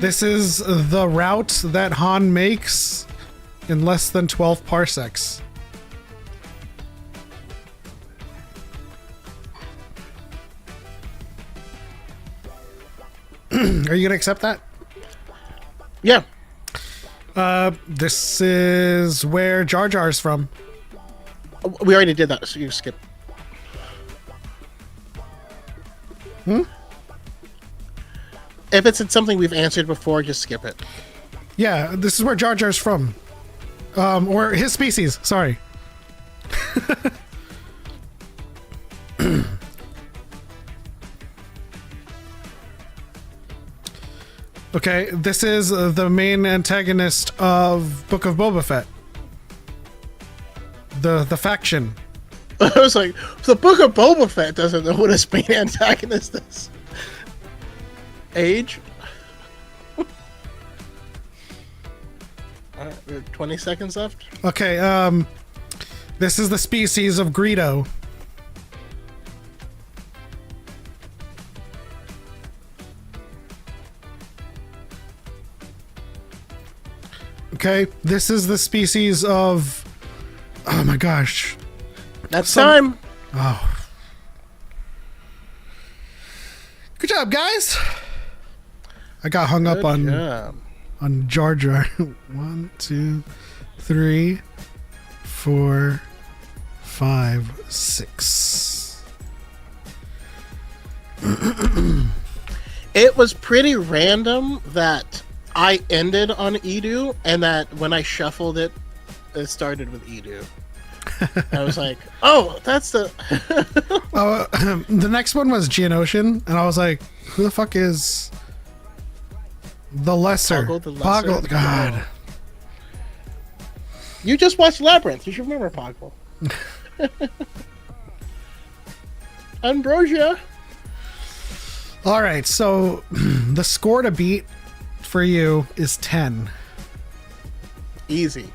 This is the route that Han makes in less than 12 parsecs. Are you gonna accept that? Yeah. This is where Jar Jar's from. We already did that, so you skip. If it's something we've answered before, just skip it. Yeah, this is where Jar Jar's from. Or his species, sorry. Okay, this is the main antagonist of Book of Boba Fett. The faction. I was like, the Book of Boba Fett doesn't know what his main antagonist is. Age? Alright, we have 20 seconds left. Okay, this is the species of Greedo. Okay, this is the species of... Oh my gosh. That's time. Oh. Good job, guys. I got hung up on Jar Jar. 1, 2, 3, 4, 5, 6. It was pretty random that I ended on Edu, and that when I shuffled it, it started with Edu. I was like, oh, that's the... The next one was Geonosian, and I was like, who the fuck is the Lesser? Poggle the Lesser? Poggle, God. You just watched Labyrinth. You should remember Poggle. Ambrosia. All right, so the score to beat for you is 10. Easy.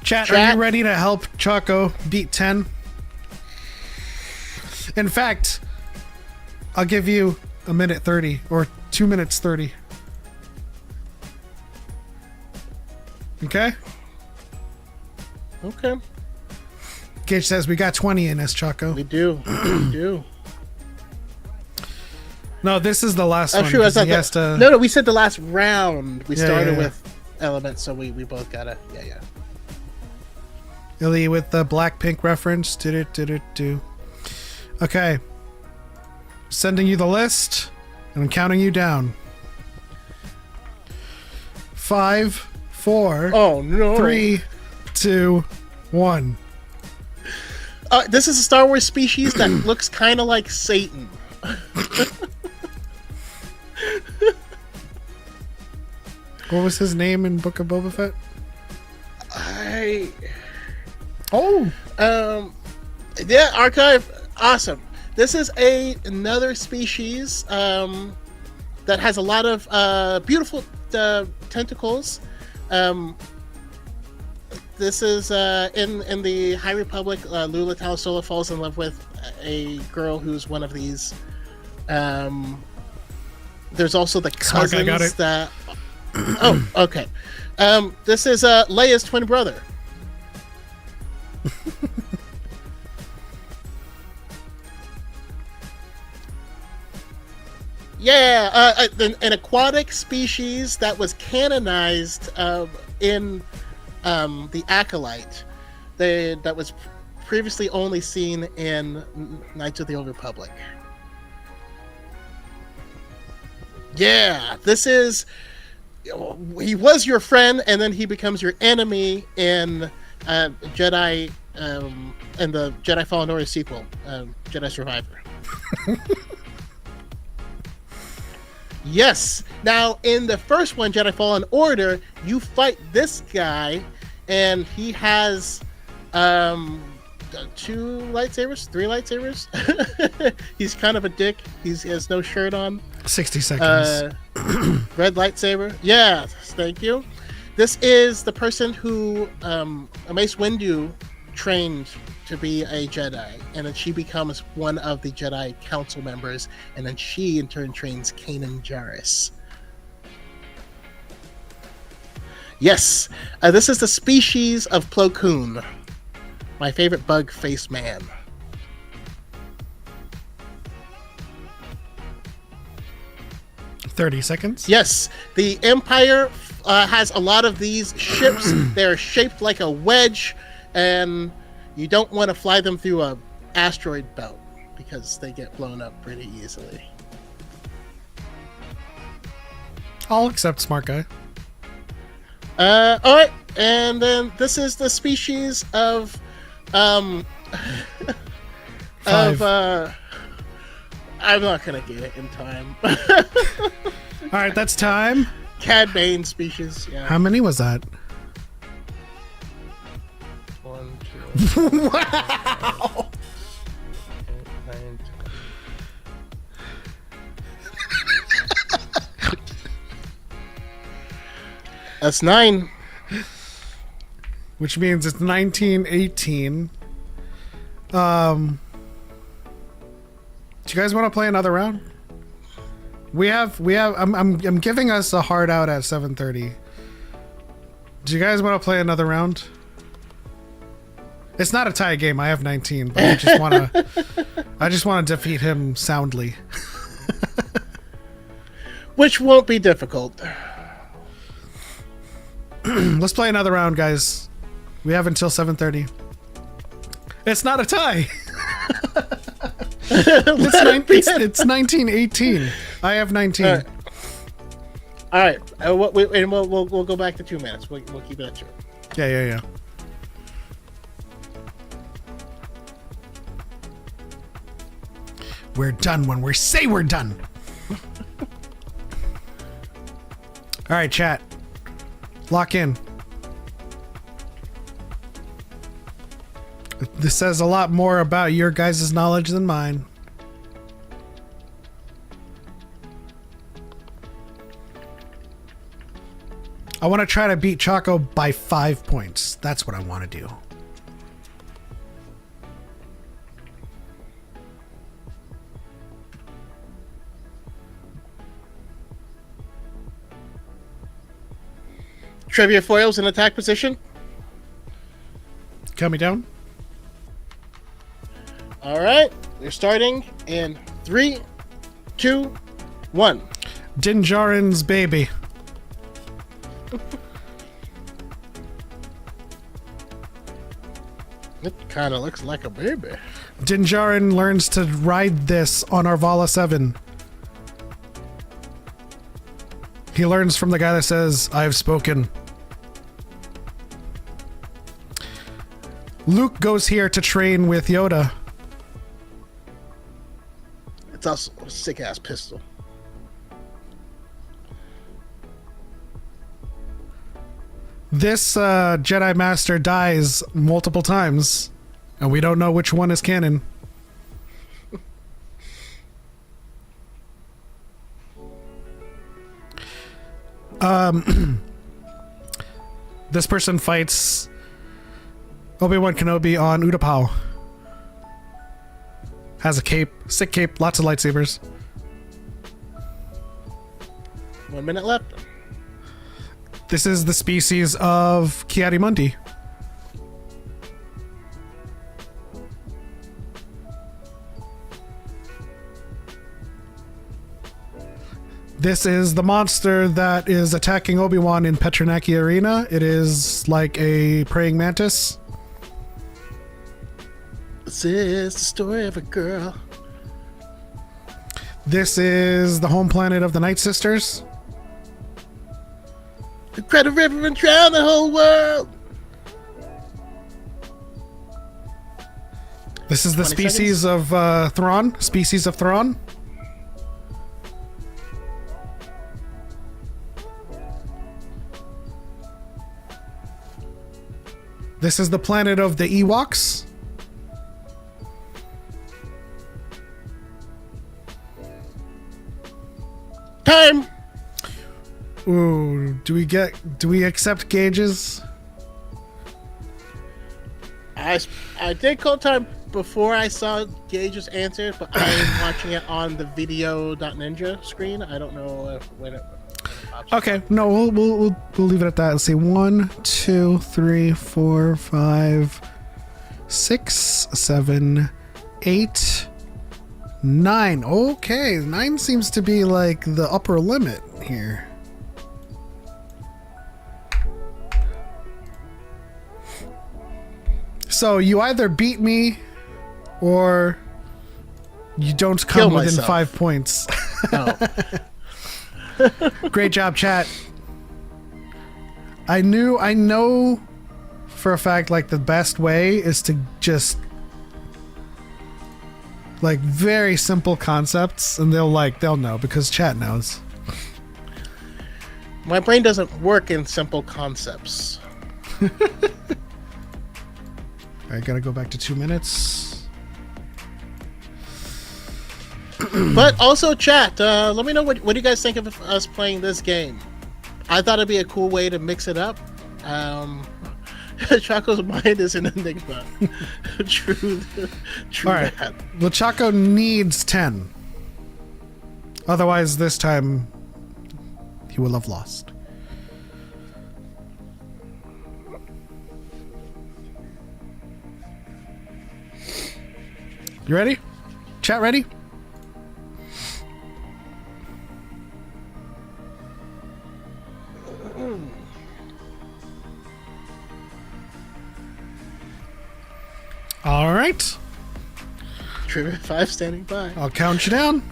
Chat, are you ready to help Choco beat 10? In fact, I'll give you a minute 30 or 2 minutes 30. Okay? Okay. Gage says we got 20 in us, Choco. We do. We do. No, this is the last one. True. I thought he has to... No, we said the last round. We started yeah. with elements, so we both gotta. Yeah. Illy with the Blackpink reference. Do. Okay. Sending you the list, and I'm counting you down. 5, 4. Oh no. 3, 2, 1. This is a Star Wars species that looks kind of like Satan. What was his name in Book of Boba Fett? Yeah, archive. Awesome. This is another species that has a lot of beautiful tentacles. This is in the High Republic. Lula Talasola falls in love with a girl who's one of these. There's also the cousins I got it. that. Oh, okay. This is Leia's twin brother. Yeah, an aquatic species that was canonized in the Acolyte, that was previously only seen in Knights of the Old Republic. Yeah, this is... He was your friend, and then he becomes your enemy in Jedi, in the Jedi Fallen Order sequel, Jedi Survivor. Yes. Now, in the first one, Jedi Fallen Order, you fight this guy, and he has 2 lightsabers, 3 lightsabers. He's kind of a dick. He has no shirt on. 60 seconds. Red lightsaber. Yeah, thank you. This is the person who Mace Windu trained to be a Jedi, and then she becomes one of the Jedi Council members, and then she in turn trains Kanan Jarrus. Yes, this is the species of Plo Koon, my favorite bug face man. .30 seconds. Yes, the Empire has a lot of these ships. They're shaped like a wedge, and you don't want to fly them through a asteroid belt because they get blown up pretty easily. I'll accept smart guy. All right, and then this is the species of Five. I'm not gonna get it in time. All right, that's time. Cad Bane species. Yeah. How many was that? 1, 2. Wow. 8, 9, 10. That's 9. Which means it's 1918. Do you guys want to play another round? We have. I'm giving us a hard out at 7:30. Do you guys want to play another round? It's not a tie game. I have 19, but I just want to. I just want to defeat him soundly. Which won't be difficult. Let's play another round, guys. We have until 7:30. It's not a tie. It's 1918. I have 19. All right. We'll go back to 2 minutes. We'll keep it at 2. Yeah. We're done when we say we're done. All right, chat. Lock in. This says a lot more about your guys' knowledge than mine. I want to try to beat Choco by 5 points. That's what I want to do. Trivia foils in attack position. Count me down. All right. We're starting in 3, 2, 1. Din Djarin's baby. It kind of looks like a baby. Din Djarin learns to ride this on Arvala 7. He learns from the guy that says, "I have spoken." Luke goes here to train with Yoda. It's also a sick ass pistol. This Jedi Master dies multiple times, and we don't know which one is canon. This person fights Obi-Wan Kenobi on Utapau. Has a cape, sick cape, lots of lightsabers. 1 minute left. This is the species of Kiadi-Mundi. This is the monster that is attacking Obi-Wan in Petranaki Arena. It is like a praying mantis. This is the story of a girl. This is the home planet of the Night Sisters. Who cried a river and drowned the whole world. This is the 20 species of Thrawn. Species of Thrawn. This is the planet of the Ewoks. Time. Ooh, do we accept gauges? I did call time before I saw Gage's answer, but I'm watching it on the video.ninja screen. I don't know when it pops up. Okay, no, we'll leave it at that. Let's see, 1, 2, 3, 4, 5, 6, 7, 8, 9. Okay, 9 seems to be like the upper limit here. So you either beat me or you don't Kill come within myself. 5 points. Oh. Great job, chat. I know for a fact, like, the best way is to just, like, very simple concepts, and they'll know because chat knows. My brain doesn't work in simple concepts. I gotta go back to 2 minutes. But also, chat, let me know what do you guys think of us playing this game. I thought it'd be a cool way to mix it up. Choco's mind is an enigma. True. All right. That. Well, Choco needs 10. Otherwise, this time, he will have lost. You ready? Chat ready? All right. Trivia 5 standing by. I'll count you down.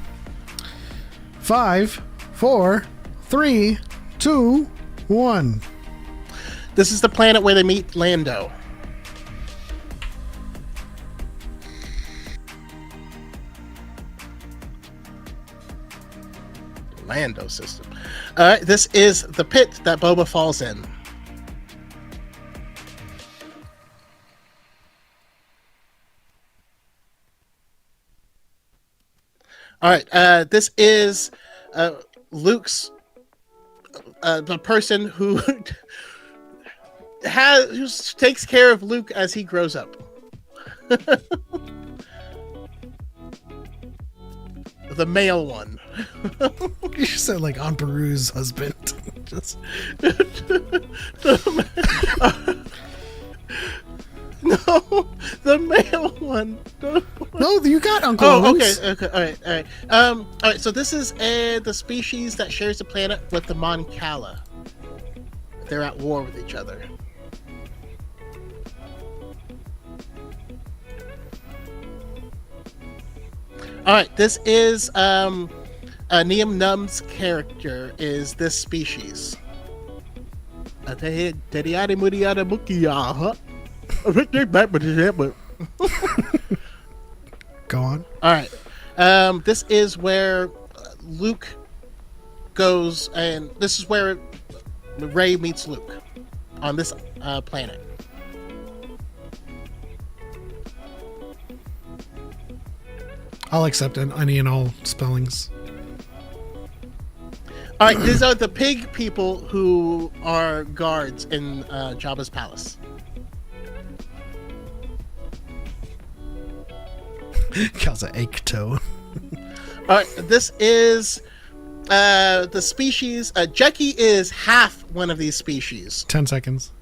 5, 4, 3, 2, 1. This is the planet where they meet Lando. Lando system. This is the pit that Boba falls in. All right, this is Luke's the person who who takes care of Luke as he grows up. The male one. You said like Aunt Beru's husband. Just No, the male one. no, you got Uncle Oh, Owens. okay, all right. So this is the species that shares the planet with the Mon Cala. They're at war with each other. All right, this is Neum Num's character is this species. Go on. All right. This is where Luke goes, and this is where Rey meets Luke on this planet. I'll accept any and all spellings. All right, these are the pig people who are guards in Jabba's palace. Calls it Aketo. All right, this is the species. Jekki is half one of these species. 10 seconds.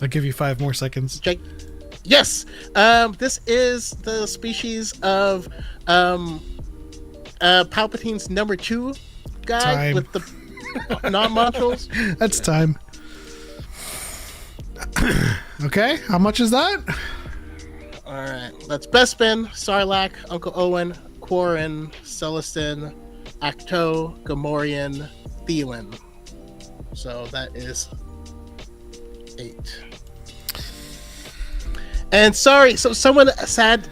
I'll give you 5 more seconds. Yes. This is the species of Palpatine's number 2 guy Time. with the non-modules. That's time. Okay, how much is that? All right, that's Bespin, Sarlacc, Uncle Owen, Quarren, Celestin, Acto, Gamorrean, Thielen. So that is 8. And sorry, so someone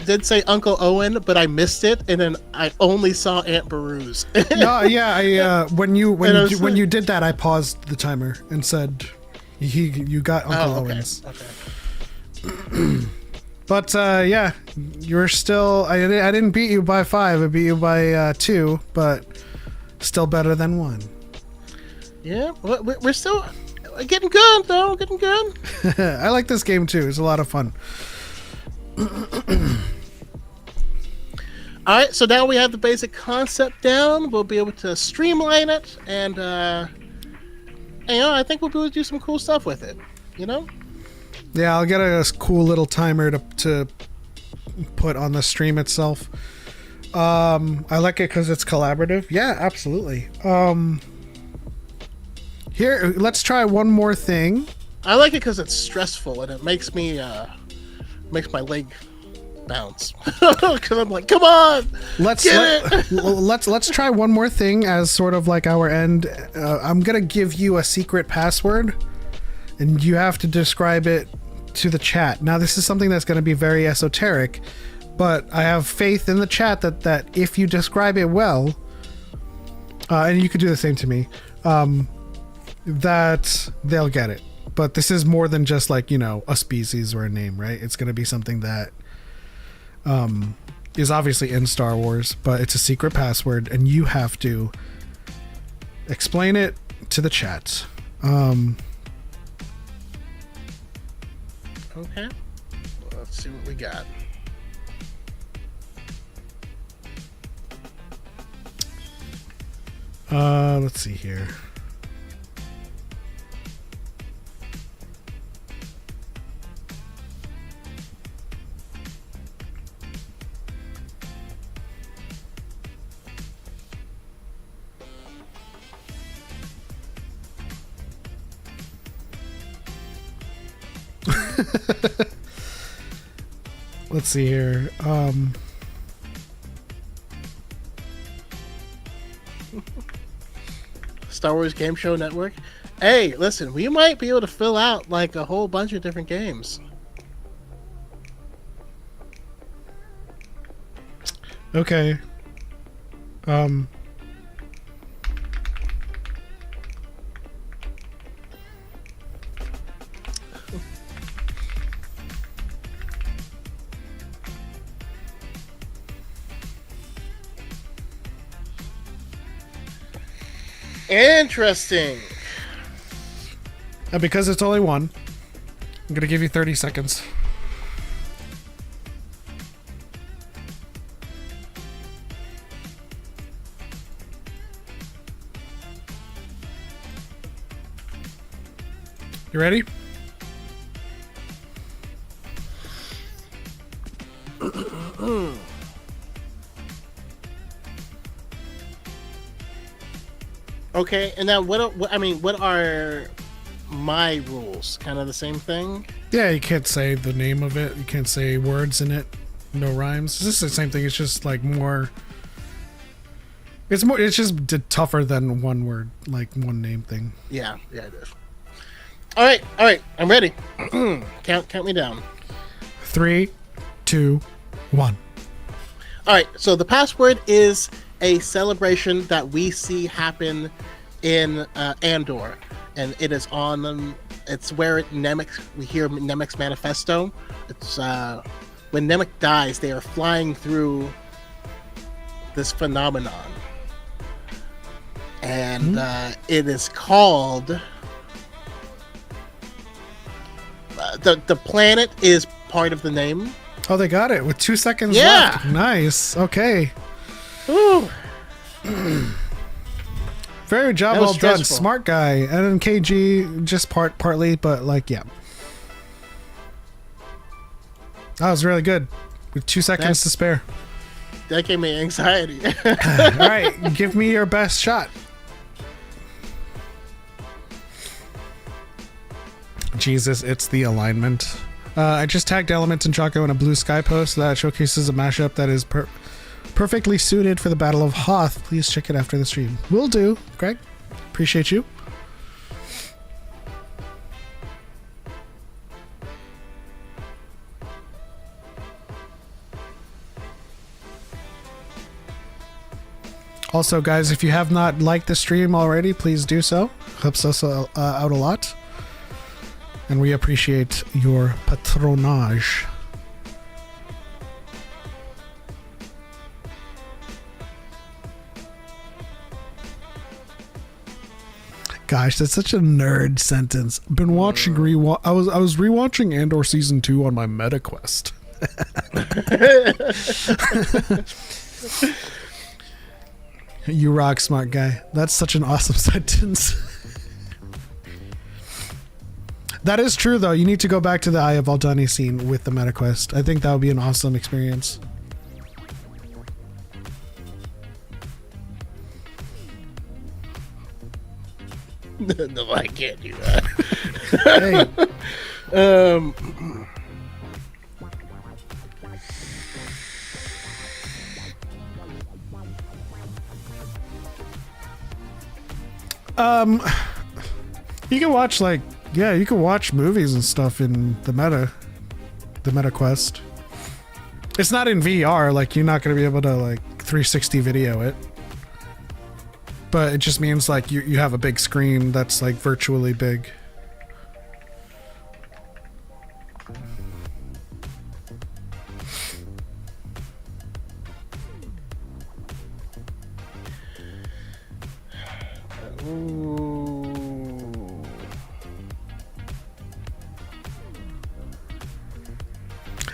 did say Uncle Owen, but I missed it, and then I only saw Aunt Beru's. No, yeah, when you did that, I paused the timer and said, "You got Uncle Owens." Okay. But yeah, you're still. I didn't beat you by 5. I beat you by 2, but still better than 1. Yeah, we're still getting good, though. Getting good. I like this game too. It's a lot of fun. All right, so now we have the basic concept down. We'll be able to streamline it, and I think we'll be able to do some cool stuff with it. You know? Yeah, I'll get a cool little timer to put on the stream itself. I like it because it's collaborative. Yeah, absolutely. Here, let's try one more thing. I like it because it's stressful and it makes me makes my leg bounce. Because I'm like, come on, Let's try one more thing as sort of like our end. I'm gonna give you a secret password, and you have to describe it to the chat. Now, this is something that's gonna be very esoteric, but I have faith in the chat that if you describe it well, and you could do the same to me, that they'll get it. But this is more than just like, a species or a name, right? It's going to be something that is obviously in Star Wars, but it's a secret password, and you have to explain it to the chat. Okay. Let's see what we got. Let's see here. Let's see here. Star Wars Game Show Network. Hey, listen, we might be able to fill out like a whole bunch of different games. Okay. Interesting. And because it's only one, I'm gonna give you 30 seconds. You ready? Okay, and now what are my rules? Kind of the same thing? Yeah, you can't say the name of it. You can't say words in it. No rhymes. It's just the same thing. It's just like more. It's just tougher than one word, like one name thing. Yeah, it is. All right. I'm ready. Count me down. 3, 2, 1. All right. So the password is a celebration that we see happen in Andor, and it is on. It's where we hear Nemec's manifesto. It's when Nemec dies, they are flying through this phenomenon, and it is called. The planet is part of the name. Oh, they got it with 2 seconds left. Nice. Okay. Ooh. Very job, That was well done. stressful. Smart guy. And then KG just partly, but like, yeah. That was really good. With 2 seconds to spare. That gave me anxiety. All right, give me your best shot. Jesus, it's the alignment. I just tagged Element and Choco in a blue sky post that showcases a mashup that is perfectly suited for the Battle of Hoth. Please check it after the stream. Will do, Greg. Appreciate you. Also, guys, if you have not liked the stream already, please do so. Helps us out a lot. And we appreciate your patronage. Gosh, that's such a nerd sentence. Been watching I was rewatching Andor season 2 on my meta quest. You rock, smart guy. That's such an awesome sentence. That is true, though. You need to go back to the Eye of Aldani scene with the meta quest. I think that would be an awesome experience. No, I can't do that. You can watch you can watch movies and stuff in the Meta Quest. It's not in VR, like you're not going to be able to like 360 video it. But it just means like you have a big screen that's like virtually big.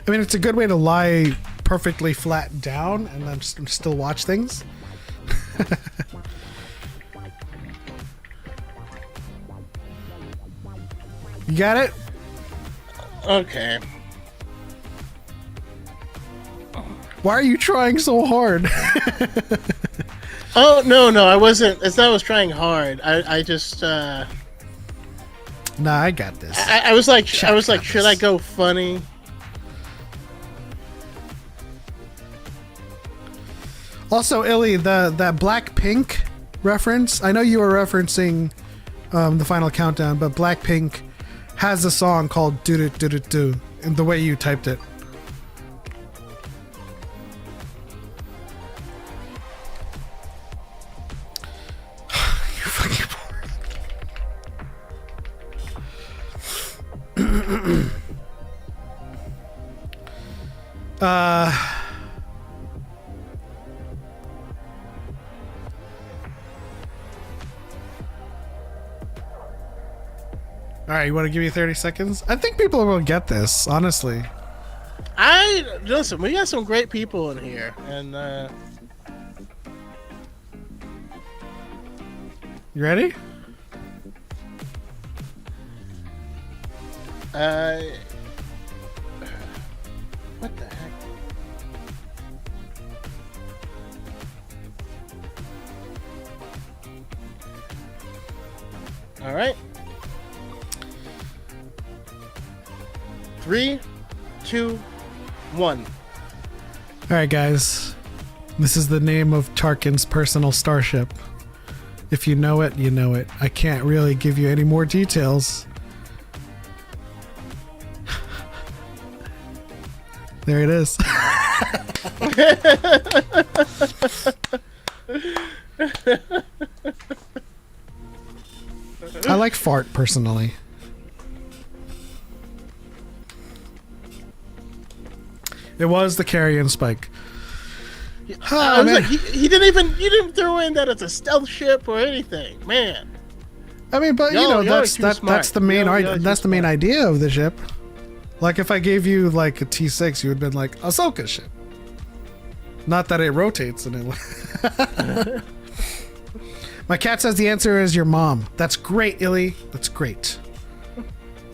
I mean, it's a good way to lie perfectly flat down and then still watch things. You got it? Okay. Why are you trying so hard? Oh, no, I wasn't. It's not I was trying hard. I just, Nah, I got this. I was like, should I go funny? Also, Illy, that Blackpink reference, I know you were referencing the Final Countdown, but Blackpink has a song called Do Do Do Do Do, and the way you typed it. You're fucking boring. All right, you want to give me 30 seconds? I think people will get this, honestly. Listen, we got some great people in here, and You ready? what the heck? All right. 3, 2, 1. All right, guys. This is the name of Tarkin's personal starship. If you know it, you know it. I can't really give you any more details. There it is. I like fart personally. It was the carrion spike. I was like, he didn't you didn't throw in that it's a stealth ship or anything, man. I mean, but that's the main that's the main idea of the ship. Like if I gave you like a T6, you would have been like Ahsoka's ship. Not that it rotates and it. My cat says the answer is your mom. That's great, Illy. That's great.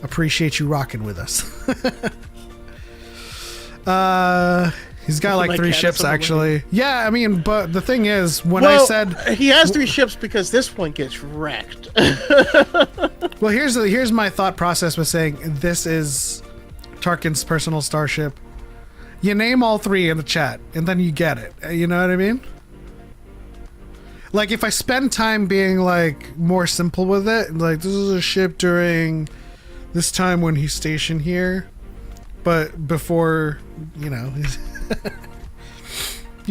Appreciate you rocking with us. He's got like 3 ships actually. Yeah, I mean, but the thing is, I said he has 3 ships because this one gets wrecked. Well, here's my thought process with saying this is Tarkin's personal starship. You name all 3 in the chat, and then you get it. You know what I mean? Like if I spend time being like more simple with it, like this is a ship during this time when he's stationed here, but before, you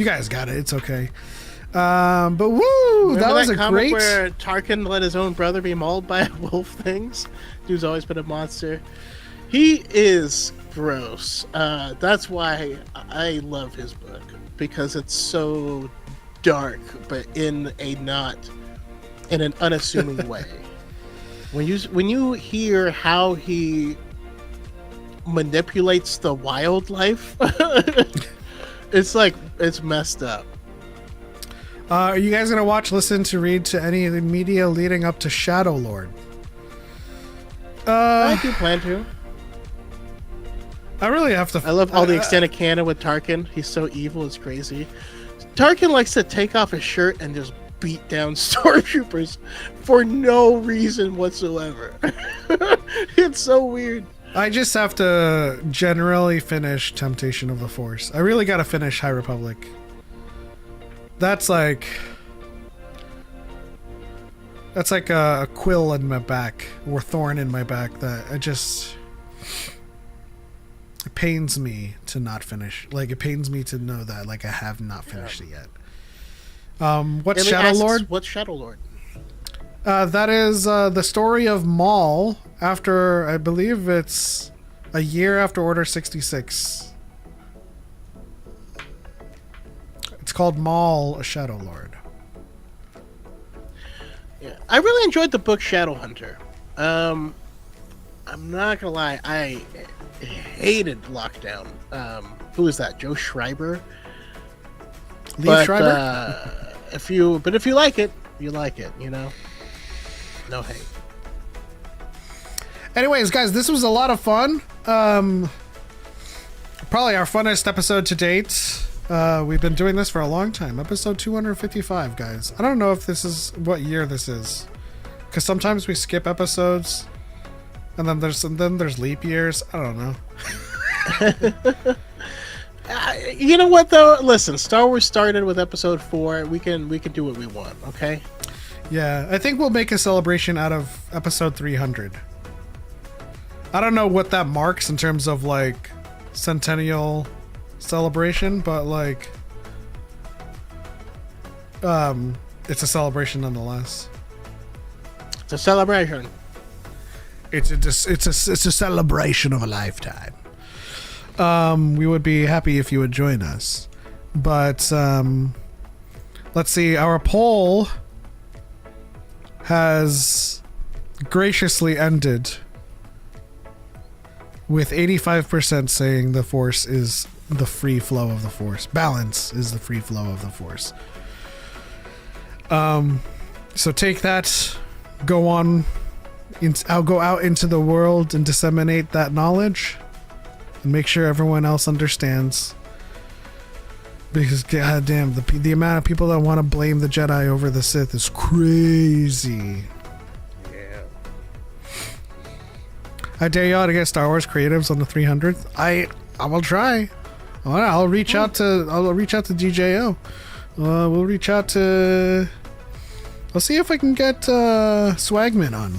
guys got it. It's okay. But woo, Remember that was a comic great. Where Tarkin let his own brother be mauled by wolf things. Dude's always been a monster. He is gross. That's why I love his book, because it's so dark, but in an unassuming way. When you hear how he manipulates the wildlife, it's messed up. Are you guys gonna watch, listen to, read to any of the media leading up to Shadow Lord? I do plan to. I really have to. I love all the extended canon with Tarkin. He's so evil, it's crazy. Tarkin likes to take off his shirt and just beat down stormtroopers for no reason whatsoever. It's so weird. I just have to generally finish Temptation of the Force. I really got to finish High Republic. That's like a quill in my back or thorn in my back that it pains me to not finish. Like, it pains me to know that like I have not finished it yet. What's Shadow Lord? What's Shadow Lord? That is the story of Maul after, I believe it's a year after Order 66. It's called Maul, a Shadow Lord. Yeah, I really enjoyed the book Shadow Hunter. I'm not gonna lie, I hated Lockdown. Who was that? Joe Schreiber. Schreiber. If you like it, you like it. You know, no hate. Anyways, guys, this was a lot of fun. Probably our funnest episode to date. We've been doing this for a long time. Episode 255, guys. I don't know if this is what year this is, because sometimes we skip episodes, and then there's leap years. I don't know. You know what though? Listen, Star Wars started with episode 4. We can do what we want. Okay. Yeah, I think we'll make a celebration out of episode 300. I don't know what that marks in terms of like centennial celebration, but like it's a celebration nonetheless. It's a celebration. It's a celebration of a lifetime. We would be happy if you would join us, but let's see. Our poll has graciously ended with 85% saying the Force is the free flow of the Force. Balance is the free flow of the Force. So take that, go on, I'll go out into the world and disseminate that knowledge and make sure everyone else understands. Because goddamn, the amount of people that want to blame the Jedi over the Sith is crazy. I dare y'all to get Star Wars creatives on the 300th. I will try. I'll reach out to DJO. We'll reach out to. I'll see if I can get Swagman on.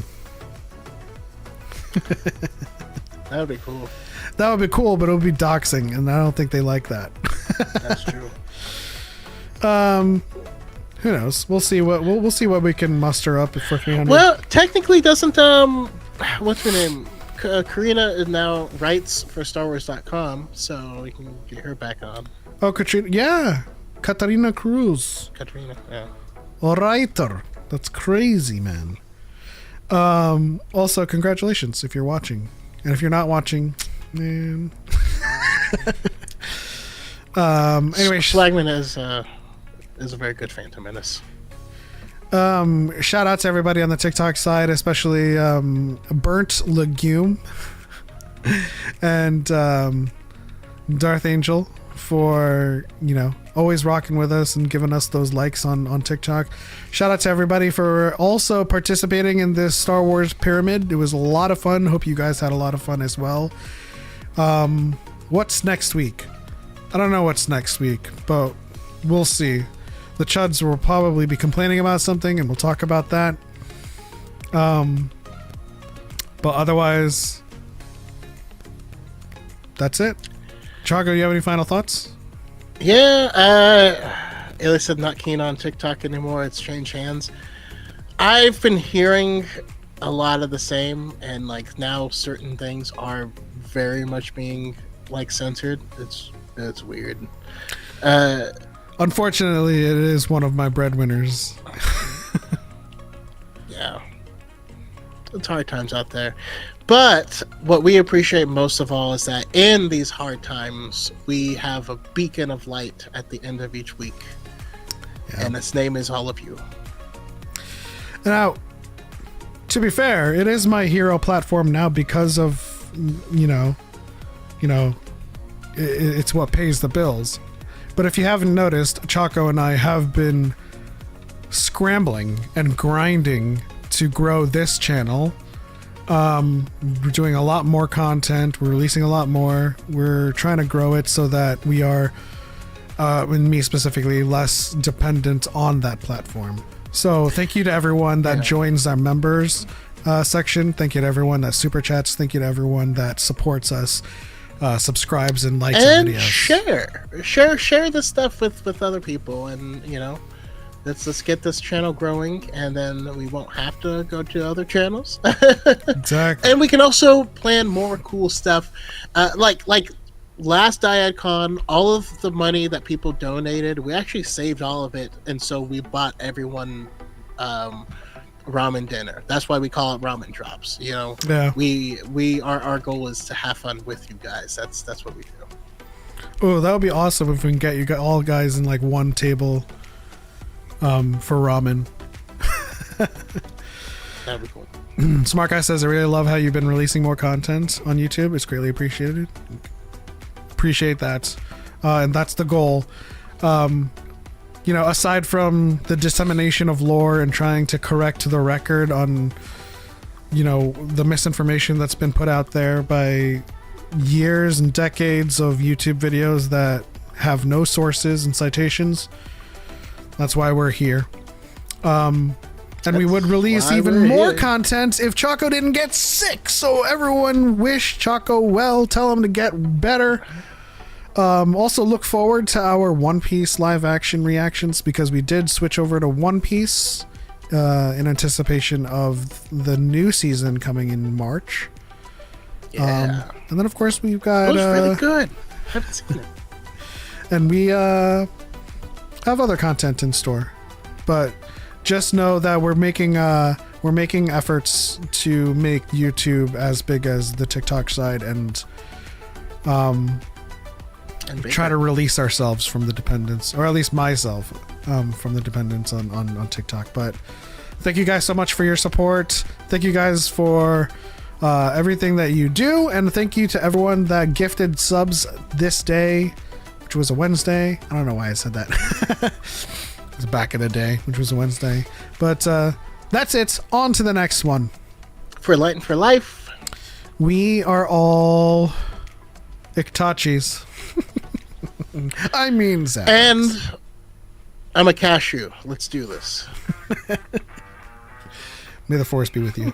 That would be cool. That would be cool, but it would be doxing, and I don't think they like that. That's true. Who knows? We'll see what we can muster up for 300. Well, technically, doesn't what's her name? Karina is now writes for StarWars.com, so we can get her back on. Oh, Katrina, yeah, Katarina Cruz. Katrina, yeah. A writer. That's crazy, man. Also, congratulations if you're watching, and if you're not watching, man. Anyway, Flagman is a very good Phantom Menace. Shout out to everybody on the TikTok side, especially Burnt Legume and Darth Angel for, always rocking with us and giving us those likes on TikTok. Shout out to everybody for also participating in this Star Wars pyramid. It was a lot of fun. Hope you guys had a lot of fun as well. What's next week? I don't know what's next week, but we'll see. The Chuds will probably be complaining about something, and we'll talk about that. But otherwise, that's it. Choco, you have any final thoughts? Yeah, Ayla said not keen on TikTok anymore. It's changed hands. I've been hearing a lot of the same, and like now certain things are very much being like censored. It's weird. Unfortunately, it is one of my breadwinners. Yeah. It's hard times out there. But what we appreciate most of all is that in these hard times, we have a beacon of light at the end of each week. Yeah. And its name is all of you. Now, to be fair, it is my hero platform now because of, it's what pays the bills. But if you haven't noticed, Choco and I have been scrambling and grinding to grow this channel. We're doing a lot more content. We're releasing a lot more. We're trying to grow it so that we are, and me specifically, less dependent on that platform. So thank you to everyone that joins our members section. Thank you to everyone that super chats. Thank you to everyone that supports us, subscribes and likes our And videos. share this stuff with other people, and let's get this channel growing, and then we won't have to go to other channels. Exactly. And we can also plan more cool stuff, like last DYAD all of the money that people donated, we actually saved all of it, and so we bought everyone ramen dinner. That's why we call it ramen drops. Yeah. Our goal is to have fun with you guys. That's what we do. Oh, that would be awesome if we can get you all guys in like one table for ramen. That'd be cool. Smart Guy says, I really love how you've been releasing more content on YouTube. It's greatly appreciated. Appreciate that. And that's the goal. Aside from the dissemination of lore and trying to correct the record on, the misinformation that's been put out there by years and decades of YouTube videos that have no sources and citations. That's why we're here. And we would release even more content if Choco didn't get sick. So everyone wish Choco well. Tell him to get better. Also look forward to our One Piece live action reactions, because we did switch over to One Piece in anticipation of the new season coming in March. Yeah. And then of course we've got It was really good. Haven't seen it. And we have other content in store, but just know that we're making efforts to make YouTube as big as the TikTok side, and try to release ourselves from the dependence, or at least myself, from the dependence on TikTok. But thank you guys so much for your support. Thank you guys for everything that you do, and thank you to everyone that gifted subs this day, which was a Wednesday. I don't know why I said that. It was back in the day, which was a Wednesday. But that's it. On to the next one. For Light and for Life. We are all Iktachis. I mean, Zach. And I'm a cashew. Let's do this. May the force be with you.